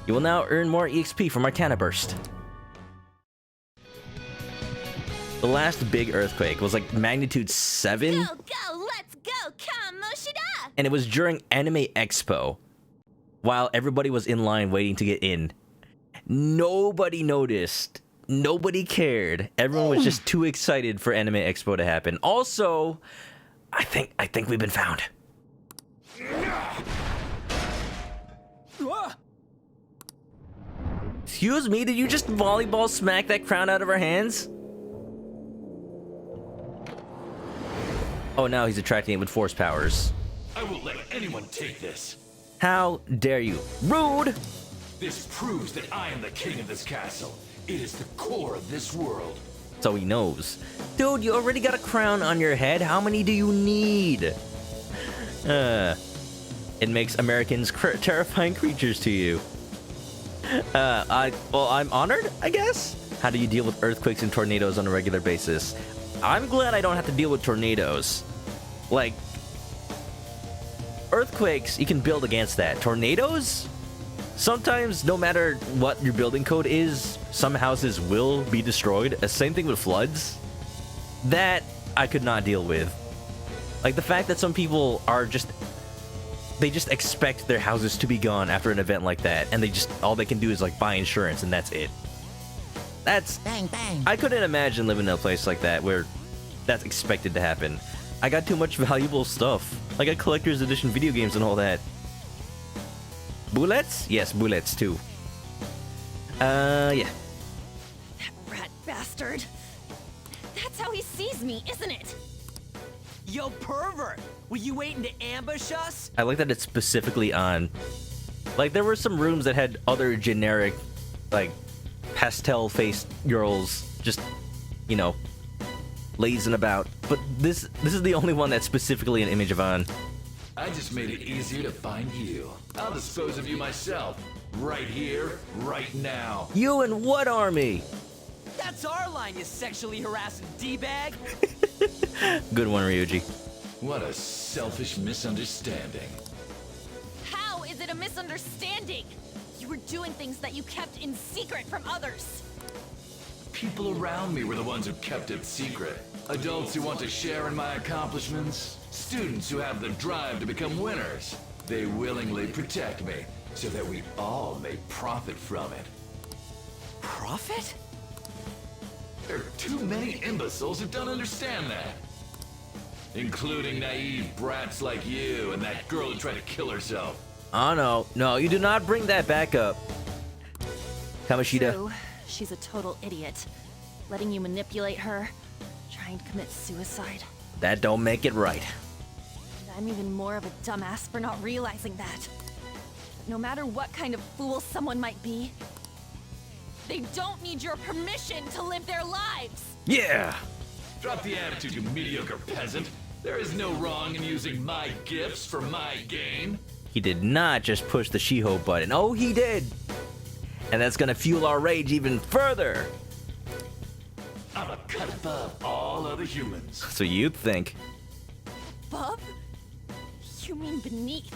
You will now earn more EXP from Arcana Burst. The last big earthquake was like magnitude 7. Go, let's go, Kamoshida! And it was during Anime Expo, while everybody was in line waiting to get in. Nobody noticed. Nobody cared. Everyone was just too excited for Anime Expo to happen. Also, I think we've been found. Excuse me, did you just volleyball smack that crown out of our hands? Oh, now he's attracting it with force powers. I won't let anyone take this. How dare you? Rude! This proves that I am the king of this castle. It is the core of this world. So he knows. Dude, you already got a crown on your head. How many do you need? It makes Americans terrifying creatures to you. I'm honored, I guess? How do you deal with earthquakes and tornadoes on a regular basis? I'm glad I don't have to deal with tornadoes. Like, earthquakes, you can build against that. Tornadoes? Sometimes, no matter what your building code is, some houses will be destroyed. Same thing with floods. That I could not deal with. Like, the fact that some people are just they just expect their houses to be gone after an event like that, and all they can do is like buy insurance, and that's it. That's bang bang. I couldn't imagine living in a place like that where that's expected to happen. I got too much valuable stuff. I got collector's edition video games and all that. Bullets? Yes, bullets too. Yeah. That rat bastard. That's how he sees me, isn't it? Yo, pervert! Were you waiting to ambush us? I like that it's specifically on. Like, there were some rooms that had other generic, like, pastel-faced girls just, you know, lazing about. But this is the only one that's specifically an image of An. I just made it easier to find you. I'll dispose of you myself. Right here, right now. You and what army? That's our line, you sexually harassing D-bag! Good one, Ryuji. What a selfish misunderstanding. How is it a misunderstanding? You were doing things that you kept in secret from others. People around me were the ones who kept it secret. Adults who want to share in my accomplishments. Students who have the drive to become winners. They willingly protect me so that we all may profit from it. Profit? There are too many imbeciles who don't understand that. Including naive brats like you and that girl who tried to kill herself. Oh no, no, you do not bring that back up. Kamoshida. True. She's a total idiot. Letting you manipulate her, trying to commit suicide. That don't make it right. And I'm even more of a dumbass for not realizing that. No matter what kind of fool someone might be, they don't need your permission to live their lives! Yeah! Drop the attitude, you mediocre peasant. There is no wrong in using my gifts for my gain. He did not just push the Shiho button. Oh, he did! And that's gonna fuel our rage even further! I'm a cut above all other humans. So you'd think. Above? You mean beneath?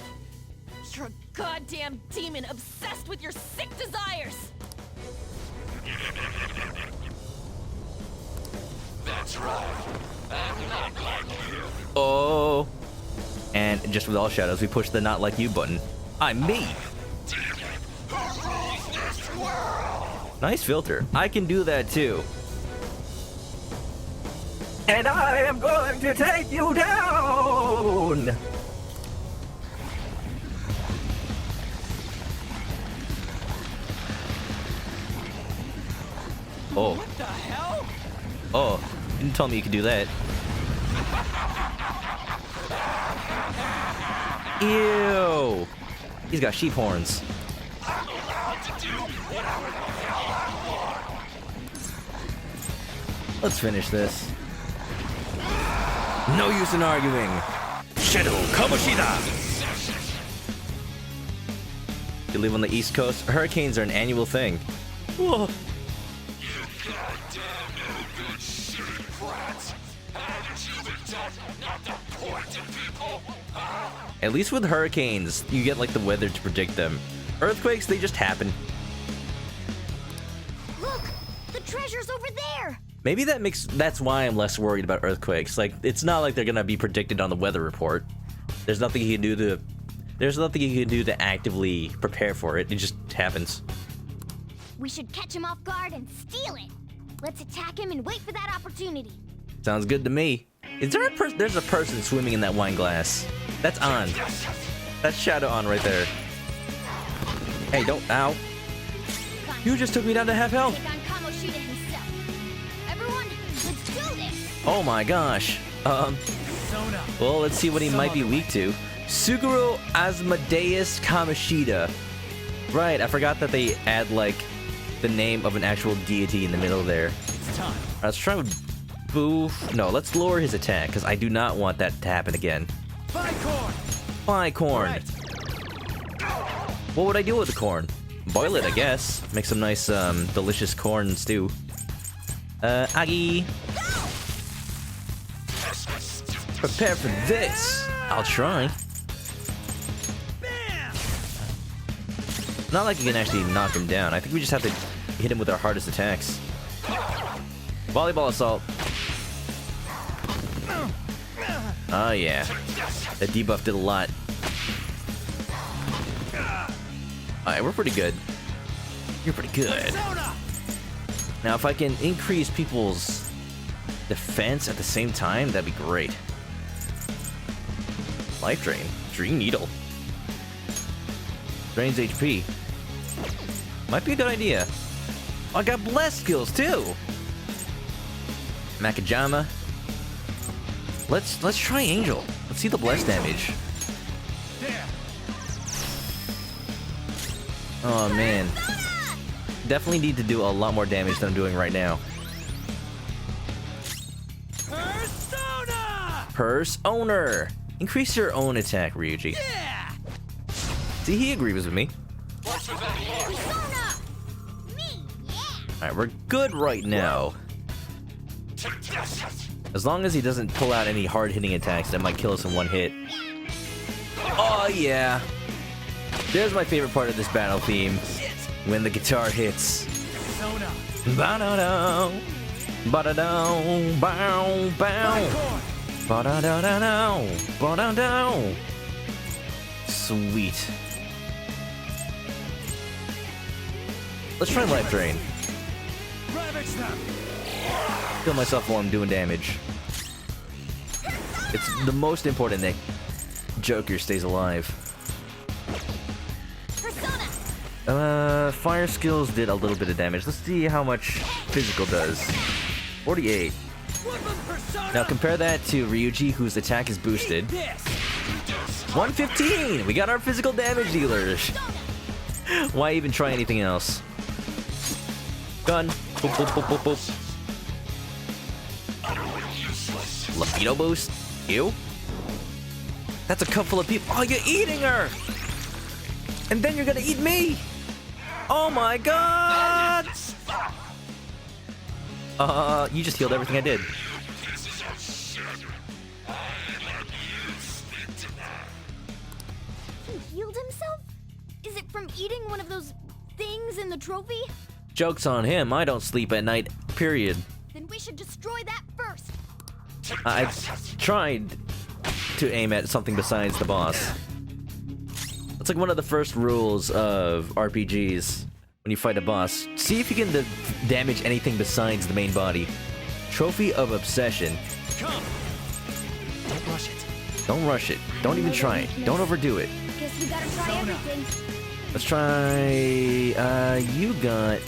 You're a goddamn demon obsessed with your sick desires! That's right. I'm not like you. Oh. And just with all shadows, we push the not like you button. I'm me. Nice filter. I can do that too. And I am going to take you down. Oh. What the hell? Oh, you didn't tell me you could do that. Ew! He's got sheep horns. Let's finish this. No use in arguing. Shadow Kamoshida! You live on the East Coast? Hurricanes are an annual thing. Whoa. At least with hurricanes, you get like the weather to predict them. Earthquakes, they just happen. Look! The treasure's over there! Maybe that's why I'm less worried about earthquakes. Like, it's not like they're gonna be predicted on the weather report. There's nothing you can do to actively prepare for it. It just happens. We should catch him off guard and steal it! Let's attack him and wait for that opportunity. Sounds good to me. Is there there's a person swimming in that wine glass. That's on. That's Shadow on right there. Hey, don't, ow. You just took me down to half health. Take on Kamoshida himself. Everyone, let's do this! Oh my gosh. Well, let's see what he might be weak to. Suguro Asmodeus Kamoshida. Right, I forgot that they add, like, the name of an actual deity in the middle there. It's time. Let's try with Boof. No, let's lower his attack, because I do not want that to happen again. Fly corn! Fly corn. Right. What would I do with the corn? Boil it, I guess. Make some nice, delicious corn stew. Agi. Prepare for this. I'll try. Not like you can actually knock him down. I think we just have to hit him with our hardest attacks. Volleyball assault. Oh yeah. That debuff did a lot. Alright, we're pretty good. You're pretty good. Now, if I can increase people's defense at the same time, that'd be great. Life Drain. Dream Needle. Drains HP. Might be a good idea. I got bless skills too. Makajama. Let's try Angel. Let's see the bless damage. Oh man. Definitely need to do a lot more damage than I'm doing right now. Persona! Increase your own attack, Ryuji. Yeah! See, he agrees with me. Alright, we're good right now. As long as he doesn't pull out any hard-hitting attacks that might kill us in one hit. Oh yeah! There's my favorite part of this battle theme. When the guitar hits. Ba-da-da, ba-da-da, bow, bow. Ba-da-da-da-da, ba-da-da. Sweet. Let's try Life Drain. Kill myself while I'm doing damage. It's the most important that Joker stays alive. Fire skills did a little bit of damage. Let's see how much physical does. 48. Now compare that to Ryuji, whose attack is boosted. 115! We got our physical damage dealers. Why even try anything else? Gun. Boop, boop, boop, boop, boop. Libido boost? Ew. That's a cup full of people. Oh, you're eating her! And then you're gonna eat me! Oh my god! You just healed everything I did. He healed himself? Is it from eating one of those things in the trophy? Joke's on him, I don't sleep at night, period. Then we should destroy that first. I tried to aim at something besides the boss. It's like one of the first rules of RPGs when you fight a boss. See if you can damage anything besides the main body. Trophy of Obsession. Come. Don't rush it. Don't rush it. Don't even try it. Don't overdo it. Guess we gotta try everything. Let's try... you got...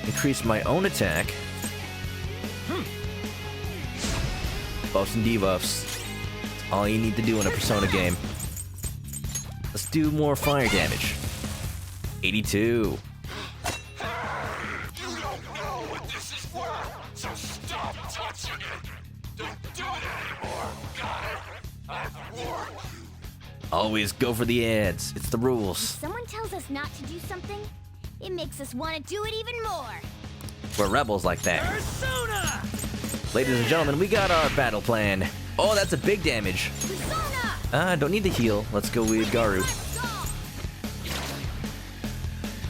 Increase my own attack. Buffs and debuffs. All you need to do in a Persona game. Let's do more fire damage. 82. You don't know what this is worth, so stop touching it. Don't do it anymore. Got it? I've warned you. Always go for the ads. It's the rules. Someone tells us not to do something, it makes us want to do it even more. We're rebels like that. Persona! Ladies and gentlemen, we got our battle plan. Oh, that's a big damage. Don't need to heal. Let's go with Garu.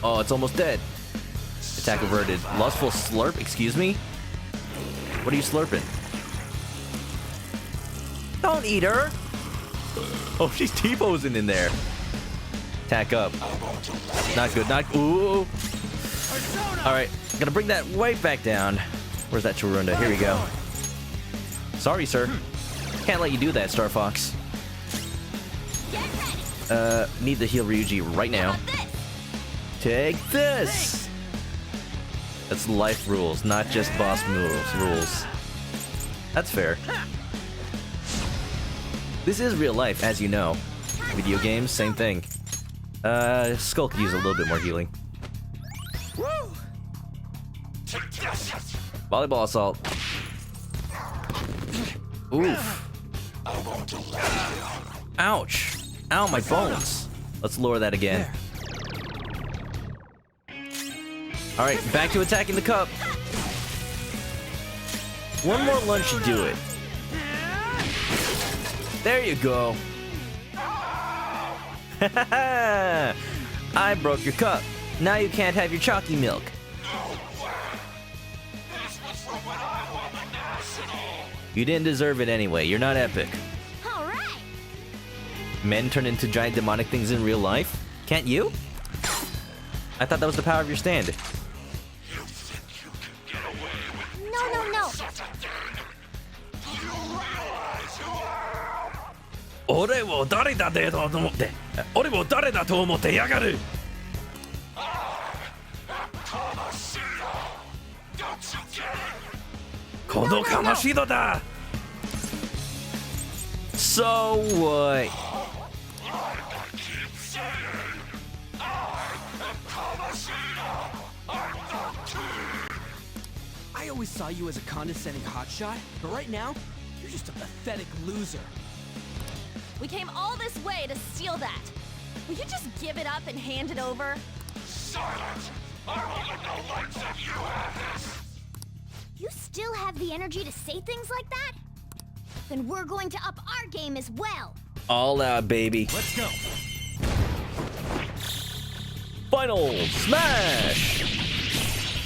Oh, it's almost dead. Attack averted. Lustful slurp? Excuse me? What are you slurping? Don't eat her! Oh, she's T-posing in there. Attack up. Not good, not... Ooh! Alright, gonna bring that right back down. Where's that Chirunda? Here we go. Sorry, sir. Can't let you do that, Star Fox. Need to heal Ryuji right now. Take this! That's life rules, not just boss moves rules. That's fair. This is real life, as you know. Video games, same thing. Skull could use a little bit more healing. Volleyball assault. Oof. Ouch. Ow, my bones. Let's lower that again. Alright, back to attacking the cup. One more lunge should do it. There you go. I broke your cup. Now you can't have your chalky milk. You didn't deserve it anyway. You're not epic. Men turn into giant demonic things in real life? Can't you? I thought that was the power of your stand. No. 俺を誰だと思って、俺を誰だと思ってやがる。このかましどだ。So what? I always saw you as a condescending hotshot, but right now, you're just a pathetic loser. We came all this way to steal that. Will you just give it up and hand it over? Silence! I want to know like that you have this! You still have the energy to say things like that? Then we're going to up our game as well. All out, baby. Let's go. Final smash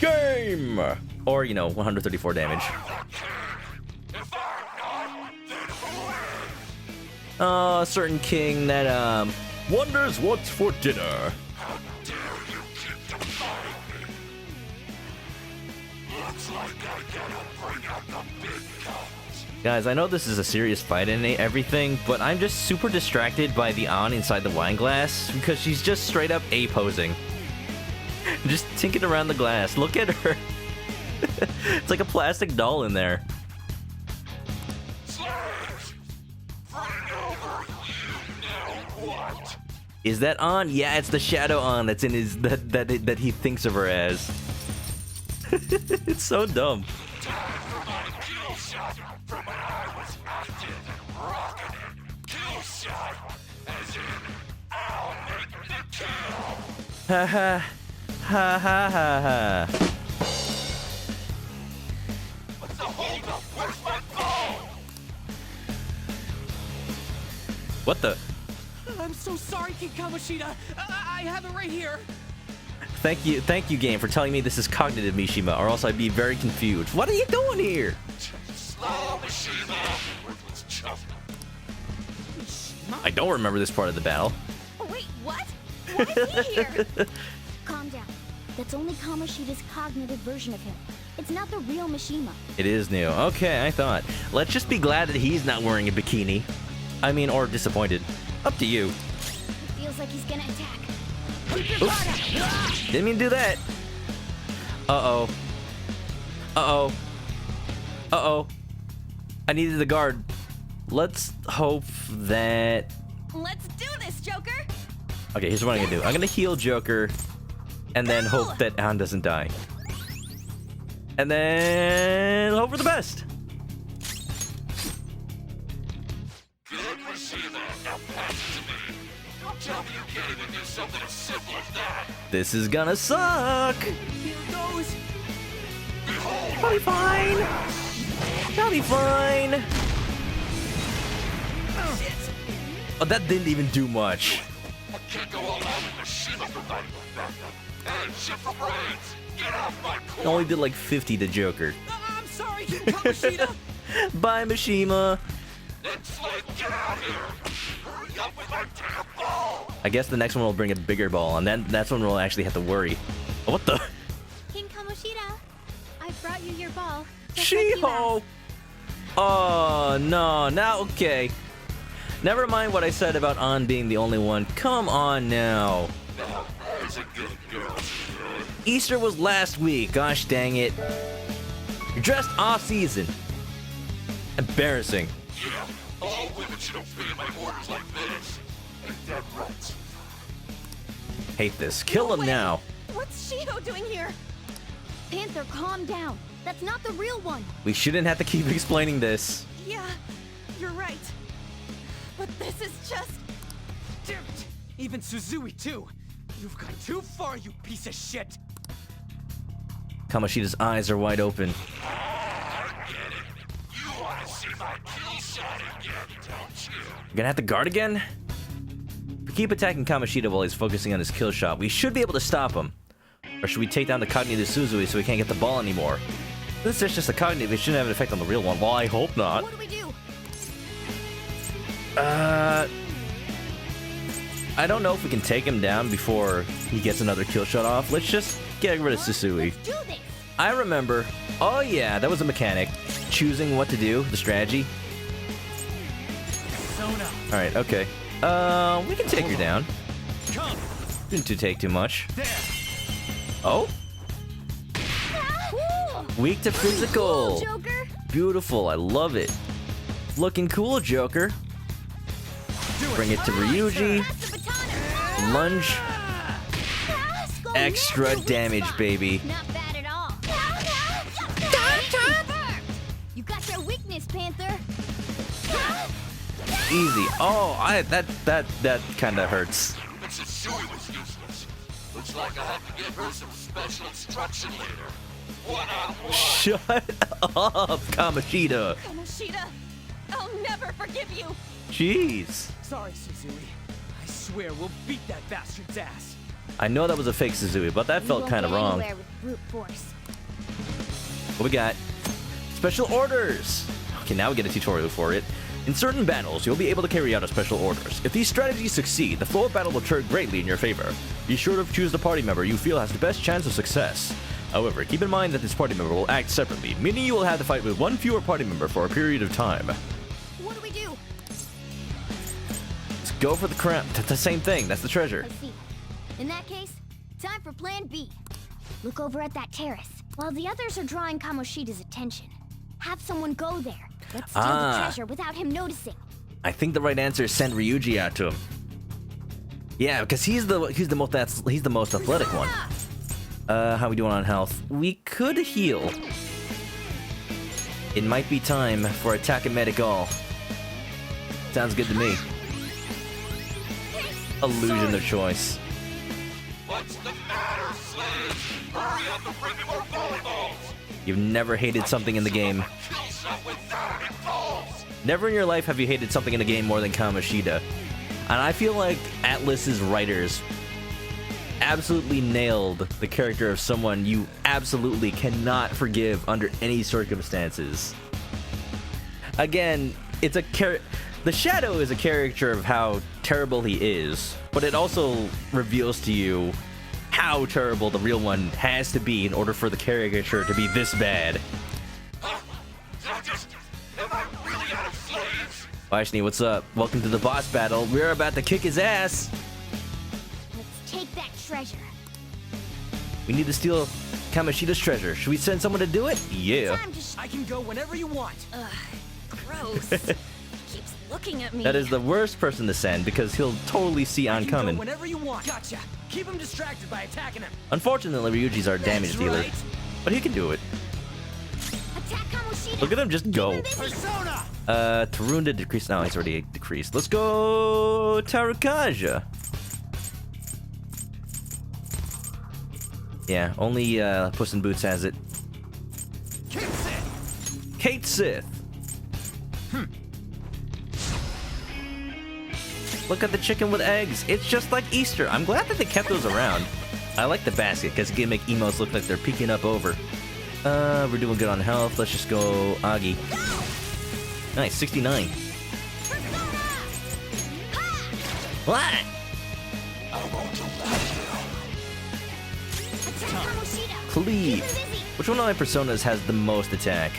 game. Or, you know, 134 damage. A certain king that wonders what's for dinner. Guys, I know this is a serious fight and everything, but I'm just super distracted by the An inside the wine glass because she's just straight up A-posing. Just tinking around the glass. Look at her. It's like a plastic doll in there. Is that An? Yeah, it's the shadow An that's in his that he thinks of her as. It's so dumb. Ha ha ha ha ha ha. What's the holdup? Where's my phone? What the? I'm so sorry, King Kamoshida. I have it right here. Thank you, game, for telling me this is cognitive Mishima, or else I'd be very confused. What are you doing here? I don't remember this part of the battle. Oh, wait, what? Why is he here? Calm down. That's only Kamoshida's cognitive version of him. It's not the real Mishima. It is new. Okay, I thought. Let's just be glad that he's not wearing a bikini. I mean, or disappointed. Up to you. It feels like he's gonna attack. Oops. Didn't mean to do that. Uh-oh. Uh-oh. Uh-oh. I needed the guard. Let's hope that... Let's do this, Joker! Okay, here's what I'm gonna do. I'm gonna heal Joker, and then hope that An doesn't die. And then hope for the best. Good Mishima, now pass it to me. Don't tell me you can't even do something as simple as that. This is gonna suck. Here goes. I'll be fine. I'll be fine. Oh, that didn't even do much. I can't go all out with Mishima providing backup. And shit for brains. Get off my It court. only did like 50 to Joker. I'm sorry, King Kamoshida. Bye, Mishima. It's like, get out here. Hurry up with my damn ball. I guess the next one will bring a bigger ball, and then that's when we'll actually have to worry. Oh, what the? King Kamoshida, I brought you your ball. just like you Shiho! Oh, no. Now, okay. Never mind what I said about An being the only one. Come on now. Now, there's a good girl. Easter was last week. Gosh dang it. You're dressed off season. Embarrassing. Yeah, all women should obey my orders like this. Ain't that right? Hate this. Kill him now. What's Shiho doing here? Panther, calm down. That's not the real one. We shouldn't have to keep explaining this. Yeah, you're right. But this is just... Damn it. Even Suzui, too. You've gone too far, you piece of shit. Kamoshida's eyes are wide open. I get it. You want to see my kill shot again, don't you? You're gonna have to guard again? If we keep attacking Kamoshida while he's focusing on his kill shot, we should be able to stop him. Or should we take down the cognitive Suzui so he can't get the ball anymore? This is just a cognitive, it shouldn't have an effect on the real one. Well, I hope not. What do we do? I don't know if we can take him down before he gets another kill shot off. Let's just get rid of Susui. I remember. Oh yeah, that was a mechanic. Choosing what to do, the strategy. Alright, okay. We can take her down. Didn't take too much. Oh? Weak to physical. Beautiful, I love it. Looking cool, Joker. Bring it to Ryuji. Lunge. Extra damage, baby. Not bad at all. You got their weakness, Panther. Easy. Oh, that kind of hurts. Mrs. Sui was useless. Looks like I have to give her some special instruction later. One-on-one. Shut up, Kamoshida. Kamoshida, I'll never forgive you. Jeez. Sorry, Suzui. I swear we'll beat that bastard's ass. I know that was a fake Suzui, but that felt kind of wrong. With brute force. What we got? Special orders. Okay, now we get a tutorial for it. In certain battles, you'll be able to carry out a special orders. If these strategies succeed, the flow of battle will turn greatly in your favor. Be sure to choose the party member you feel has the best chance of success. However, keep in mind that this party member will act separately, meaning you will have to fight with one fewer party member for a period of time. What do we do? Let's go for the crown. That's the same thing. That's the treasure. I see. In that case, time for plan B. Look over at that terrace. While the others are drawing Kamoshida's attention, have someone go there. Let's steal the treasure without him noticing. I think the right answer is send Ryuji out to him. Yeah, because he's the most athletic one. How we doing on health? We could heal. It might be time for attack and medic all. Sounds good to me. Illusion of choice. What's the matter, Slade? Hurry up and bring me more volleyballs. You've never hated something in the game. Kill shot without any balls. Never in your life have you hated something in a game more than Kamoshida. And I feel like Atlus's writers absolutely nailed the character of someone you absolutely cannot forgive under any circumstances. Again, it's a the Shadow is a character of how terrible he is, but it also reveals to you how terrible the real one has to be in order for the caricature to be this bad. Vaishni, what's up? Welcome to the boss battle. We're about to kick his ass. Let's take that treasure. We need to steal Kamoshida's treasure. Should we send someone to do it? Yeah. I can go whenever you want. Ugh, gross. Keeps looking at me. That is the worst person to send because he'll totally see on coming. Whenever you want. Gotcha. Keep him distracted by attacking him. Unfortunately, Ryuji's our damage dealer, but he can do it. Attack Kamoshida. Look at him just go. Persona. Tarun did decrease. No, he's already decreased. Let's go Tarukaja. Yeah, only Puss in Boots has it. Kate Sith. Look at the chicken with eggs. It's just like Easter. I'm glad that they kept those around. I like the basket because it can make emos look like they're peeking up over. We're doing good on health. Let's just go Agi. Nice, 69. What? Cleave. Which one of my personas has the most attack?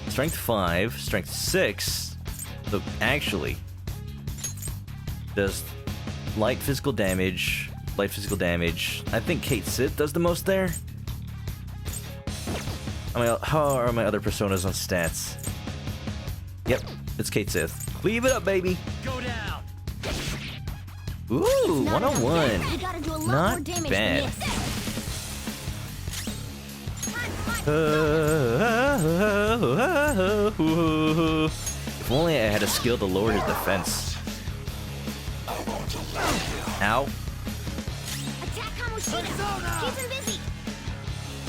Strength 5, Strength 6. So actually, does light physical damage. I think Kate Sith does the most there. How are my other personas on stats? Yep, it's Kate Sith. Cleave it up, baby. Go down. Ooh, 101. Not bad. If only I had a skill to lower his defense. Ow. Attack Kamoshida. Keep him busy.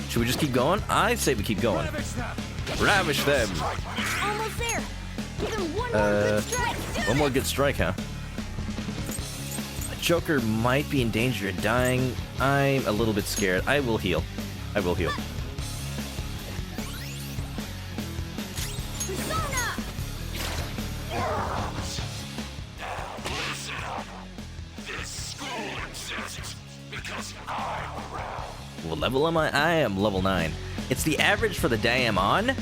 Should we just keep going? I say we keep going. Ravish them. Almost there. Give him one more good strike. One more good strike, huh? Joker might be in danger of dying. I'm a little bit scared. I will heal. What level am I? I am level 9. It's the average for the day I'm on,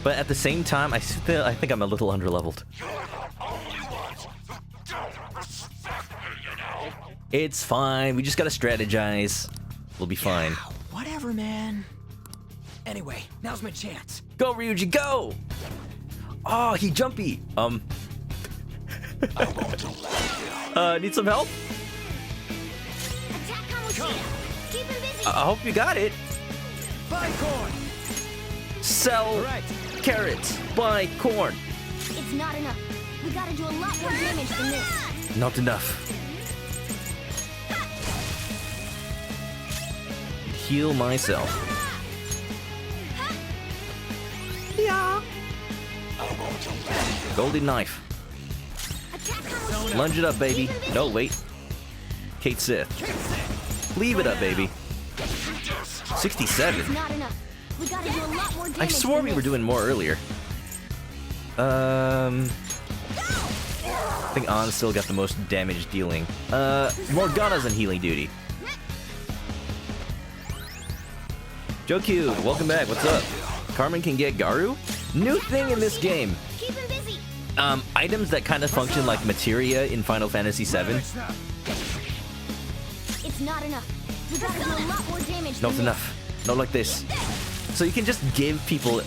but at the same time, I think I'm a little underleveled. It's fine. We just gotta strategize. We'll be fine. Whatever, man. Anyway, now's my chance. Go, Ryuji, go! Oh, he jumpy. Need some help? I hope you got it. Buy corn. Sell carrots. Buy corn. It's not enough. We gotta do a lot more damage than this. Not enough. Heal myself. Yeah. Golden knife. Lunge it up, baby. No, wait. Kate Sith. Leave it up, baby. 67. It's not enough. We gotta do a lot more damage. I swore we were doing more earlier. I think An still got the most damage dealing. Morgana's on healing duty. Joe Cube, welcome back. What's up? Carmen can get Garu? New thing in this game. Keep him busy. Items that kind of function like materia in Final Fantasy VII. It's not enough. We gotta do a lot more damage. Not enough. Not like this. So you can just give people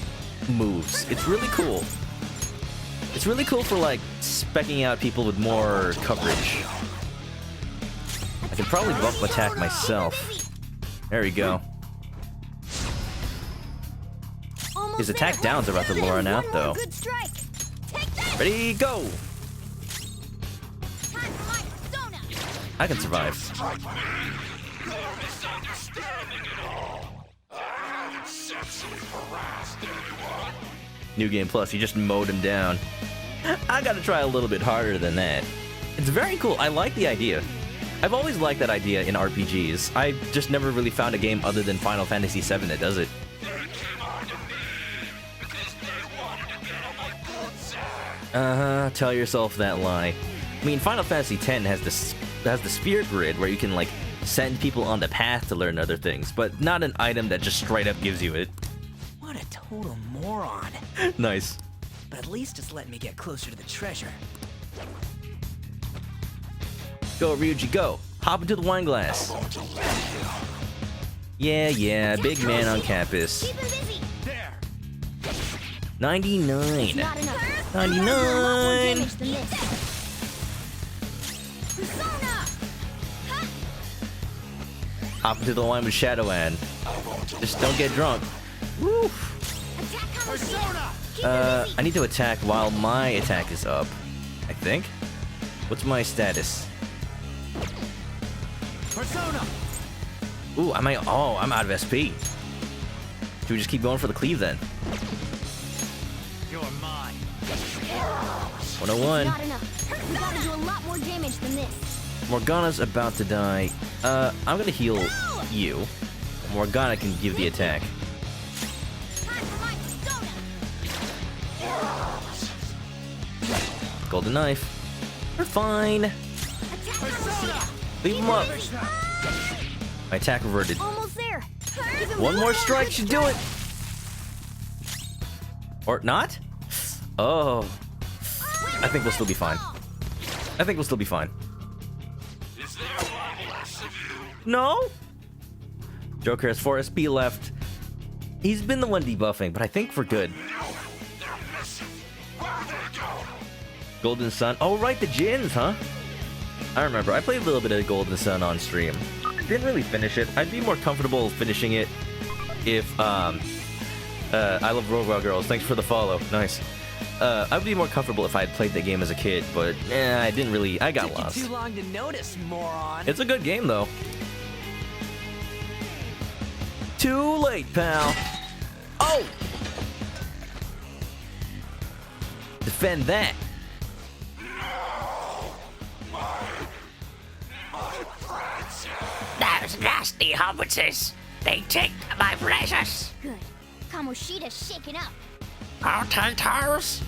moves. It's really cool. It's really cool for like specking out people with more coverage. I can probably buff attack myself. There we go. His attack down's about to lure out though. Ready, go! I can survive. New Game Plus, you just mowed him down. I gotta try a little bit harder than that. It's very cool. I like the idea. I've always liked that idea in RPGs. I just never really found a game other than Final Fantasy VII that does it. Tell yourself that lie. I mean, Final Fantasy X has the Spirit Grid where you can like send people on the path to learn other things, but not an item that just straight up gives you it. What a total moron. Nice. But at least it's letting me get closer to the treasure. Go, Ryuji, go. Hop into the wine glass. Yeah, big man on campus. 99. 99. Hop into the wine with Shadow Ann. Just don't get drunk. Woo. I need to attack while my attack is up, I think. What's my status? Persona. Ooh, I'm out of SP. Should we just keep going for the cleave then? You're mine. 101. Not enough. We gotta do a lot more damage than this. Morgana's about to die. I'm gonna heal you. Morgana can give the attack. Golden knife. We're fine. Leave him up. My attack reverted. Almost there. One more strike should do it. Or not? Oh. I think we'll still be fine. I think we'll still be fine. No? Joker has 4 SP left. He's been the one debuffing, but I think we're good. Golden Sun. Oh, right, the Jins, huh? I remember. I played a little bit of Golden Sun on stream. Didn't really finish it. I'd be more comfortable finishing it if, I love Robot Girls. Thanks for the follow. Nice. I'd be more comfortable if I had played the game as a kid, but I didn't really. I got lost. Too long to notice, moron. It's a good game, though. Too late, pal. Oh! Defend that. Those nasty hobbitses. They take my pleasures. Good. Kamoshida's shaken up. Potatoes.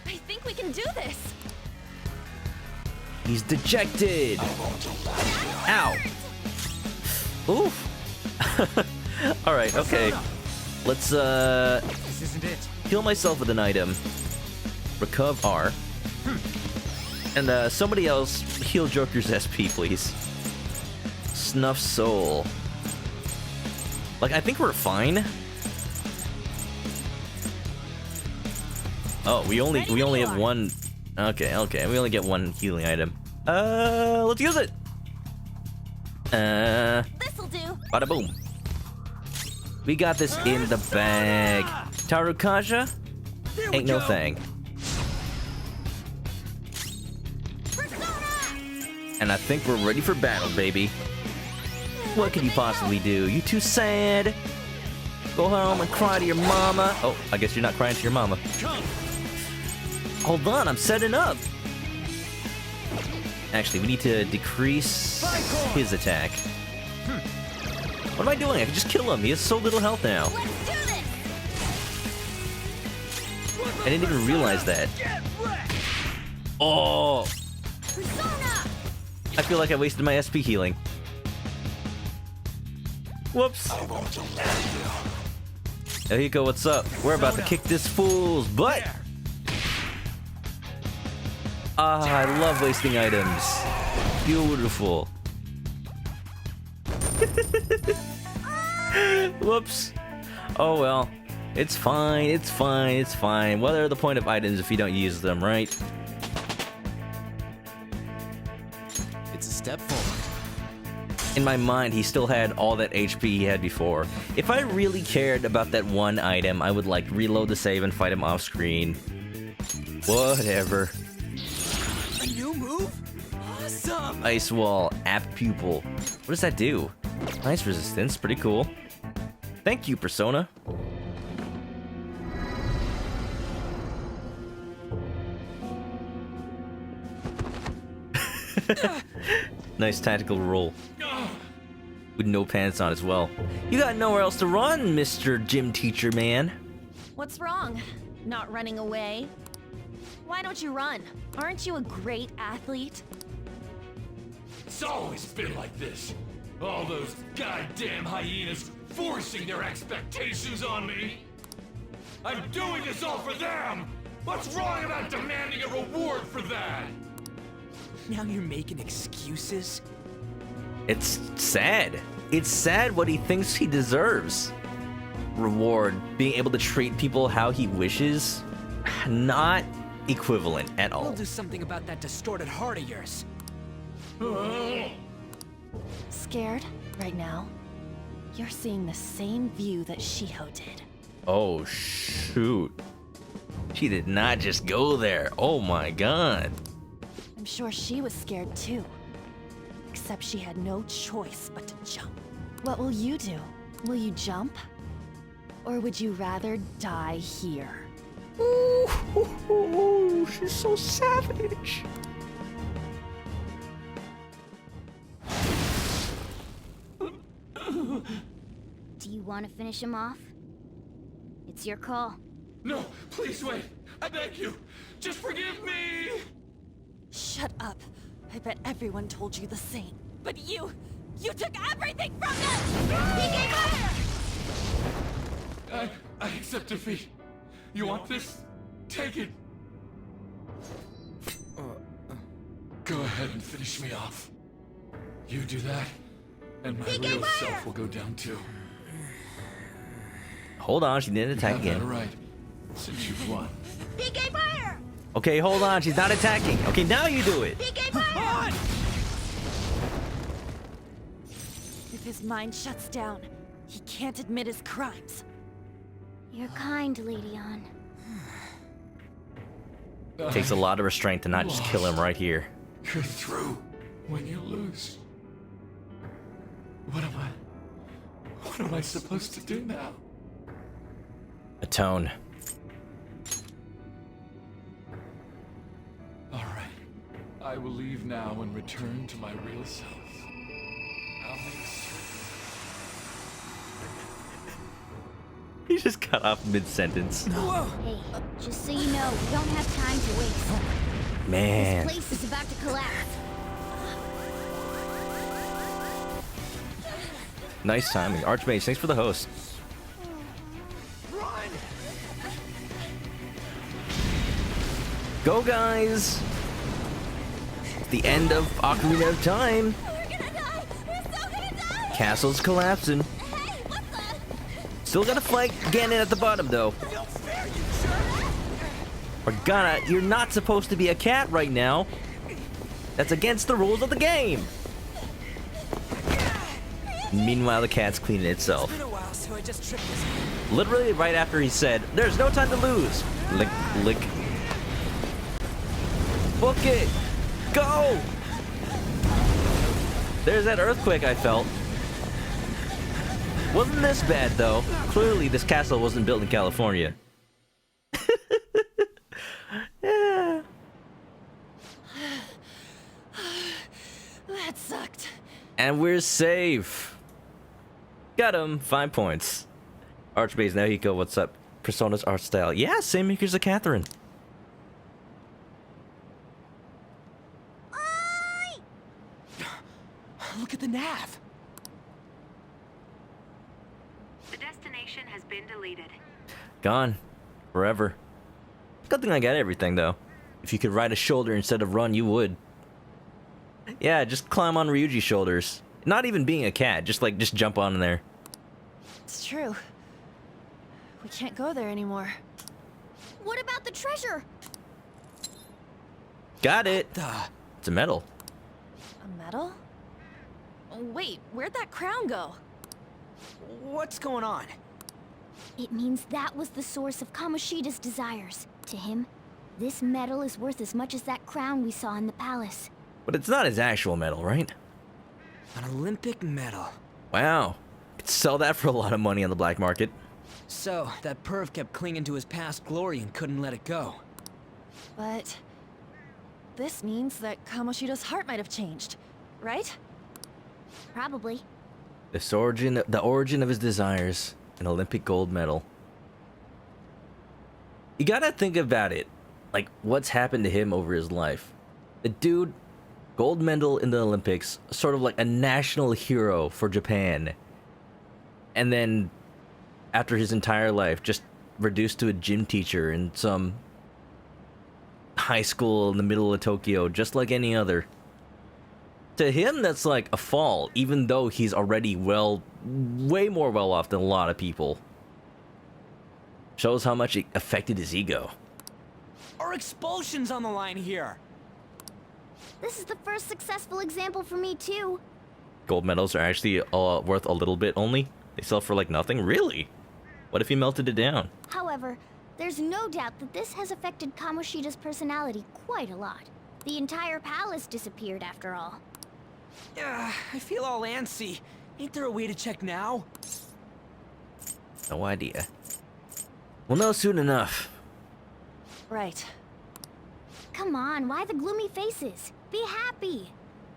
I think we can do this. He's dejected. Ow. Oof. Alright, okay. Let's, This isn't it. heal myself with an item. Recuv R. And, somebody else heal Joker's SP, please. Snuff Soul. Like, I think we're fine. Oh, we only have one. Okay, we only get one healing item. Let's use it. This'll do. Bada boom. We got this in the bag. Tarukaja? Ain't no thing. And I think we're ready for battle, baby. What could you possibly do? You too sad? Go home and cry to your mama. Oh, I guess you're not crying to your mama. Hold on, I'm setting up. Actually, we need to decrease his attack. What am I doing? I can just kill him. He has so little health now. I didn't even realize that. Oh! I feel like I wasted my SP healing. Whoops. There you go, what's up? We're about to kick this fool's butt! Ah, I love wasting items. Beautiful. Whoops. Oh well. It's fine, it's fine, it's fine. What are the point of items if you don't use them, right? It's a step forward. In my mind, he still had all that HP he had before. If I really cared about that one item, I would like reload the save and fight him off screen. Whatever. A new move? Awesome! Ice Wall, Apt Pupil. What does that do? Nice resistance, pretty cool. Thank you, Persona. Nice tactical roll. With no pants on as well. You got nowhere else to run, Mr. Gym Teacher Man. What's wrong? Not running away? Why don't you run? Aren't you a great athlete? It's always been like this. All those goddamn hyenas forcing their expectations on me. I'm doing this all for them. What's wrong about demanding a reward for that? Now you're making excuses? It's sad. It's sad what he thinks he deserves. Reward, being able to treat people how he wishes, not equivalent at all. We'll do something about that distorted heart of yours. Scared right now? You're seeing the same view that Shiho did. Oh, shoot. She did not just go there. Oh my god. I'm sure she was scared too. Except she had no choice but to jump. What will you do? Will you jump? Or would you rather die here? Ooh, she's so savage. Do you want to finish him off? It's your call. No, please wait. I beg you. Just forgive me. Shut up. I bet everyone told you the same. But you took everything from them! He gave up! I accept defeat. You want this? Take it. Go ahead and finish me off. You do that, and my real self will go down too. Hold on, she didn't attack again. Right, since you've won. He gave fire! Okay, hold on, she's not attacking. Okay, now you do it. He gave fire! If his mind shuts down, he can't admit his crimes. You're kind, Lady Ann. Takes a lot of restraint to not just kill him right here. You're through when you lose. What am I supposed to do now? Atone. All right. I will leave now and return to my real self. I'll make He just cut off mid-sentence. Hey, just so you know, we don't have time to waste. Man. This place is about to collapse. Nice timing. Archmage, thanks for the host. Run! Go, guys! It's the end of Ocarina of Time. Castle's collapsing. Still gotta fight Ganon at the bottom, though. Morgana, you're not supposed to be a cat right now. That's against the rules of the game. Meanwhile, the cat's cleaning itself. Literally right after he said, "There's no time to lose." Lick, lick. Book it. Go. There's that earthquake I felt. Wasn't this bad, though. Clearly, this castle wasn't built in California. Yeah. That sucked. And we're safe. Got him. 5 points. Archbase Nahiko, what's up? Persona's art style. Yeah, same makers as Catherine. Look at the nav. The destination has been deleted. Gone. Forever. Good thing I got everything, though. If you could ride a shoulder instead of run, you would. Yeah, just climb on Ryuji's shoulders. Not even being a cat, just jump on there. It's true. We can't go there anymore. What about the treasure? Got it. It's a medal. A medal? Wait, where'd that crown go? What's going on? It means that was the source of Kamoshida's desires. To him, this medal is worth as much as that crown we saw in the palace. But it's not his actual medal, right? An Olympic medal. Wow. Could sell that for a lot of money on the black market. So, that perv kept clinging to his past glory and couldn't let it go. But this means that Kamoshida's heart might have changed, right? Probably. The origin of his desires, an Olympic gold medal. You gotta think about it, like what's happened to him over his life. The dude, gold medal in the Olympics, sort of like a national hero for Japan. And then, after his entire life, just reduced to a gym teacher in some high school in the middle of Tokyo, just like any other. To him, that's like a fall, even though he's already way more well off than a lot of people. Shows how much it affected his ego. Our expulsion's on the line here. This is the first successful example for me, too. Gold medals are actually worth a little bit only. They sell for like nothing? Really? What if he melted it down? However, there's no doubt that this has affected Kamoshida's personality quite a lot. The entire palace disappeared, after all. I feel all antsy. Ain't there a way to check now? No idea. We'll know soon enough. Right. Come on, why the gloomy faces? Be happy.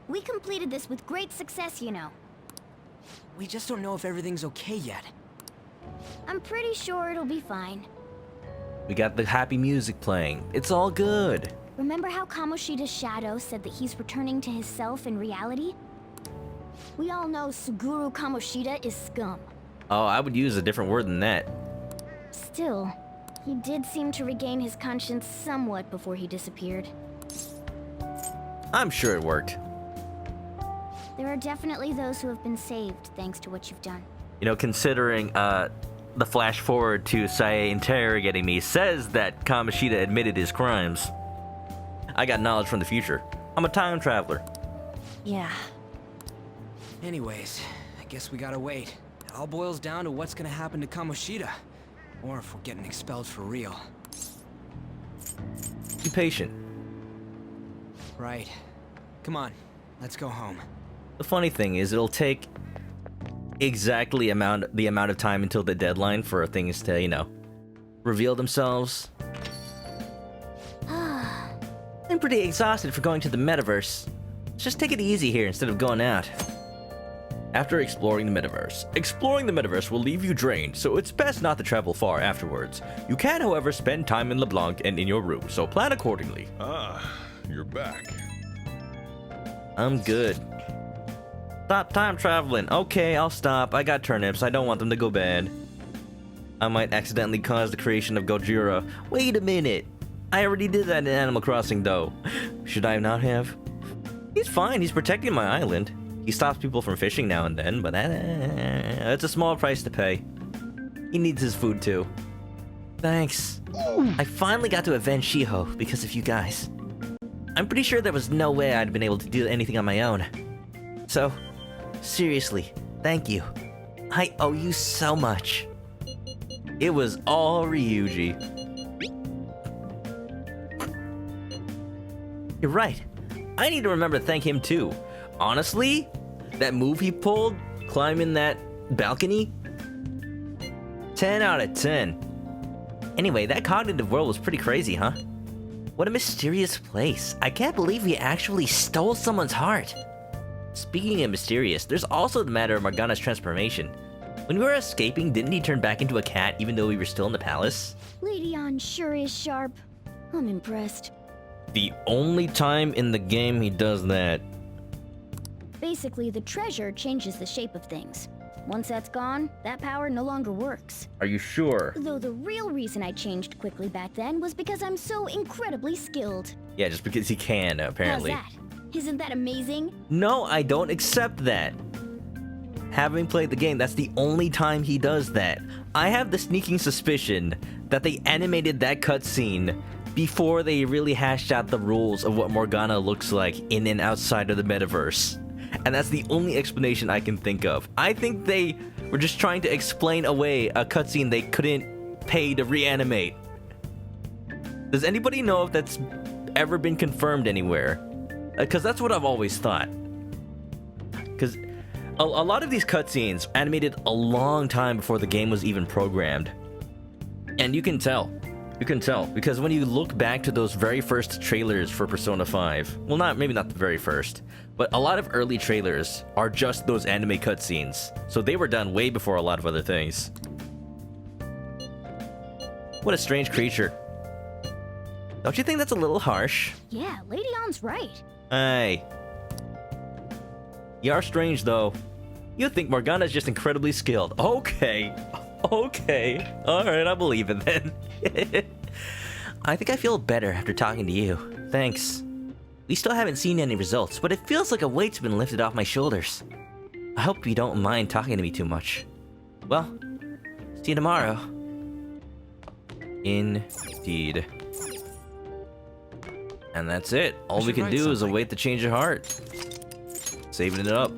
We completed this with great success, you know. We just don't know if everything's okay yet. I'm pretty sure it'll be fine. We got the happy music playing. It's all good. Remember how Kamoshida's shadow said that he's returning to his self in reality? We all know Suguru Kamoshida is scum. Oh, I would use a different word than that. Still, he did seem to regain his conscience somewhat before he disappeared. I'm sure it worked. There are definitely those who have been saved thanks to what you've done. You know, considering the flash forward to Sae interrogating me says that Kamoshida admitted his crimes. I got knowledge from the future. I'm a time traveler. Yeah. Anyways, I guess we gotta wait. It all boils down to what's gonna happen to Kamoshida. Or if we're getting expelled for real. Be patient. Right. Come on, let's go home. The funny thing is, it'll take exactly the amount of time until the deadline for things to, you know, reveal themselves. I'm pretty exhausted for going to the metaverse. Let's just take it easy here instead of going out. After exploring the metaverse will leave you drained, so it's best not to travel far afterwards. You can, however, spend time in LeBlanc and in your room, so plan accordingly. Ah, you're back. I'm good. Stop time traveling. Okay, I'll stop. I got turnips. I don't want them to go bad. I might accidentally cause the creation of Gojira. Wait a minute. I already did that in Animal Crossing, though. Should I not have? He's fine. He's protecting my island. He stops people from fishing now and then, but that's a small price to pay. He needs his food, too. Thanks. I finally got to avenge Shiho because of you guys. I'm pretty sure there was no way I'd been able to do anything on my own. So, seriously, thank you. I owe you so much. It was all Ryuji. You're right. I need to remember to thank him too. Honestly, that move he pulled, climbing that balcony, 10 out of 10. Anyway, that cognitive world was pretty crazy, huh? What a mysterious place. I can't believe we actually stole someone's heart. Speaking of mysterious, there's also the matter of Morgana's transformation. When we were escaping, didn't he turn back into a cat even though we were still in the palace? Lady Ann sure is sharp. I'm impressed. The only time in the game he does that. Basically, the treasure changes the shape of things. Once that's gone, that power no longer works. Are you sure? Though the real reason I changed quickly back then was because I'm so incredibly skilled. Yeah, just because he can, apparently. How's that? Isn't that amazing? No, I don't accept that. Having played the game, that's the only time he does that. I have the sneaking suspicion that they animated that cutscene before they really hashed out the rules of what Morgana looks like in and outside of the metaverse. And that's the only explanation I can think of. I think they were just trying to explain away a cutscene they couldn't pay to reanimate. Does anybody know if that's ever been confirmed anywhere? Because that's what I've always thought. Because a lot of these cutscenes animated a long time before the game was even programmed. And you can tell. You can tell. Because when you look back to those very first trailers for Persona 5, well, maybe not the very first, but a lot of early trailers are just those anime cutscenes. So they were done way before a lot of other things. What a strange creature. Don't you think that's a little harsh? Yeah, Lady Ann's right. Hey. You are strange, though. You think Morgana's just incredibly skilled. Okay. Okay. Alright, I believe it then. I think I feel better after talking to you. Thanks. We still haven't seen any results, but it feels like a weight's been lifted off my shoulders. I hope you don't mind talking to me too much. Well, see you tomorrow. Indeed. And that's it. All we can do is await the change of heart. Saving it up.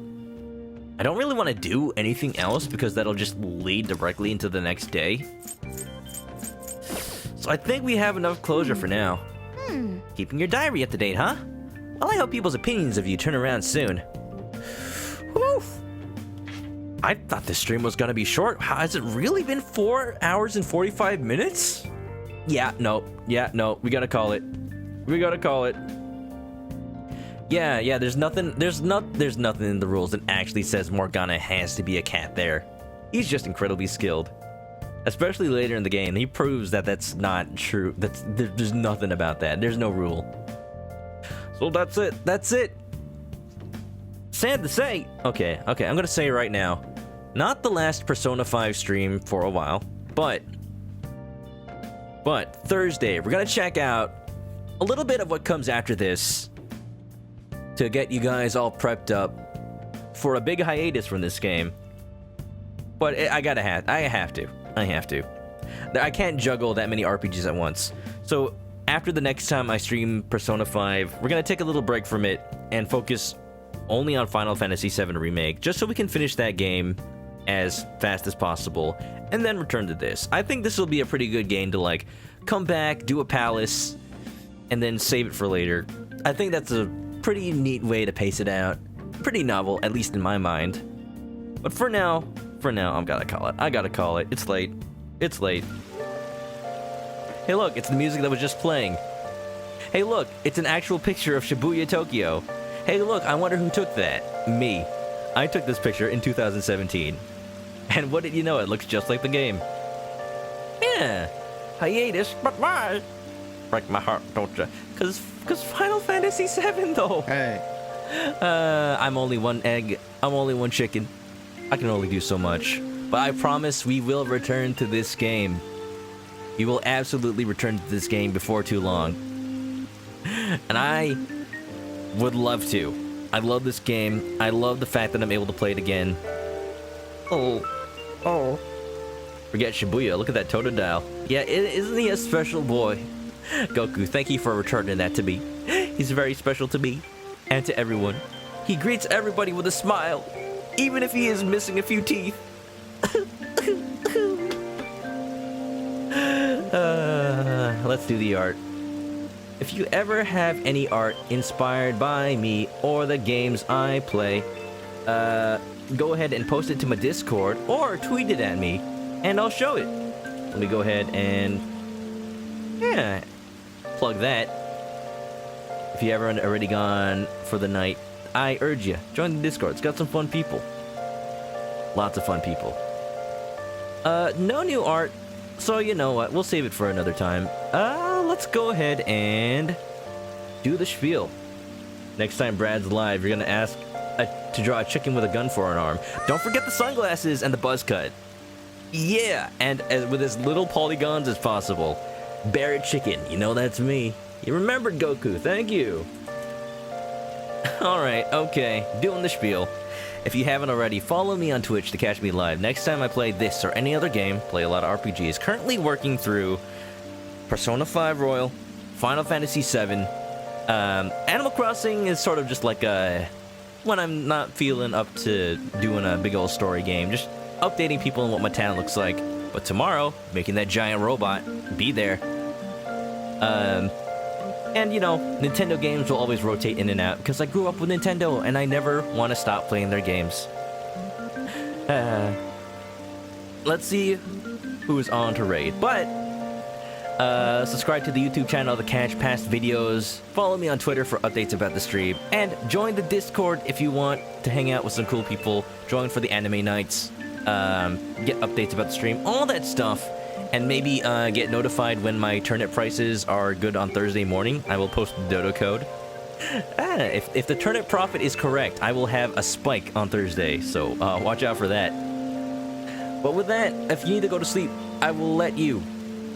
I don't really want to do anything else because that'll just lead directly into the next day. So I think we have enough closure for now. Keeping your diary up to date, huh? Well, I hope people's opinions of you turn around soon. Whew. I thought this stream was gonna be short. Has it really been 4 hours and 45 minutes? Yeah, no. We gotta call it. We gotta call it. Yeah, there's nothing in the rules that actually says Morgana has to be a cat there. He's just incredibly skilled. Especially later in the game, he proves that that's not true. There's nothing about that. There's no rule. So that's it. Sad to say. Okay, I'm gonna say right now, not the last Persona 5 stream for a while, but Thursday, we're gonna check out a little bit of what comes after this to get you guys all prepped up for a big hiatus from this game. But I have to. I can't juggle that many RPGs at once. So after the next time I stream Persona 5, we're gonna take a little break from it and focus only on Final Fantasy VII Remake, just so we can finish that game as fast as possible, and then return to this. I think this will be a pretty good game to like come back, do a palace, and then save it for later. I think that's a pretty neat way to pace it out. Pretty novel, at least in my mind. But for now, I gotta call it. It's late. Hey look, it's the music that was just playing. Hey look, it's an actual picture of Shibuya, Tokyo. Hey look, I wonder who took that. Me. I took this picture in 2017. And what did you know, it looks just like the game. Yeah. Hiatus, but why? Break my heart, don't ya? Cause Final Fantasy VII though. Hey. I'm only one egg. I'm only one chicken. I can only do so much. But I promise we will return to this game. We will absolutely return to this game before too long. And I would love to. I love this game. I love the fact that I'm able to play it again. Oh. Forget Shibuya. Look at that Totodile. Yeah, isn't he a special boy? Goku, thank you for returning that to me. He's very special to me and to everyone. He greets everybody with a smile, even if he is missing a few teeth. Let's do the art. If you ever have any art inspired by me or the games I play, go ahead and post it to my Discord or tweet it at me, and I'll show it. Let me go ahead and plug that. If you haven't already gone for the night, I urge you, join the Discord. It's got some fun people. Lots of fun people. No new art, so you know what, we'll save it for another time. Let's go ahead and do the spiel. Next time Brad's live, you're gonna ask to draw a chicken with a gun for an arm. Don't forget the sunglasses and the buzz cut. Yeah, and with as little polygons as possible. Barrett Chicken, you know that's me. You remembered Goku, thank you. Alright, okay, doing the spiel. If you haven't already, follow me on Twitch to catch me live. Next time I play this or any other game, play a lot of RPGs. Currently working through Persona 5 Royal, Final Fantasy 7. Animal Crossing is sort of just like when I'm not feeling up to doing a big old story game. Just updating people on what my town looks like. But tomorrow, making that giant robot be there. And you know, Nintendo games will always rotate in and out because I grew up with Nintendo and I never want to stop playing their games. Let's see who's on to raid. But subscribe to the YouTube channel to catch past videos. Follow me on Twitter for updates about the stream. And join the Discord if you want to hang out with some cool people. Join for the anime nights. Get updates about the stream. All that stuff. And maybe get notified when my turnip prices are good on Thursday morning. I will post the dodo code. If the turnip profit is correct, I will have a spike on Thursday. So watch out for that. But with that, if you need to go to sleep, I will let you.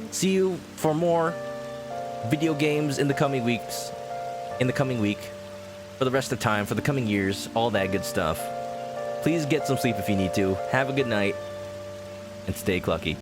See you for more video games in the coming weeks. In the coming week. For the rest of the time, for the coming years. All that good stuff. Please get some sleep if you need to. Have a good night. And stay clucky.